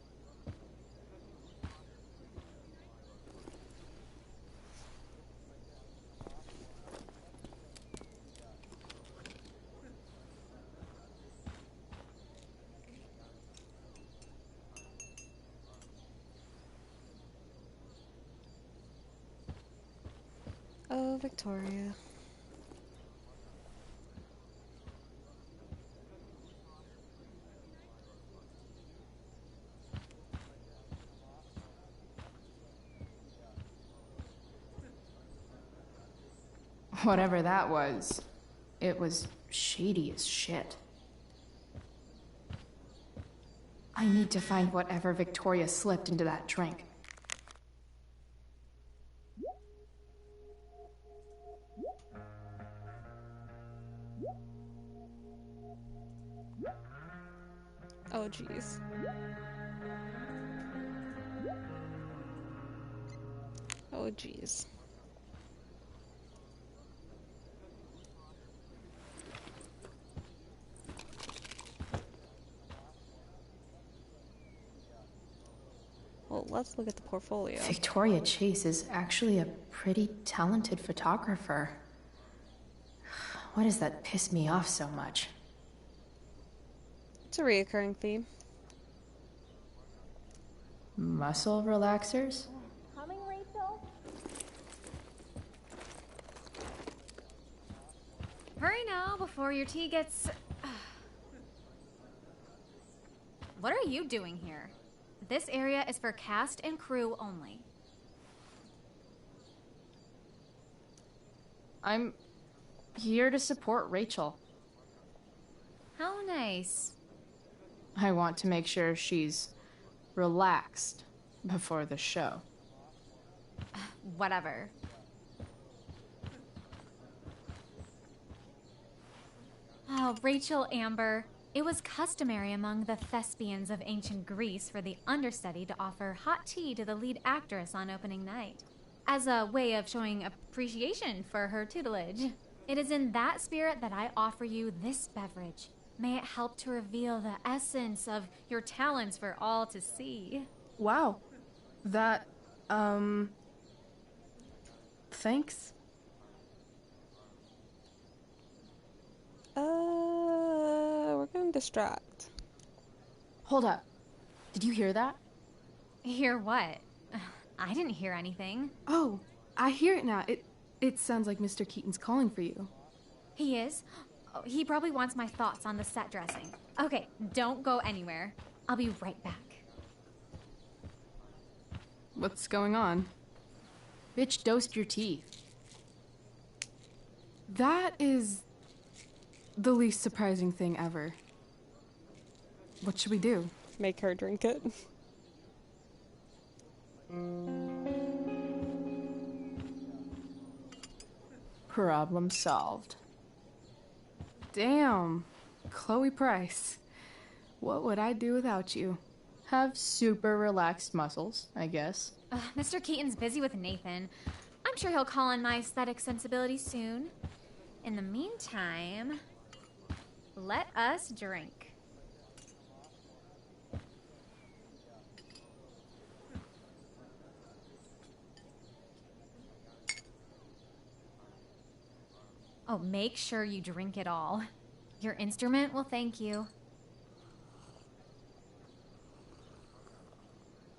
Oh, Victoria. Whatever that was, it was shady as shit. I need to find whatever Victoria slipped into that drink. Oh, jeez. Oh, jeez. Well, let's look at the portfolio. Victoria Chase is actually a pretty talented photographer. Why does that piss me off so much? It's a reoccurring theme. Muscle relaxers? Coming, Rachel? Hurry now before your tea gets... What are you doing here? This area is for cast and crew only. I'm here to support Rachel. How nice. I want to make sure she's relaxed before the show. Whatever. Oh, Rachel Amber. It was customary among the thespians of ancient Greece for the understudy to offer hot tea to the lead actress on opening night, as a way of showing appreciation for her tutelage. It is in that spirit that I offer you this beverage. May it help to reveal the essence of your talents for all to see. Wow. That, thanks. We're gonna distract. Hold up. Did you hear that? Hear what? I didn't hear anything. Oh, I hear it now. It sounds like Mr. Keaton's calling for you. He is? Oh, he probably wants my thoughts on the set dressing. Okay, don't go anywhere. I'll be right back. What's going on? Bitch dosed your teeth. That is the least surprising thing ever. What should we do? Make her drink it. Problem solved. Damn, Chloe Price. What would I do without you? Have super relaxed muscles, I guess. Mr. Keaton's busy with Nathan. I'm sure he'll call on my aesthetic sensibility soon. In the meantime, let us drink. Oh, make sure you drink it all. Your instrument will thank you.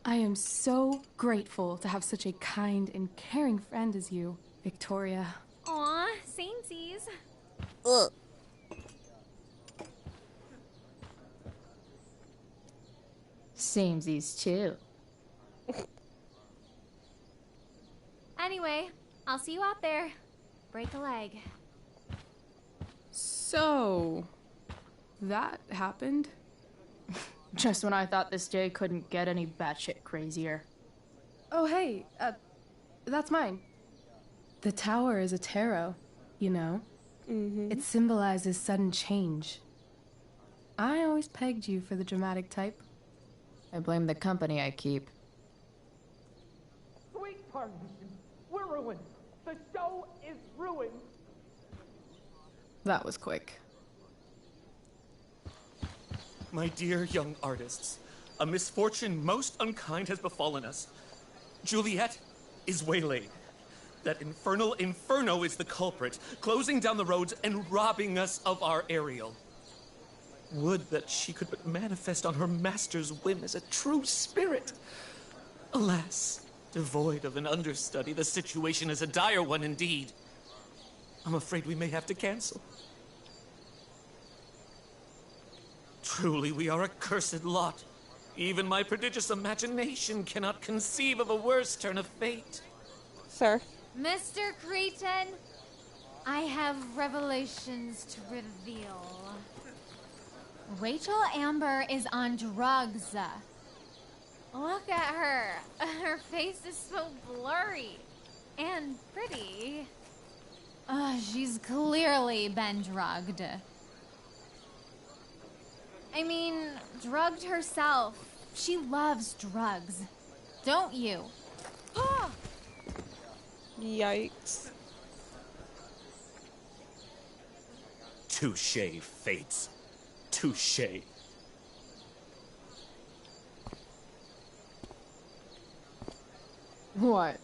I am so grateful to have such a kind and caring friend as you, Victoria. Aw, samesies. Ugh. Samesies too. Anyway, I'll see you out there. Break a leg. So, that happened? Just when I thought this day couldn't get any batshit crazier. Oh, hey, that's mine. The tower is a tarot, you know? Mm-hmm. It symbolizes sudden change. I always pegged you for the dramatic type. I blame the company I keep. Sweetheart, we're ruined. The show is ruined. That was quick. My dear young artists, a misfortune most unkind has befallen us. Juliet is waylaid. That infernal Inferno is the culprit, closing down the roads and robbing us of our Ariel. Would that she could but manifest on her master's whim as a true spirit. Alas, devoid of an understudy, the situation is a dire one indeed. I'm afraid we may have to cancel. Truly, we are a cursed lot. Even my prodigious imagination cannot conceive of a worse turn of fate. Sir? Mr. Cretan, I have revelations to reveal. Rachel Amber is on drugs. Look at her. Her face is so blurry and pretty. She's clearly been drugged. I mean, drugged herself. She loves drugs. Don't you? Yikes. Touché, Fates. Touché. What?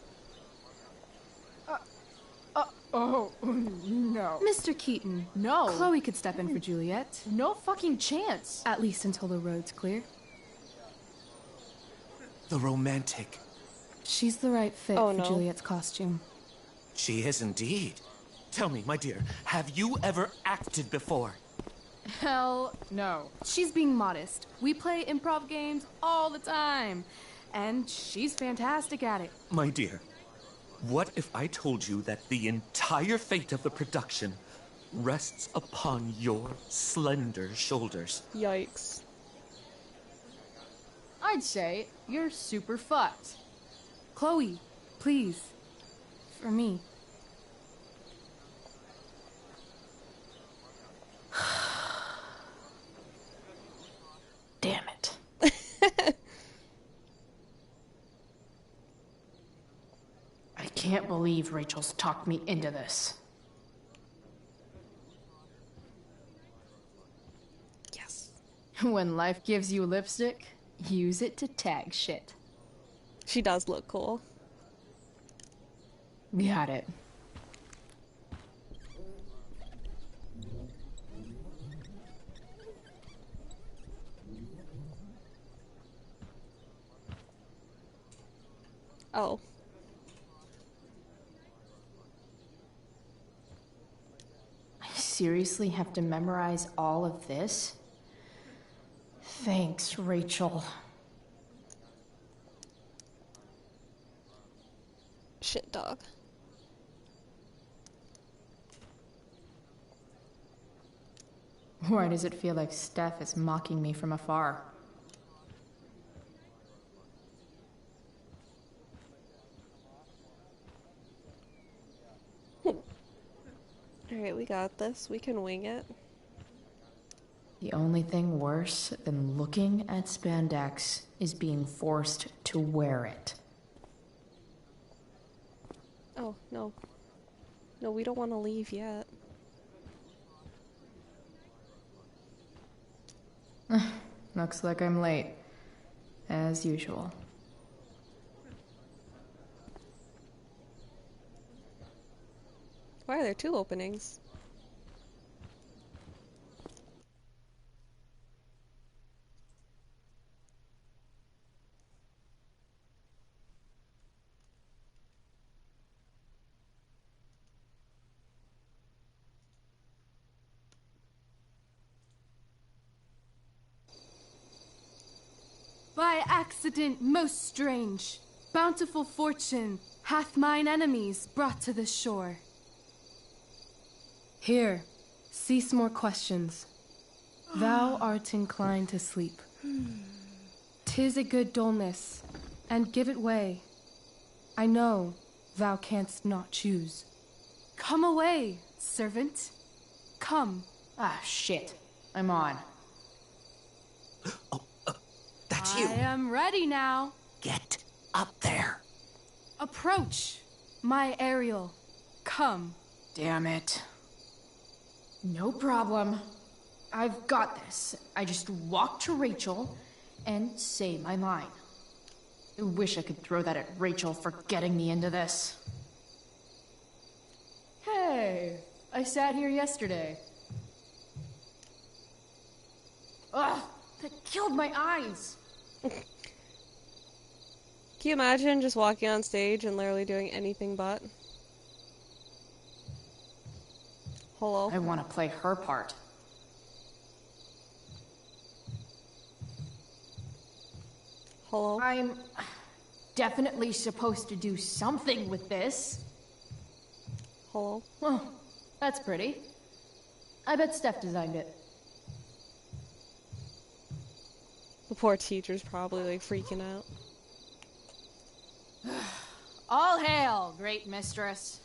Oh, no. Mr. Keaton. No. Chloe could step in for Juliet. No fucking chance. At least until the road's clear. The romantic. She's the right fit for Juliet's costume. She is indeed. Tell me, my dear, have you ever acted before? Hell no. She's being modest. We play improv games all the time. And she's fantastic at it. My dear, what if I told you that the entire fate of the production rests upon your slender shoulders? Yikes. I'd say you're super fucked. Chloe, please. For me. Damn it. I can't believe Rachel's talked me into this. Yes. When life gives you lipstick, use it to tag shit. She does look cool. Got it. Oh. I seriously have to memorize all of this? Thanks, Rachel. Shit, dog. Why does it feel like Steph is mocking me from afar? Alright, we got this. We can wing it. The only thing worse than looking at spandex is being forced to wear it. Oh, no. No, we don't want to leave yet. Looks like I'm late. As usual. Why are there two openings? By accident most strange, bountiful fortune hath mine enemies brought to this shore. Here, cease more questions. Thou art inclined to sleep. 'Tis a good dullness, and give it way. I know thou canst not choose. Come away, servant. Come. Ah, shit. I'm on. That's you. I am ready now. Get up there. Approach, my Ariel. Come. Damn it. No problem. I've got this. I just walk to Rachel and say my line. I wish I could throw that at Rachel for getting me into this. Hey, I sat here yesterday. Ugh, that killed my eyes. Can you imagine just walking on stage and literally doing anything but? Hello? I want to play her part. Hello? I'm definitely supposed to do something with this. Hello? Oh, that's pretty. I bet Steph designed it. The poor teacher's probably like freaking out. All hail, great mistress.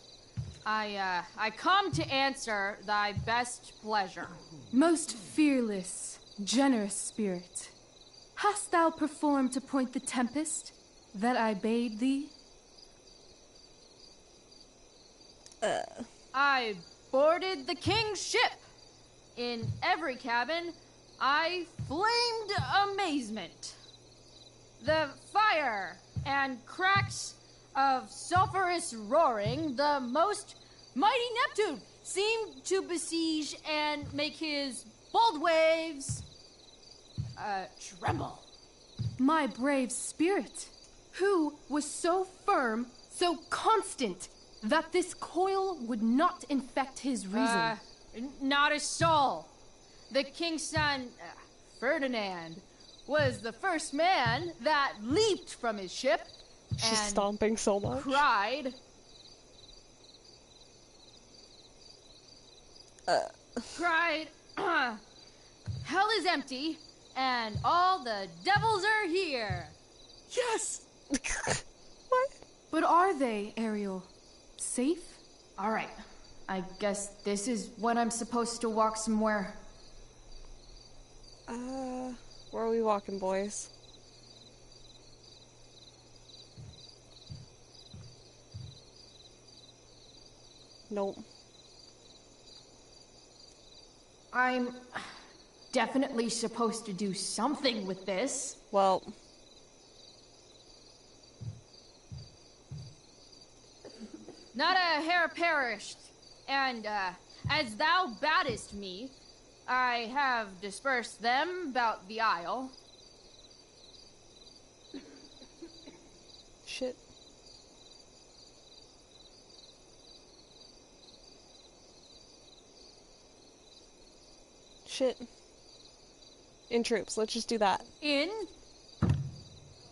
I come to answer thy best pleasure. Most fearless, generous spirit, hast thou performed to point the tempest that I bade thee? I boarded the king's ship. In every cabin, I flamed amazement. The fire and cracks of sulphurous roaring, the most mighty Neptune seemed to besiege and make his bold waves tremble. My brave spirit, who was so firm, so constant, that this coil would not infect his reason. Not a soul. The king's son, Ferdinand, was the first man that leaped from his ship. She's stomping so much. Cried. Cried, hell is empty, and all the devils are here. Yes! What? But are they, Ariel? Safe? Alright. I guess this is when I'm supposed to walk somewhere. Where are we walking, boys? Nope. I'm definitely supposed to do something with this. Well, not a hair perished, and as thou baddest me, I have dispersed them about the isle. Shit. Shit. In troops. Let's just do that. In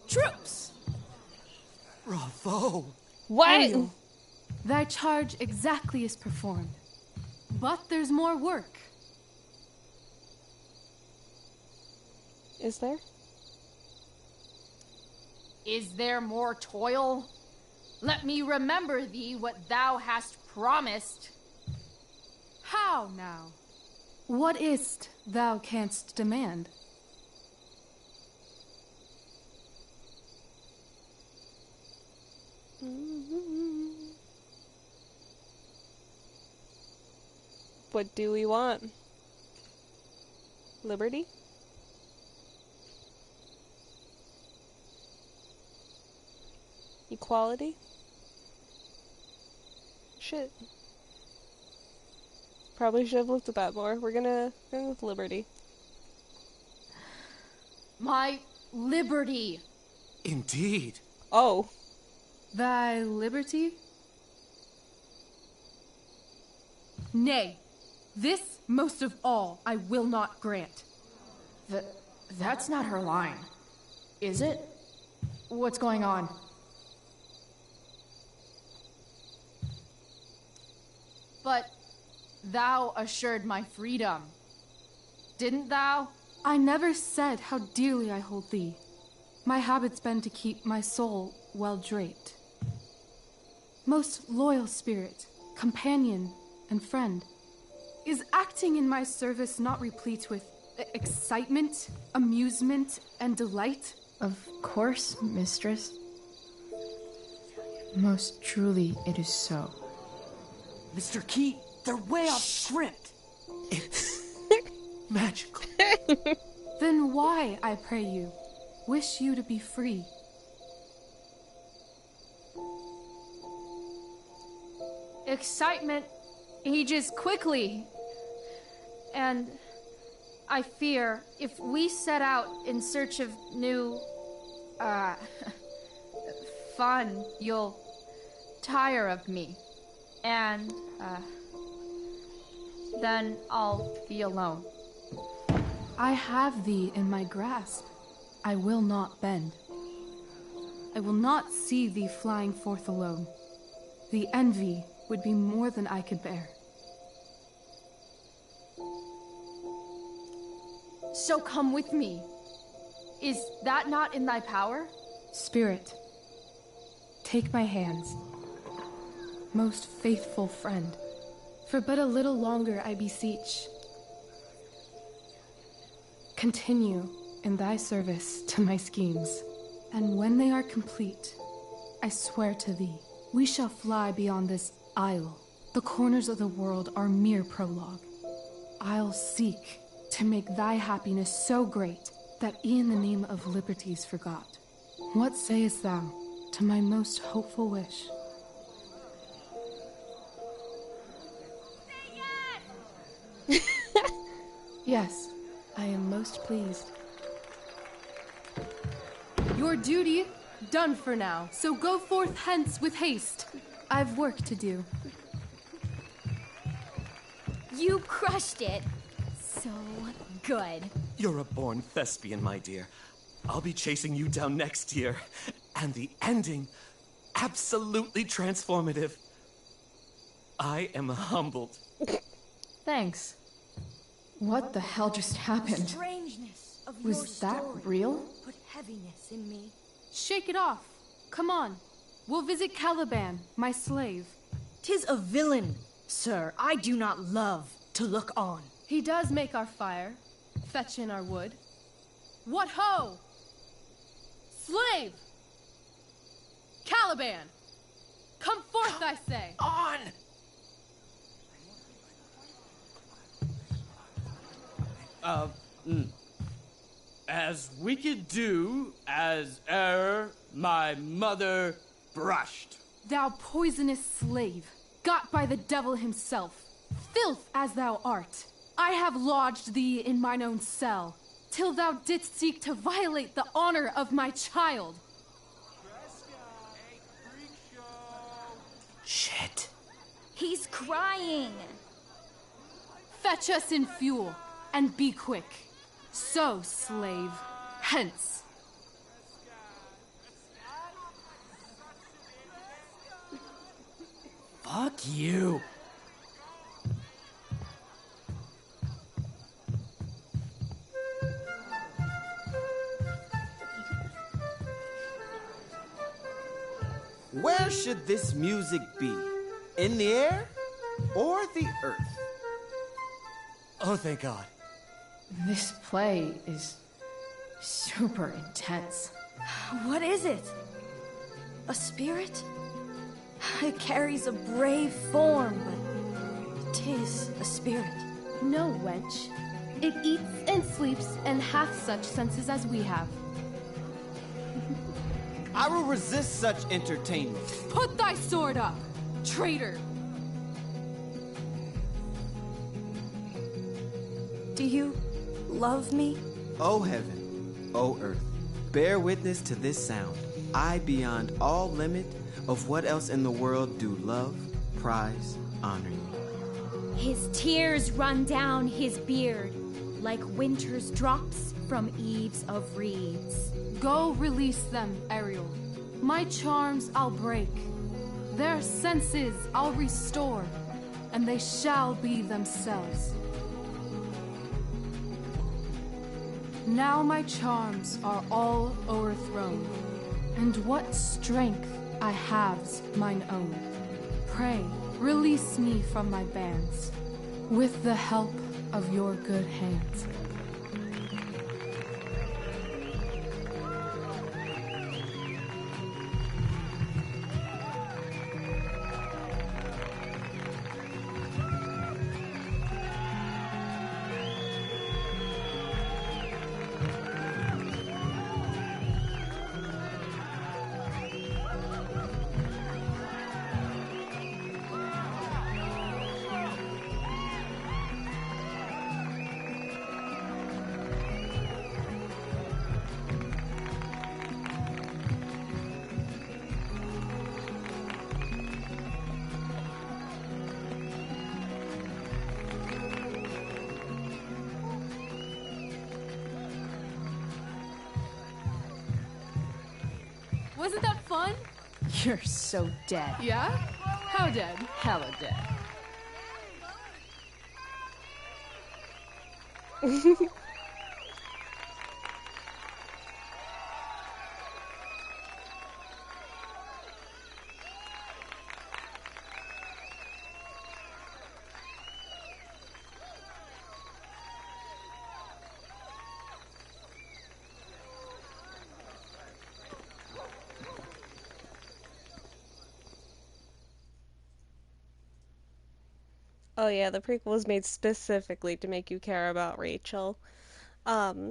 troops. Bravo! What? Ariel, thy charge exactly is performed. But there's more work. Is there? Is there more toil? Let me remember thee what thou hast promised. How now? What is't thou canst demand? What do we want? Liberty? Equality? Shit. Probably should have looked at that more. We're gonna go with liberty. My liberty. Indeed. Oh. Thy liberty? Nay, this most of all I will not grant. That's not her line. Is it? What's going on? But thou assured my freedom. Didn't thou? I never said how dearly I hold thee. My habit's been to keep my soul well draped. Most loyal spirit, companion, and friend, is acting in my service not replete with excitement, amusement, and delight? Of course, mistress. Most truly it is so. Mr. Key, they're way off script. It's magical. Then why, I pray you, wish you to be free? Excitement ages quickly. And I fear if we set out in search of new, fun, you'll tire of me. And, then I'll be alone. I have thee in my grasp. I will not bend. I will not see thee flying forth alone. The envy would be more than I could bear. So come with me. Is that not in thy power? Spirit, take my hands. Most faithful friend, for but a little longer I beseech. Continue in thy service to my schemes, and when they are complete, I swear to thee, we shall fly beyond this isle. The corners of the world are mere prologue. I'll seek to make thy happiness so great that e'en the name of liberty's forgot. What sayest thou to my most hopeful wish? Yes, I am most pleased. Your duty done for now, so go forth hence with haste. I've work to do. You crushed it. So good. You're a born thespian, my dear. I'll be chasing you down next year. And the ending, absolutely transformative. I am humbled. Thanks. What the hell just happened? Strangeness of your Was that story real? Put heaviness in me. Shake it off. Come on. We'll visit Caliban, my slave. 'Tis a villain, sir. I do not love to look on. He does make our fire, fetch in our wood. What ho! Slave! Caliban! Come forth, I say! On! As we could do as e'er my mother brushed. Thou poisonous slave, got by the devil himself, filth as thou art, I have lodged thee in mine own cell, till thou didst seek to violate the honor of my child. Shit. He's crying. Fetch us in fuel. and be quick. So, slave, hence. Fuck you. Where should this music be? In the air or the earth? Oh, thank God. This play is super intense. What is it? A spirit? It carries a brave form, but it is a spirit. No, wench. It eats and sleeps and hath such senses as we have. I will resist such entertainment. Put thy sword up, traitor! Do you love me? O heaven, O earth, bear witness to this sound. I, beyond all limit of what else in the world do love, prize, honor you. His tears run down his beard like winter's drops from eaves of reeds. Go release them, Ariel. My charms I'll break. Their senses I'll restore, and they shall be themselves. Now my charms are all o'erthrown, and what strength I have's mine own. Pray, release me from my bands, with the help of your good hands. Wasn't that fun? You're so dead. Yeah? How dead? Hella dead. Oh yeah, the prequel was made specifically to make you care about Rachel. I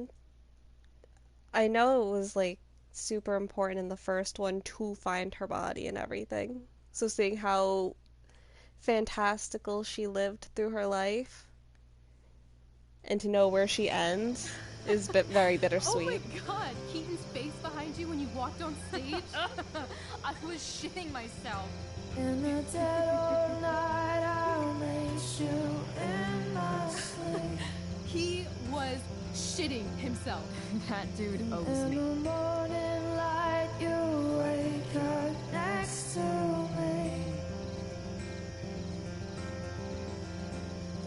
know it was like super important in the first one to find her body and everything. So seeing how fantastical she lived through her life and to know where she ends is very bittersweet. Oh my god, Keaton's face behind you when you walked on stage? I was shitting myself. In the dead of night, I'll lace you in my sleep. He was shitting himself. That dude owes me. In the morning light, you wake up next to me.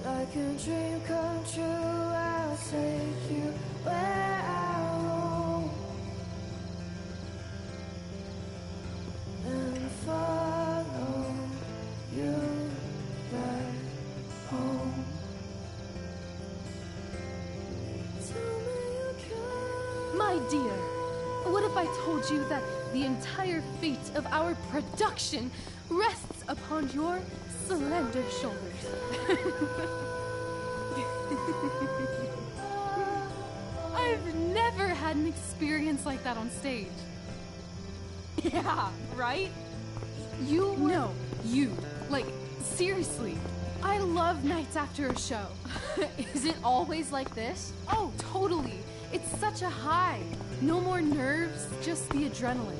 Like a dream come true, I'll take you where I roam. And follow you back home. My dear, what if I told you that the entire fate of our production rests upon your slender shoulders? I've never had an experience like that on stage. Yeah, right? You were... No, you. Like, seriously. I love nights after a show. Is it always like this? Oh, totally. It's such a high. No more nerves, just the adrenaline.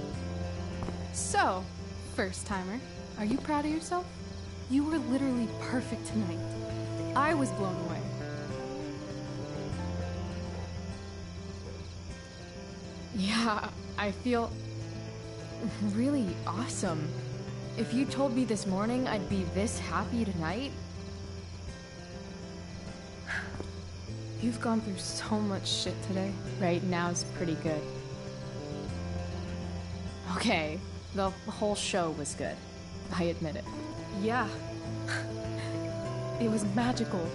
So, first timer, are you proud of yourself? You were literally perfect tonight. I was blown away. Yeah, I feel really awesome. If you told me this morning I'd be this happy tonight. You've gone through so much shit today. Right now's pretty good. Okay, the whole show was good. I admit it. Yeah. It was magical.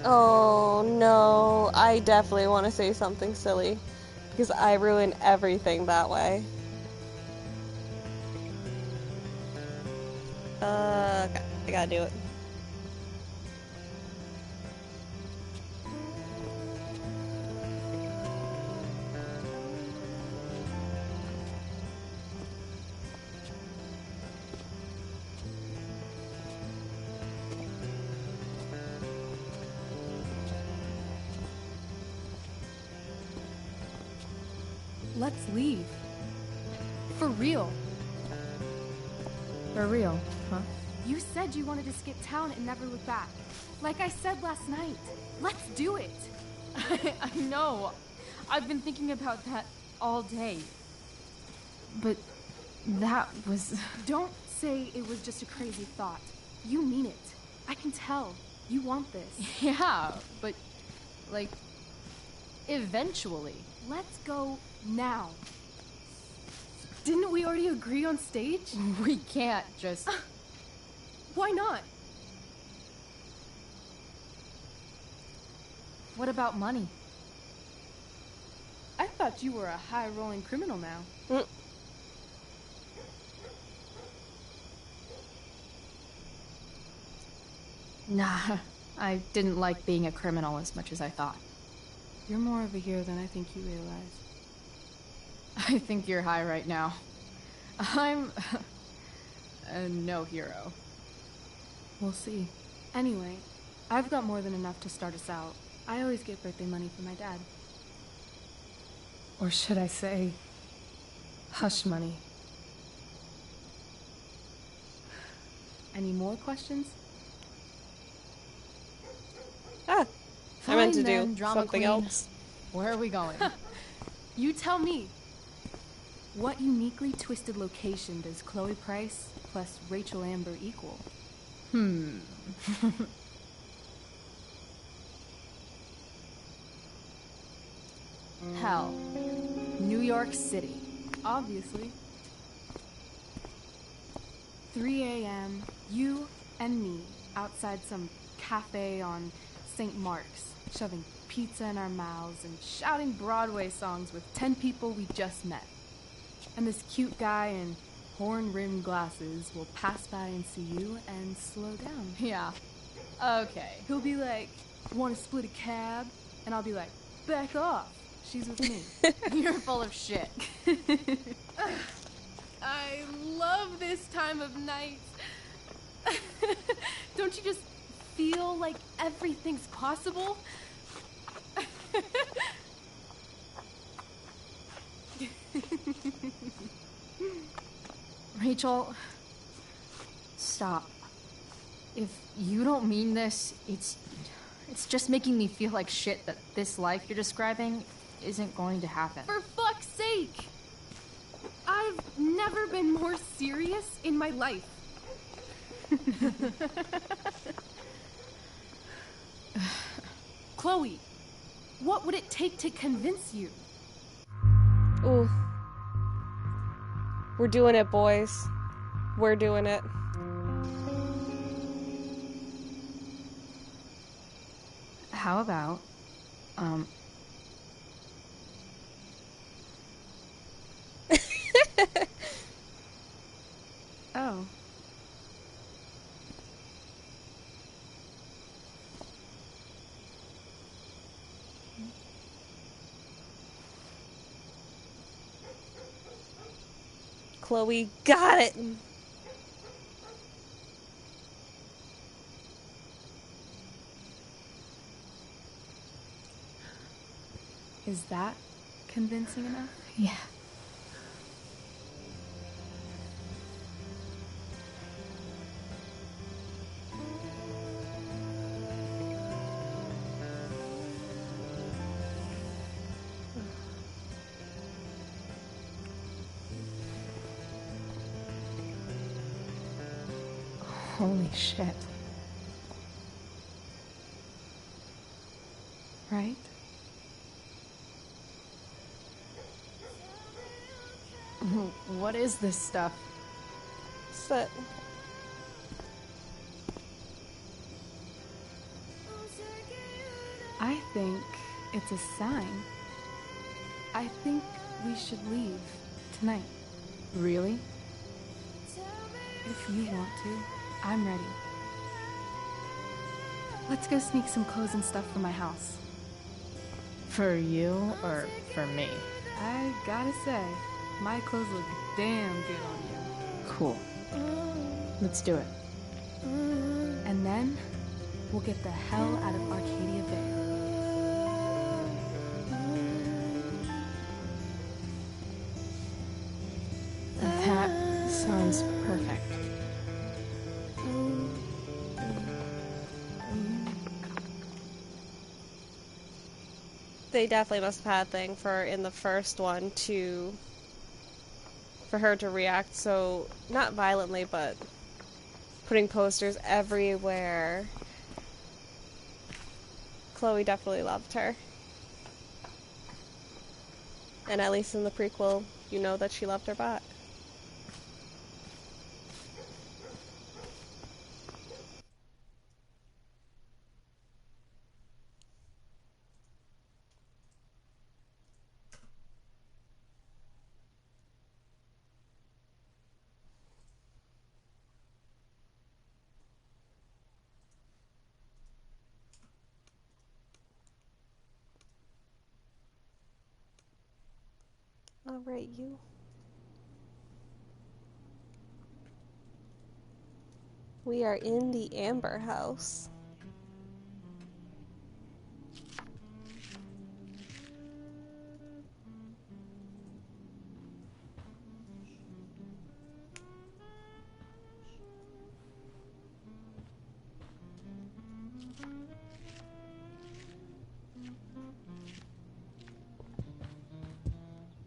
Oh no, I definitely want to say something silly because I ruin everything that way. Okay, I gotta do it. Let's leave. For real. For real, huh? You said you wanted to skip town and never look back. Like I said last night. Let's do it. I know. I've been thinking about that all day. But that was... Don't say it was just a crazy thought. You mean it. I can tell. You want this. Yeah, but... like... eventually. Let's go now. Didn't we already agree on stage? We can't just... Why not? What about money? I thought you were a high-rolling criminal now. Nah, I didn't like being a criminal as much as I thought. You're more of a hero than I think you realize. I think you're high right now. I'm... no hero. We'll see. Anyway, I've got more than enough to start us out. I always get birthday money from my dad. Or should I say, hush money. Any more questions? Ah, I meant to Fine, do drama something queen. else. Where are we going? You tell me. What uniquely twisted location does Chloe Price plus Rachel Amber equal? Hell. New York City. Obviously. 3 a.m., you and me outside some cafe on St. Mark's, shoving pizza in our mouths and shouting Broadway songs with 10 people we just met. And this cute guy in horn-rimmed glasses will pass by and see you and slow down. Yeah. Okay. He'll be like, want to split a cab? And I'll be like, back off. She's with me. You're full of shit. I love this time of night. Don't you just feel like everything's possible? Rachel, stop. If you don't mean this, it's just making me feel like shit that this life you're describing isn't going to happen. For fuck's sake! I've never been more serious in my life. Chloe, what would it take to convince you? Ooh. We're doing it, boys. We're doing it. How about, Oh. Chloe got it! Is that convincing enough? Yeah. Holy shit. Right? What is this stuff? Sit. I think it's a sign. I think we should leave tonight. Really? If you want to, I'm ready. Let's go sneak some clothes and stuff from my house. For you or for me? I gotta say, my clothes look damn good on you. Cool. Let's do it. And then, we'll get the hell out of Arcadia Bay. That sounds perfect. They definitely must have had a thing for in the first one for her to react so, not violently, but putting posters everywhere. Chloe definitely loved her. And at least in the prequel, you know that she loved her back. All right, you. We are in the Amber House.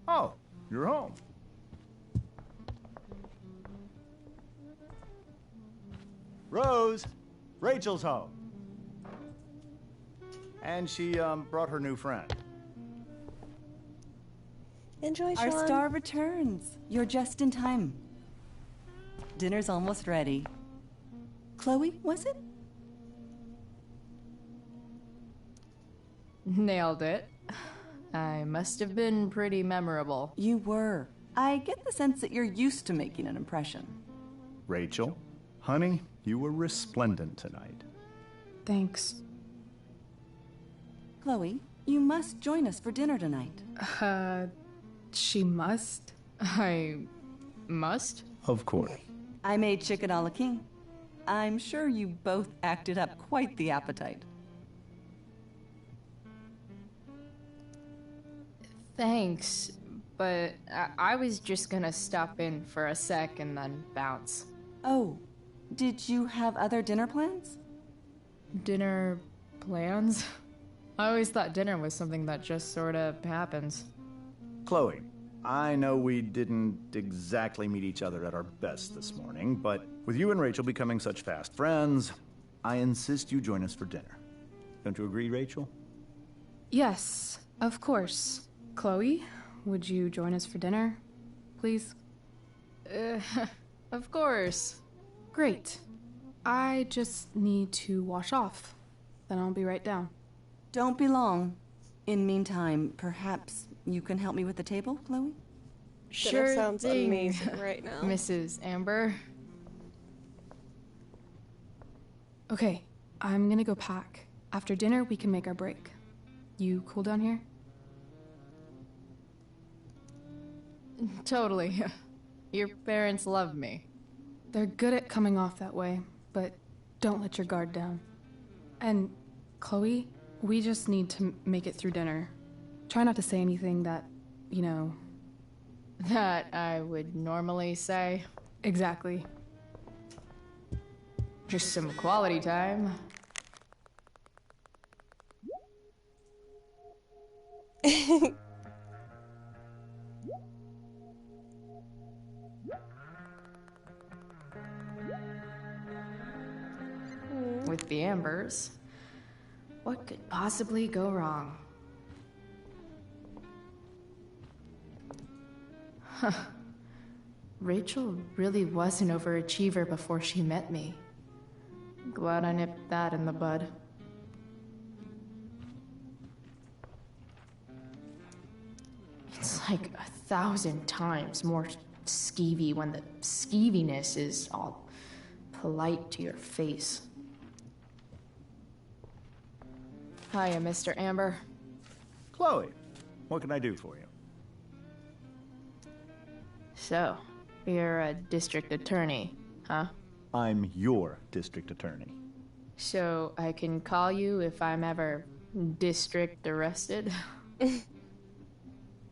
Oh, you're home. Rose, Rachel's home. And she brought her new friend. Enjoy, Our Sean. star returns. You're just in time. Dinner's almost ready. Chloe, was it? Nailed it. I must have been pretty memorable. You were. I get the sense that you're used to making an impression. Rachel, honey, you were resplendent tonight. Thanks. Chloe, you must join us for dinner tonight. She must? I must? Of course. I made chicken a la king. I'm sure you both acted up quite the appetite. Thanks, but I was just gonna stop in for a sec and then bounce. Oh, did you have other dinner plans? Dinner plans? I always thought dinner was something that just sorta happens. Chloe, I know we didn't exactly meet each other at our best this morning, but with you and Rachel becoming such fast friends, I insist you join us for dinner. Don't you agree, Rachel? Yes, of course. Chloe, would you join us for dinner, please? Of course. Great. I just need to wash off. Then I'll be right down. Don't be long. In meantime, perhaps you can help me with the table, Chloe? Sure sounds thing, amazing right now. Mrs. Amber. Okay, I'm gonna go pack. After dinner, we can make our break. You cool down here? Totally. Your parents love me. They're good at coming off that way, but don't let your guard down. And, Chloe, we just need to make it through dinner. Try not to say anything that, you know... That I would normally say. Exactly. Just some quality time. with the Ambers. What could possibly go wrong? Huh. Rachel really was an overachiever before she met me. Glad I nipped that in the bud. It's like 1,000 times more skeevy when the skeeviness is all polite to your face. Hiya, Mr. Amber. Chloe, what can I do for you? So, you're a district attorney, huh? I'm your district attorney. So, I can call you if I'm ever district arrested?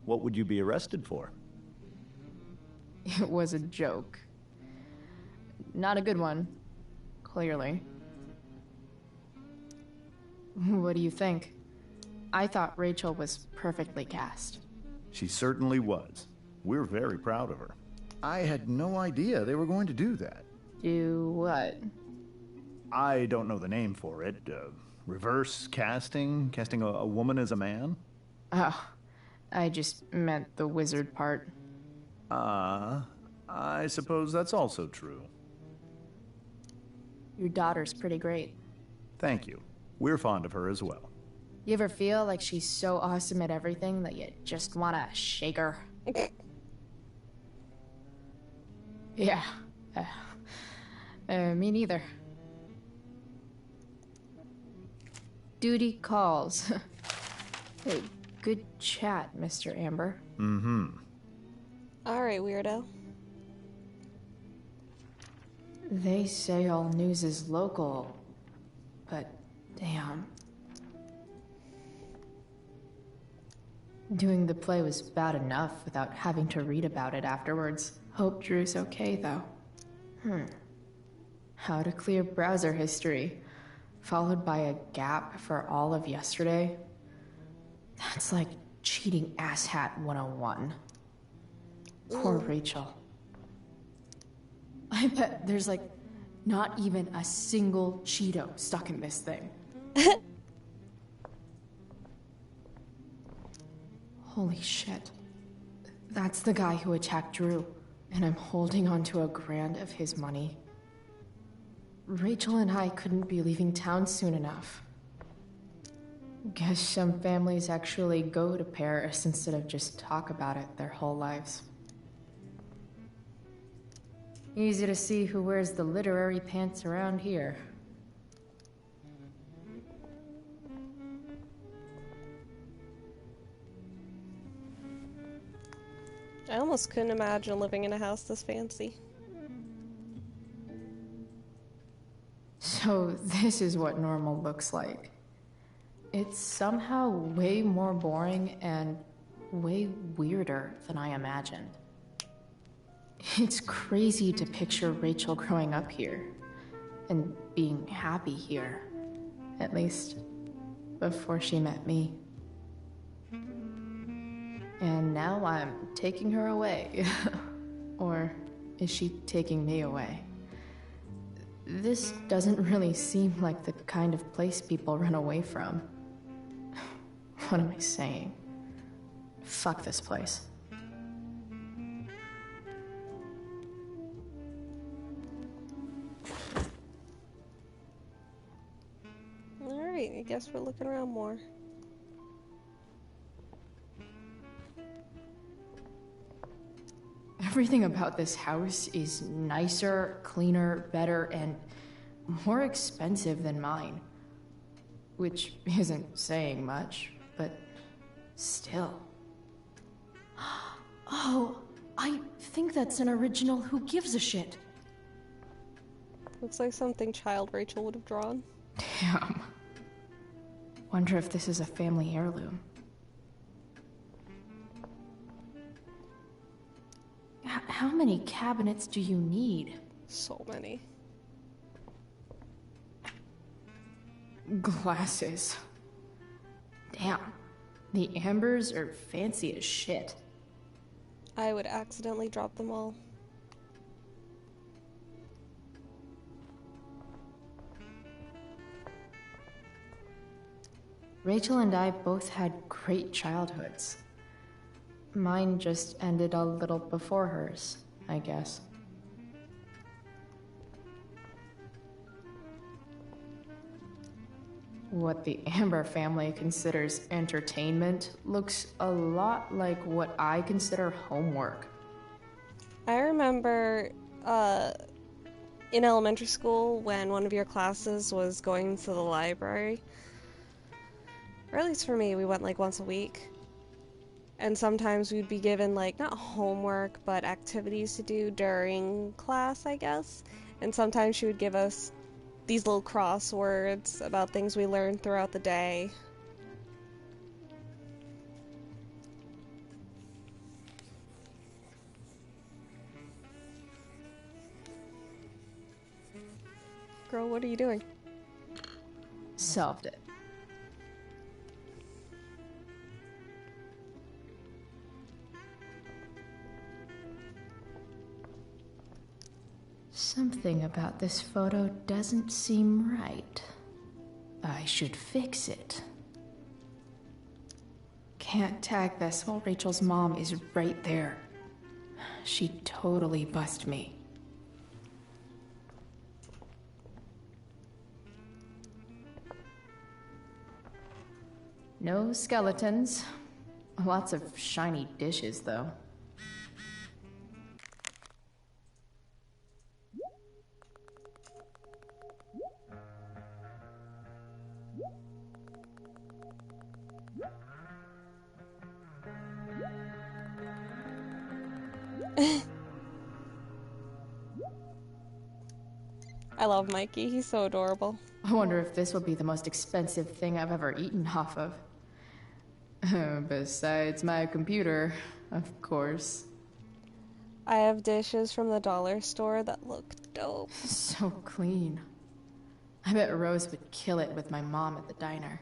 What would you be arrested for? It was a joke. Not a good one, clearly. What do you think? I thought Rachel was perfectly cast. She certainly was. We're very proud of her. I had no idea they were going to do that. Do what? I don't know the name for it. Reverse casting? Casting a woman as a man? Oh, I just meant the wizard part. I suppose that's also true. Your daughter's pretty great. Thank you. We're fond of her as well. You ever feel like she's so awesome at everything that you just want to shake her? Yeah. Me neither. Duty calls. Hey, good chat, Mr. Amber. Mm-hmm. Alright, weirdo. They say all news is local, but damn. Doing the play was bad enough without having to read about it afterwards. Hope Drew's okay, though. How to clear browser history, followed by a gap for all of yesterday. That's like cheating asshat 101. Poor Rachel. I bet there's like not even a single Cheeto stuck in this thing. Holy shit. That's the guy who attacked Drew, and I'm holding on to $1,000 of his money. Rachel and I couldn't be leaving town soon enough. Guess some families actually go to Paris instead of just talk about it their whole lives. Easy to see who wears the literary pants around here. I almost couldn't imagine living in a house this fancy. So this is what normal looks like. It's somehow way more boring and way weirder than I imagined. It's crazy to picture Rachel growing up here and being happy here, at least before she met me. And now I'm taking her away. Or is she taking me away? This doesn't really seem like the kind of place people run away from. What am I saying? Fuck this place. Alright, I guess we're looking around more. Everything about this house is nicer, cleaner, better, and more expensive than mine. Which isn't saying much, but still. Oh, I think that's an original Who Gives a Shit. Looks like something child Rachel would have drawn. Damn. Wonder if this is a family heirloom. How many cabinets do you need? So many. Glasses. Damn. The Ambers are fancy as shit. I would accidentally drop them all. Rachel and I both had great childhoods. Mine just ended a little before hers, I guess. What the Amber family considers entertainment looks a lot like what I consider homework. I remember in elementary school when one of your classes was going to the library. Or at least for me, we went like once a week. And sometimes we'd be given like, not homework, but activities to do during class, I guess. And sometimes she would give us these little crosswords about things we learned throughout the day. Girl, what are you doing? Solved it. Something about this photo doesn't seem right. I should fix it. Can't tag this while Rachel's mom is right there. She'd totally bust me. No skeletons. Lots of shiny dishes, though. I love Mikey, he's so adorable. I wonder if this will be the most expensive thing I've ever eaten off of. Besides my computer, of course. I have dishes from the dollar store that look dope. So clean. I bet Rose would kill it with my mom at the diner.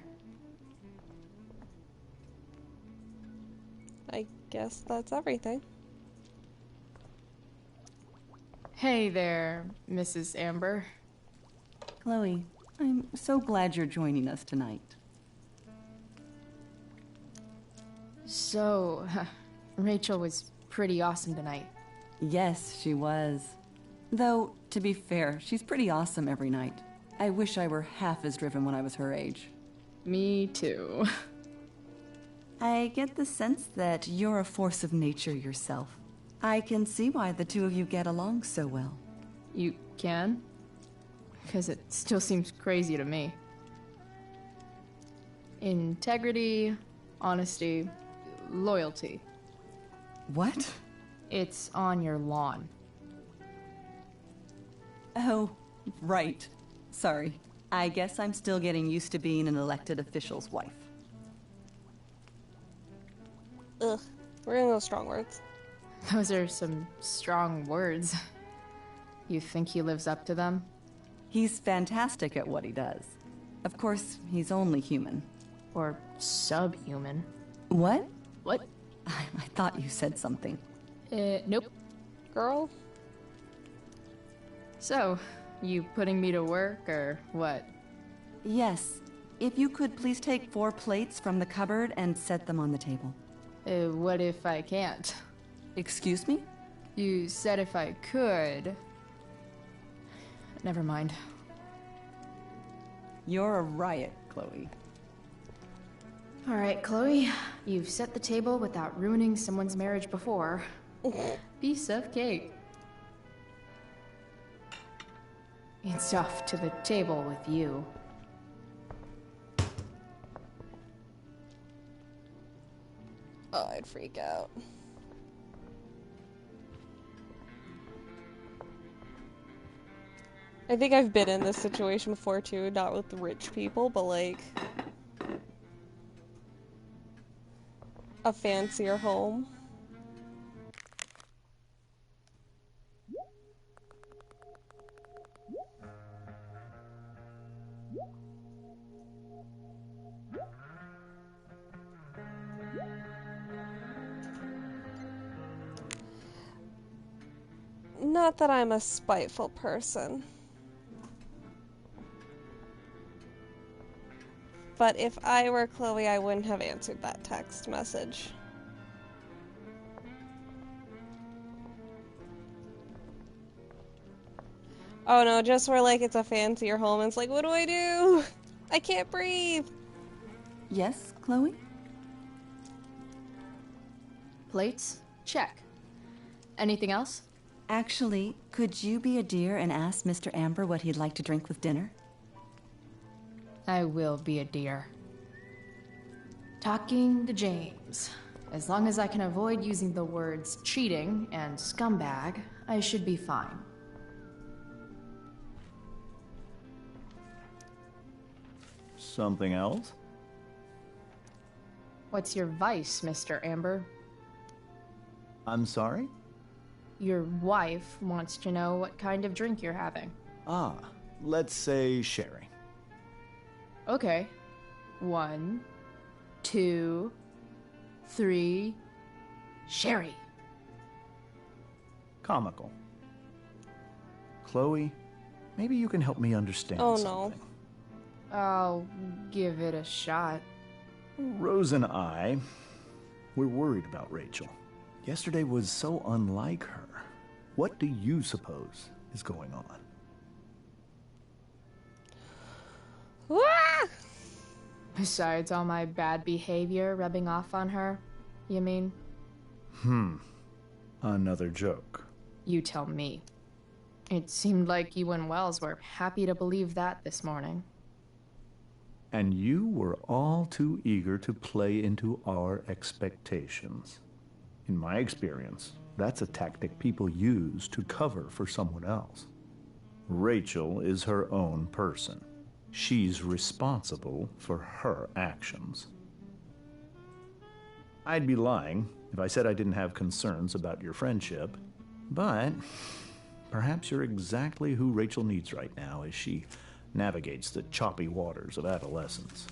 I guess that's everything. Hey there, Mrs. Amber. Chloe, I'm so glad you're joining us tonight. So, Rachel was pretty awesome tonight. Yes, she was. Though, to be fair, she's pretty awesome every night. I wish I were half as driven when I was her age. Me too. I get the sense that you're a force of nature yourself. I can see why the two of you get along so well. You can? Because it still seems crazy to me. Integrity, honesty, loyalty. What? It's on your lawn. Oh, right. Sorry. I guess I'm still getting used to being an elected official's wife. Ugh, we're gonna go strong words. Those are some strong words. You think he lives up to them? He's fantastic at what he does. Of course, he's only human. Or subhuman. What? What? I thought you said something. Nope. Girl? So, you putting me to work, or what? Yes. If you could please take 4 plates from the cupboard and set them on the table. What if I can't? Excuse me? You said if I could. Never mind. You're a riot, Chloe. Alright, Chloe. You've set the table without ruining someone's marriage before. Piece of cake. It's off to the table with you. Oh, I'd freak out. I think I've been in this situation before too, not with rich people, but like a fancier home. Not that I'm a spiteful person. But if I were Chloe, I wouldn't have answered that text message. Oh no, just where like it's a fancier home, it's like, what do I do? I can't breathe. Yes, Chloe? Plates? Check. Anything else? Actually, could you be a dear and ask Mr. Amber what he'd like to drink with dinner? I will be a dear. Talking to James. As long as I can avoid using the words cheating and scumbag, I should be fine. Something else? What's your vice, Mr. Amber? I'm sorry? Your wife wants to know what kind of drink you're having. Ah, let's say sherry. Okay. 1, 2, 3. Sherry. Comical. Chloe, maybe you can help me understand Oh something. no. I'll give it a shot. Rose and I, we're worried about Rachel. Yesterday was so unlike her. What do you suppose is going on? Ah! Besides all my bad behavior rubbing off on her, you mean? Another joke. You tell me. It seemed like you and Wells were happy to believe that this morning. And you were all too eager to play into our expectations. In my experience, that's a tactic people use to cover for someone else. Rachel is her own person. She's responsible for her actions. I'd be lying if I said I didn't have concerns about your friendship, but perhaps you're exactly who Rachel needs right now as she navigates the choppy waters of adolescence.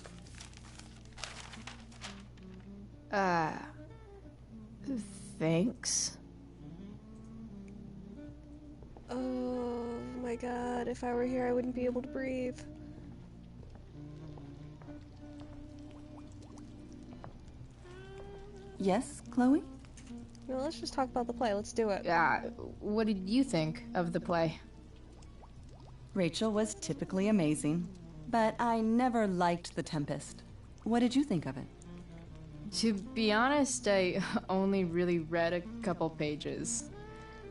Thanks. Oh my god, if I were here, I wouldn't be able to breathe. Yes, Chloe? No, let's just talk about the play. Let's do it. What did you think of the play? Rachel was typically amazing, but I never liked The Tempest. What did you think of it? To be honest, I only really read a couple pages.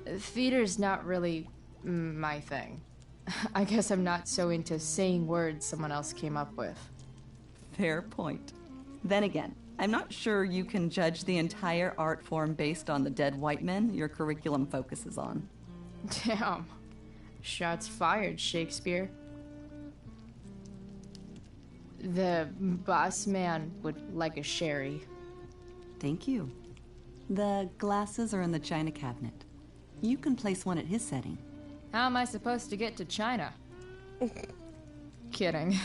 Theater's not really my thing. I guess I'm not so into saying words someone else came up with. Fair point. Then again, I'm not sure you can judge the entire art form based on the dead white men your curriculum focuses on. Damn. Shots fired, Shakespeare. The boss man would like a sherry. Thank you. The glasses are in the china cabinet. You can place one at his setting. How am I supposed to get to China? Kidding.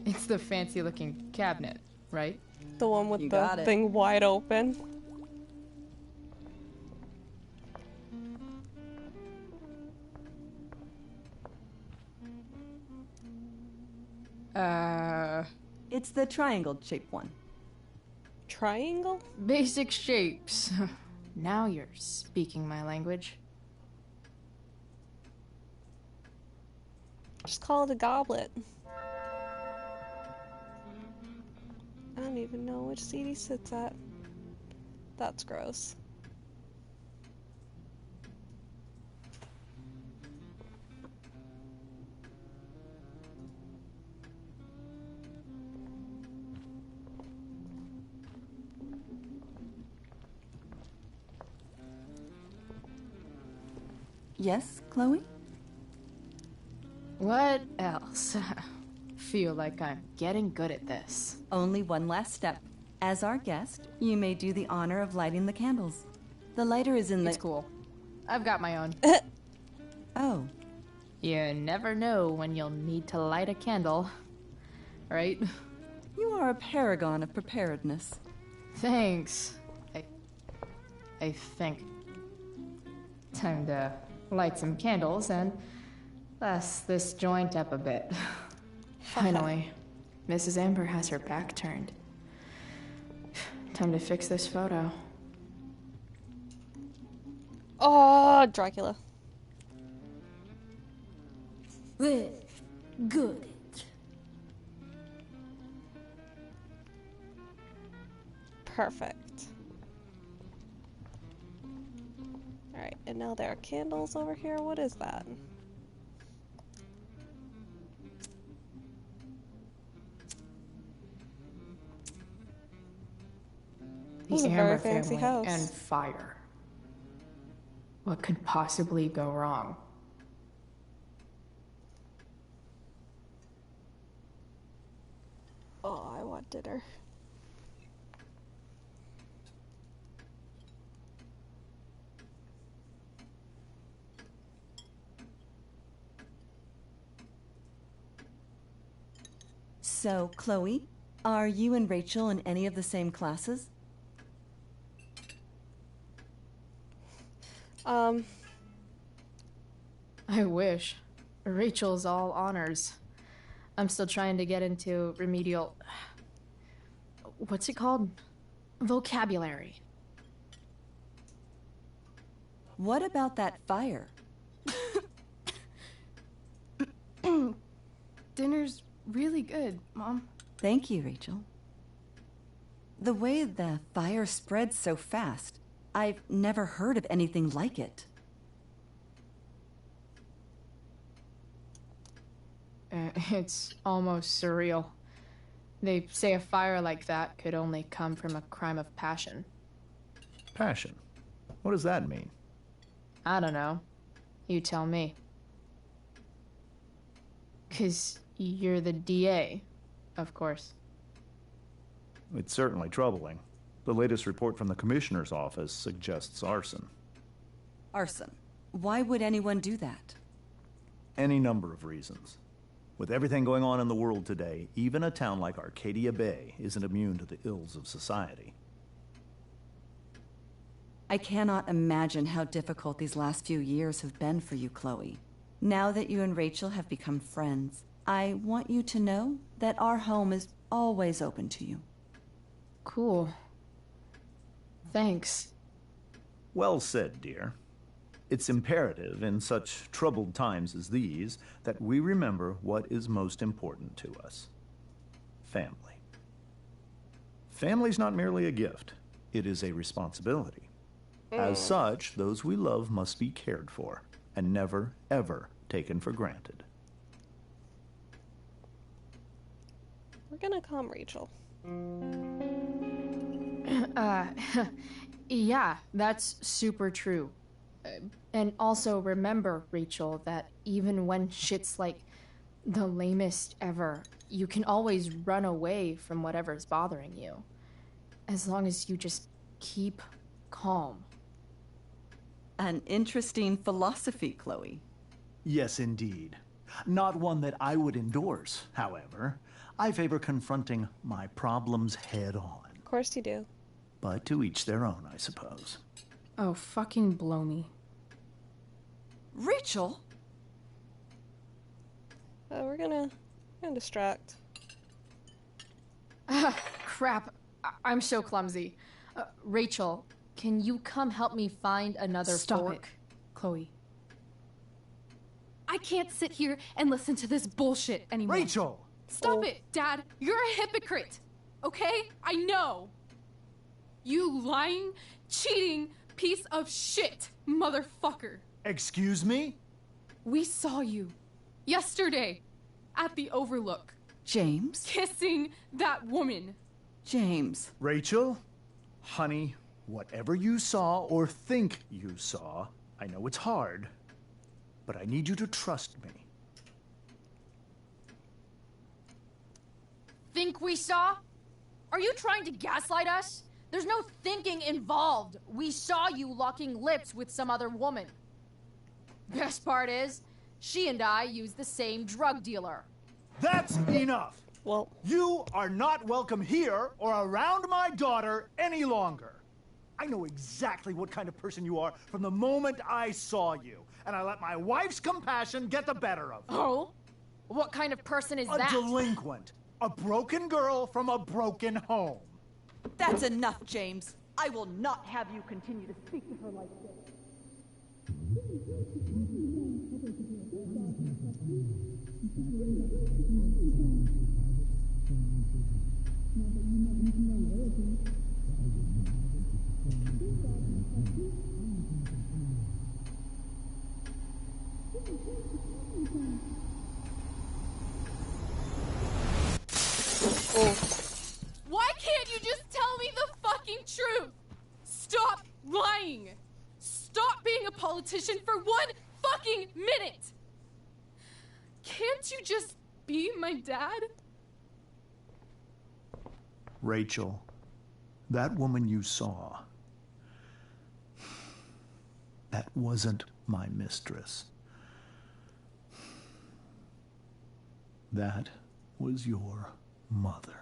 It's the fancy-looking cabinet, right? The one with the thing wide open. It's the triangle-shaped one. Triangle? Basic shapes. Now you're speaking my language. Just call it a goblet. I don't even know which seat he sits at. That's gross. Yes, Chloe? What else? Feel like I'm getting good at this. Only one last step. As our guest, you may do the honor of lighting the candles. The lighter is in the... It's cool. I've got my own. Oh. You never know when you'll need to light a candle. Right? You are a paragon of preparedness. Thanks. I think. Time to light some candles and bless this joint up a bit. Finally. Mrs. Amber has her back turned. Time to fix this photo. Oh, Dracula. Well, good. Perfect. Alright, and now there are candles over here. What is that? This is a very fancy house. And fire. What could possibly go wrong? Oh, I want dinner. So, Chloe, are you and Rachel in any of the same classes? I wish. Rachel's all honors. I'm still trying to get into remedial... What's it called? Vocabulary. What about that fire? Dinner's really good, Mom. Thank you, Rachel. The way the fire spreads so fast, I've never heard of anything like it. It's almost surreal. They say a fire like that could only come from a crime of passion. Passion? What does that mean? I don't know. You tell me. 'Cause you're the DA, of course. It's certainly troubling. The latest report from the Commissioner's office suggests arson. Arson? Why would anyone do that? Any number of reasons. With everything going on in the world today, even a town like Arcadia Bay isn't immune to the ills of society. I cannot imagine how difficult these last few years have been for you, Chloe. Now that you and Rachel have become friends, I want you to know that our home is always open to you. Cool. Thanks. Well said, dear. It's imperative in such troubled times as these that we remember what is most important to us. Family. Family's not merely a gift, it is a responsibility. As such, those we love must be cared for and never, ever taken for granted. We're gonna calm Rachel. Yeah, that's super true. And also remember, Rachel, that even when shit's like the lamest ever, you can always run away from whatever's bothering you. As long as you just keep calm. An interesting philosophy, Chloe. Yes, indeed. Not one that I would endorse, however. I favor confronting my problems head on. Of course you do. But to each their own, I suppose. Oh, fucking blow me. Rachel? We're gonna distract. Crap. I'm so clumsy. Rachel, can you come help me find another Stop fork? it, Chloe. I can't sit here and listen to this bullshit anymore. Rachel! Stop it, Dad. You're a hypocrite. Okay? I know. You lying, cheating piece of shit, motherfucker. Excuse me? We saw you yesterday at the Overlook. James? Kissing that woman. James. Rachel? Honey, whatever you saw or think you saw, I know it's hard, but I need you to trust me. Think we saw? Are you trying to gaslight us? There's no thinking involved. We saw you locking lips with some other woman. Best part is, she and I used the same drug dealer. That's enough! Well, you are not welcome here or around my daughter any longer. I know exactly what kind of person you are from the moment I saw you, and I let my wife's compassion get the better of me. Oh? What kind of person is that? A delinquent. A broken girl from a broken home. That's enough, James. I will not have you continue to speak to her like this. Why can't you just tell me the fucking truth? Stop lying! Stop being a politician for 1 fucking minute! Can't you just be my dad? Rachel, that woman you saw, that wasn't my mistress. That was your mother.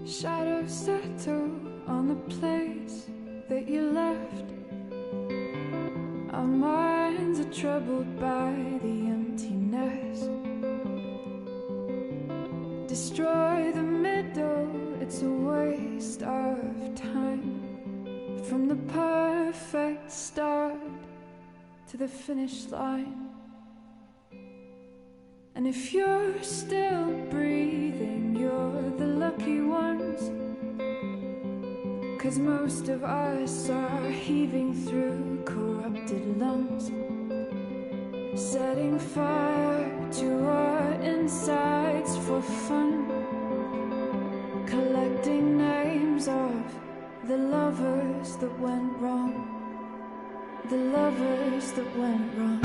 Shadows settle on the place that you left. Our minds are troubled by the emptiness. Destroy the middle, it's a waste of time. From the perfect start to the finish line. And if you're still breathing, you're the lucky ones. 'Cause most of us are heaving through corrupted lungs, setting fire to our insides for fun, collecting names of the lovers that went wrong, the lovers that went wrong.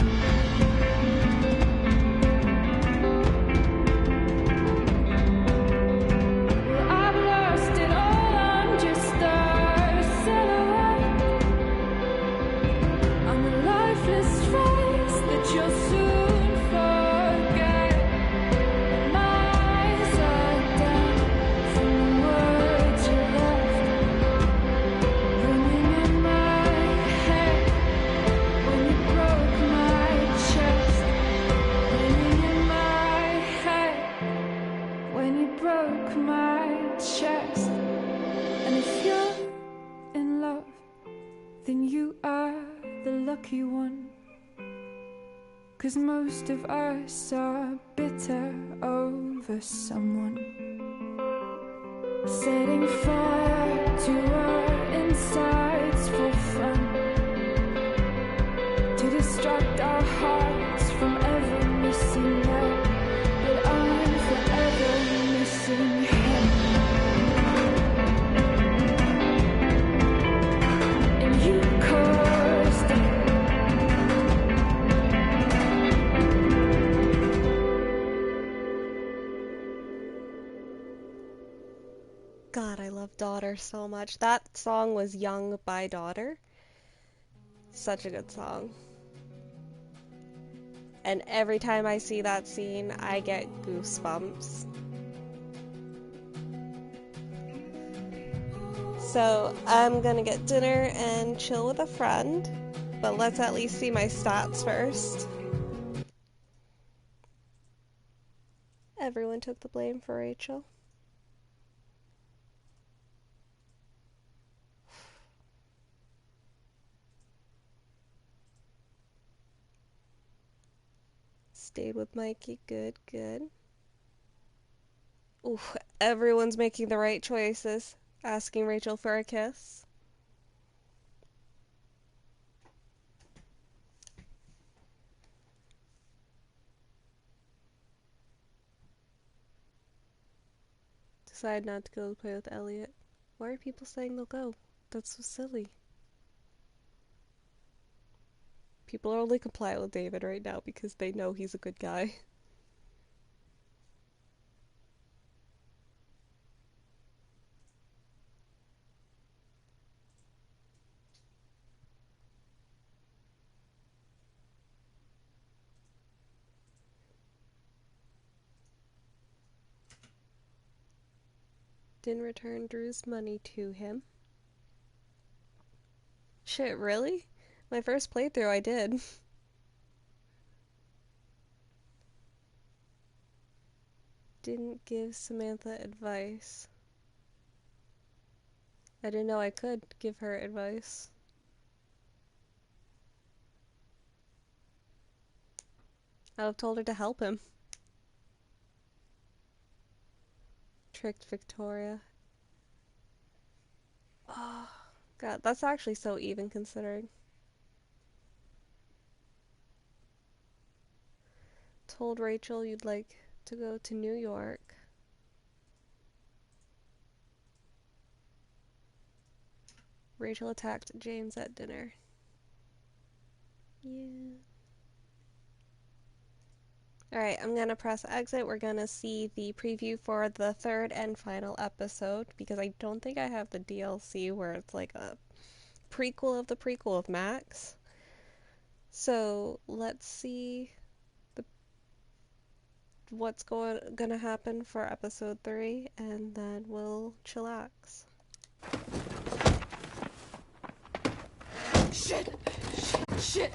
Lucky one, 'cause most of us are bitter over someone, setting fire to our insides for fun, to distract our hearts from ever missing out. But I'm forever missing him. And you caused it. God, I love Daughter so much. That song was Young by Daughter. Such a good song. And every time I see that scene, I get goosebumps. So I'm gonna get dinner and chill with a friend, but let's at least see my stats first. Everyone took the blame for Rachel. Stayed with Mikey, good, good. Oof, everyone's making the right choices. Asking Rachel for a kiss. Decide not to go play with Elliot. Why are people saying they'll go? That's so silly. People are only compliant with David right now because they know he's a good guy. Didn't return Drew's money to him. Shit, really? My first playthrough I did. Didn't give Samantha advice. I didn't know I could give her advice. I'd have told her to help him. Tricked Victoria. Oh, God, that's actually so even considering. Told Rachel you'd like to go to New York. Rachel attacked James at dinner. Yeah. Alright, I'm gonna press exit. We're gonna see the preview for the third and final episode, because I don't think I have the DLC where it's like a prequel of the prequel of Max. So let's see what's gonna happen for episode 3, and then we'll chillax. Shit! Shit!